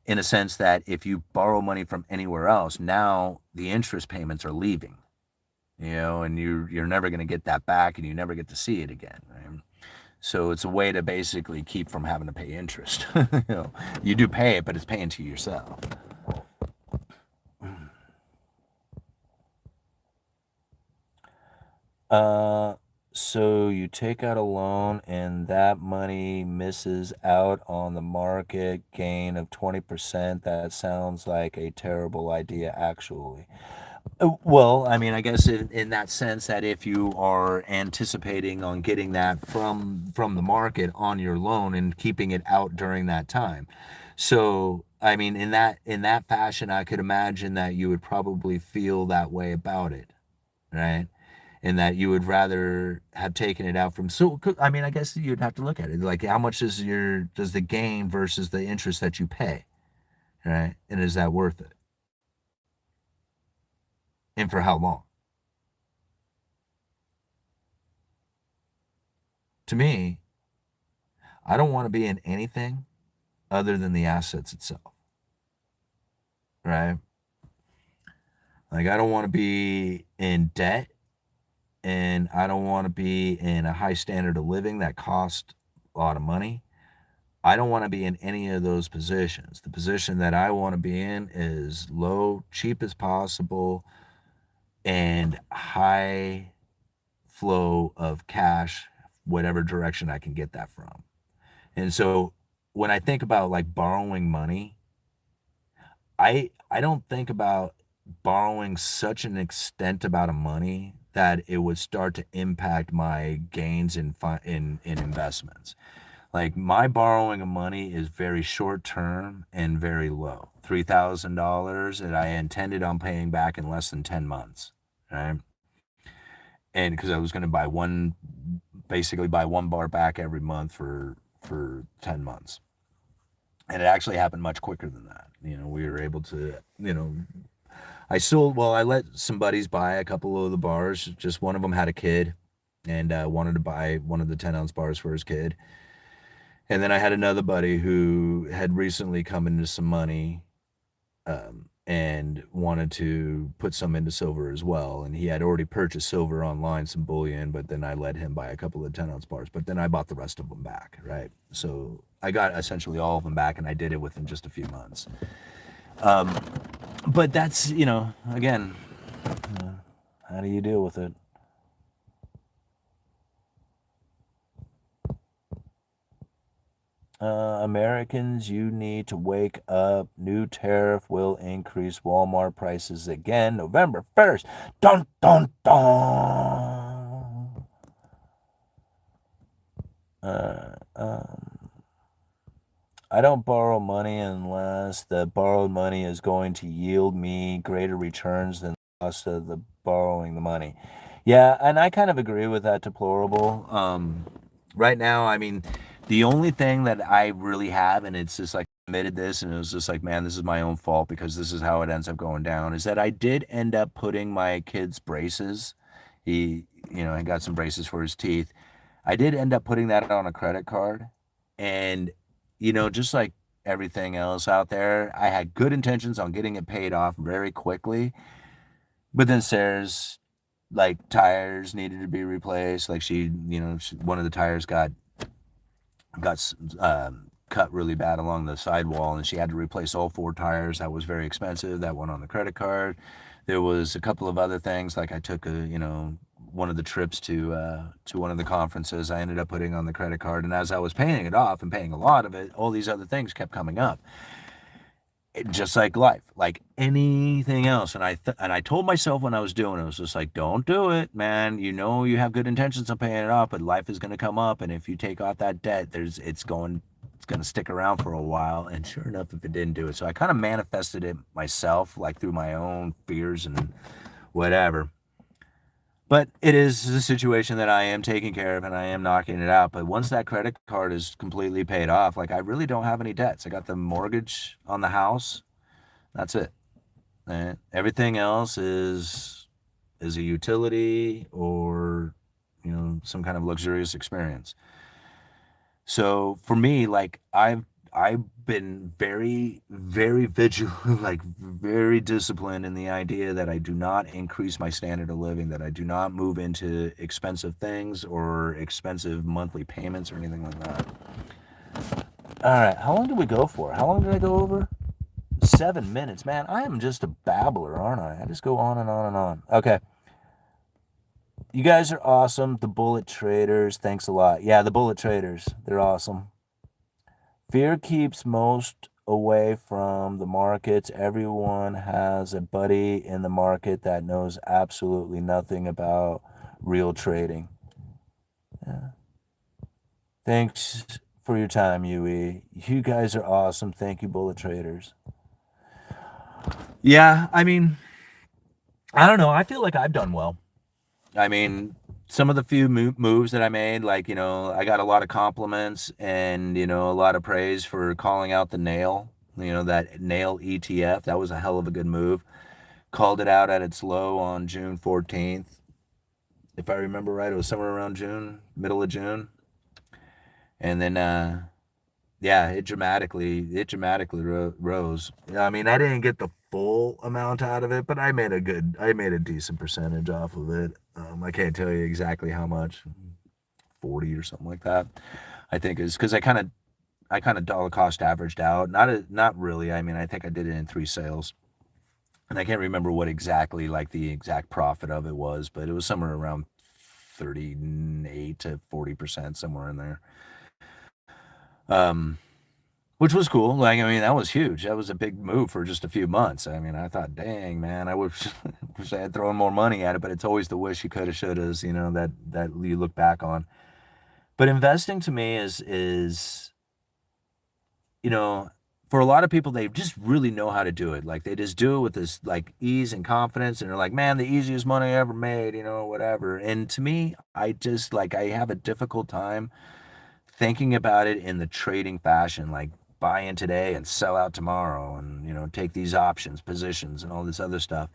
in a sense that if you borrow money from anywhere else, now the interest payments are leaving, and you're never going to get that back and you never get to see it again, right? So it's a way to basically keep from having to pay interest. You do pay it, but it's paying to yourself. So you take out a loan and that money misses out on the market gain of 20%. That sounds like a terrible idea, actually. Well, I mean, I guess in that sense that if you are anticipating on getting that from the market on your loan and keeping it out during that time. So, I mean, in that fashion, I could imagine that you would probably feel that way about it, right? And that you would rather have taken it out from. So, I mean, I guess you'd have to look at it like how much does the gain versus the interest that you pay, right? And is that worth it? And for how long? To me, I don't want to be in anything other than the assets itself, right? Like, I don't want to be in debt and I don't want to be in a high standard of living that costs a lot of money. I don't want to be in any of those positions. The position that I want to be in is low, cheap as possible, and high flow of cash, whatever direction I can get that from. And so when I think about like borrowing money, I don't think about borrowing such an extent amount of money that it would start to impact my gains in investments. Like my borrowing of money is very short term and very low. $3,000 that I intended on paying back in less than 10 months, right? And because I was going to basically buy one bar back every month for 10 months. And it actually happened much quicker than that. We were able to, I let some buddies buy a couple of the bars. Just one of them had a kid and wanted to buy one of the 10-ounce bars for his kid. And then I had another buddy who had recently come into some money, and wanted to put some into silver as well. And he had already purchased silver online, some bullion, but then I let him buy a couple of 10-ounce bars. But then I bought the rest of them back, right? So I got essentially all of them back, and I did it within just a few months. But that's, again, how do you deal with it? Americans, you need to wake up. New tariff will increase Walmart prices again November 1st. Dun, dun, dun. I don't borrow money unless the borrowed money is going to yield me greater returns than the cost of the borrowing the money. Yeah, and I kind of agree with that deplorable. Right now, I mean, the only thing that I really have, and it's just like I admitted this, and it was just like, man, this is my own fault because this is how it ends up going down, is that I did end up putting my kid's braces. I got some braces for his teeth. I did end up putting that on a credit card. And, just like everything else out there, I had good intentions on getting it paid off very quickly. But then Sarah's like tires needed to be replaced. Like one of the tires got cut really bad along the sidewall, and she had to replace all 4 tires. That was very expensive. That went on the credit card. There was a couple of other things, like I took one of the trips to one of the conferences. I ended up putting on the credit card, and as I was paying it off and paying a lot of it, all these other things kept coming up. Just like life, like anything else. And I told myself when I was doing it, I was just like, don't do it, man. You have good intentions of paying it off, but life is going to come up, and if you take off that debt, it's going to stick around for a while. And sure enough, if it didn't do it, so I kind of manifested it myself, like through my own fears and whatever. But it is a situation that I am taking care of, and I am knocking it out. But once that credit card is completely paid off, like I really don't have any debts. I got the mortgage on the house. That's it. And everything else is a utility or some kind of luxurious experience. So for me, like I've been very, very vigilant, like very disciplined in the idea that I do not increase my standard of living, that I do not move into expensive things or expensive monthly payments or anything like that. All right, how long did we go for? How long did I go over? 7 minutes, man. I am just a babbler, aren't I? I just go on and on and on. Okay. You guys are awesome. The bullet traders, thanks a lot. Yeah, the bullet traders, they're awesome. Fear keeps most away from the markets. Everyone has a buddy in the market that knows absolutely nothing about real trading. Yeah. Thanks for your time, UE. You guys are awesome. Thank you, bullet traders. Yeah, I mean, I don't know. I feel like I've done well. I mean, some of the few moves that I made, like, I got a lot of compliments and, a lot of praise for calling out the nail, that nail ETF. That was a hell of a good move. Called it out at its low on June 14th. If I remember right, it was somewhere around June, middle of June. And then, yeah, it dramatically rose. I mean, I didn't get the full amount out of it, but I made a decent percentage off of it. I can't tell you exactly how much, 40 or something like that. I think is because I kind of dollar cost averaged out. Not really. I mean, I think I did it in 3 sales, and I can't remember what exactly like the exact profit of it was, but it was somewhere around 38 to 40%, somewhere in there. Which was cool. Like, I mean, that was huge. That was a big move for just a few months. I mean, I thought, dang, man, I wish I had thrown more money at it, but it's always the wish you coulda, shouldas, that you look back on. But investing to me is, for a lot of people, they just really know how to do it. Like, they just do it with this, like, ease and confidence, and they're like, man, the easiest money I ever made, whatever. And to me, I just, like, I have a difficult time thinking about it in the trading fashion, like buy in today and sell out tomorrow, and take these options positions and all this other stuff.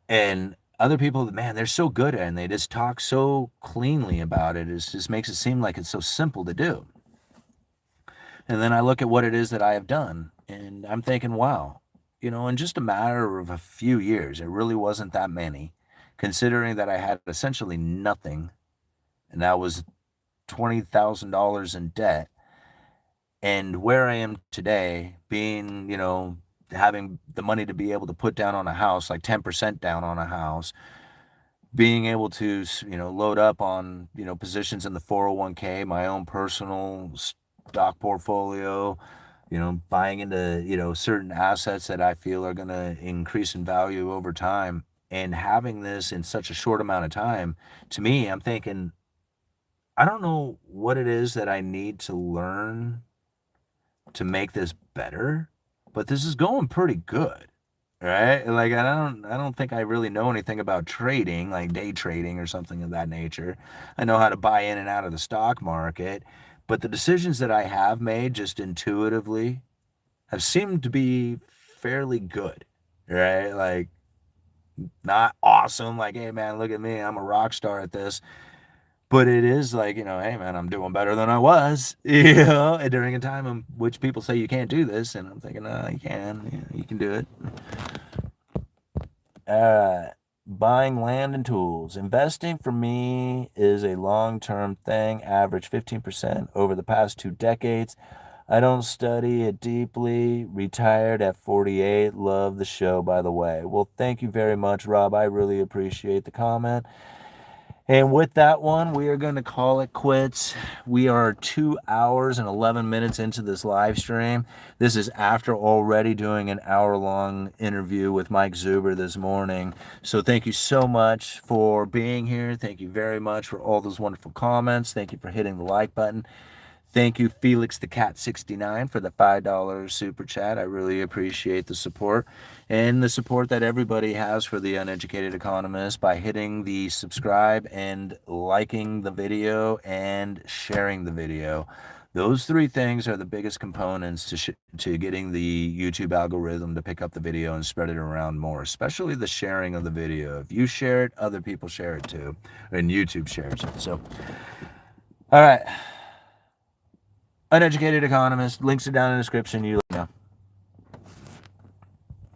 And other people, man, they're so good at it, and they just talk so cleanly about it. It just makes it seem like it's so simple to do. And then I look at what it is that I have done, and I'm thinking, wow, in just a matter of a few years, it really wasn't that many, considering that I had essentially nothing, and that was $20,000 in debt. And where I am today, being, having the money to be able to put down on a house, like 10% down on a house, being able to, load up on, positions in the 401k, my own personal stock portfolio, buying into, certain assets that I feel are going to increase in value over time, and having this in such a short amount of time. To me, I'm thinking, I don't know what it is that I need to learn to make this better, but this is going pretty good. Right? Like I don't think I really know anything about trading, like day trading or something of that nature. I know how to buy in and out of the stock market, but the decisions that I have made just intuitively have seemed to be fairly good. Right? Like not awesome, like, hey man, look at me, I'm a rock star at this. But it is like, hey man, I'm doing better than I was, during a time in which people say you can't do this, and I'm thinking, you can, you can do it. Buying land and tools. Investing for me is a long-term thing, average 15% over the past 2 decades. I don't study it deeply. Retired at 48. Love the show, by the way. Well, thank you very much, Rob. I really appreciate the comment. And with that one, we are going to call it quits. We are 2 hours and 11 minutes into this live stream. This is after already doing an hour-long interview with Mike Zuber this morning. So thank you so much for being here. Thank you very much for all those wonderful comments. Thank you for hitting the like button. Thank you, Felix the Cat 69, for the $5 super chat. I really appreciate the support and the support that everybody has for the Uneducated Economist by hitting the subscribe and liking the video and sharing the video. Those 3 things are the biggest components to getting the YouTube algorithm to pick up the video and spread it around more, especially the sharing of the video. If you share it, other people share it too, and YouTube shares it. So, all right. Uneducated Economist. Links are down in the description. You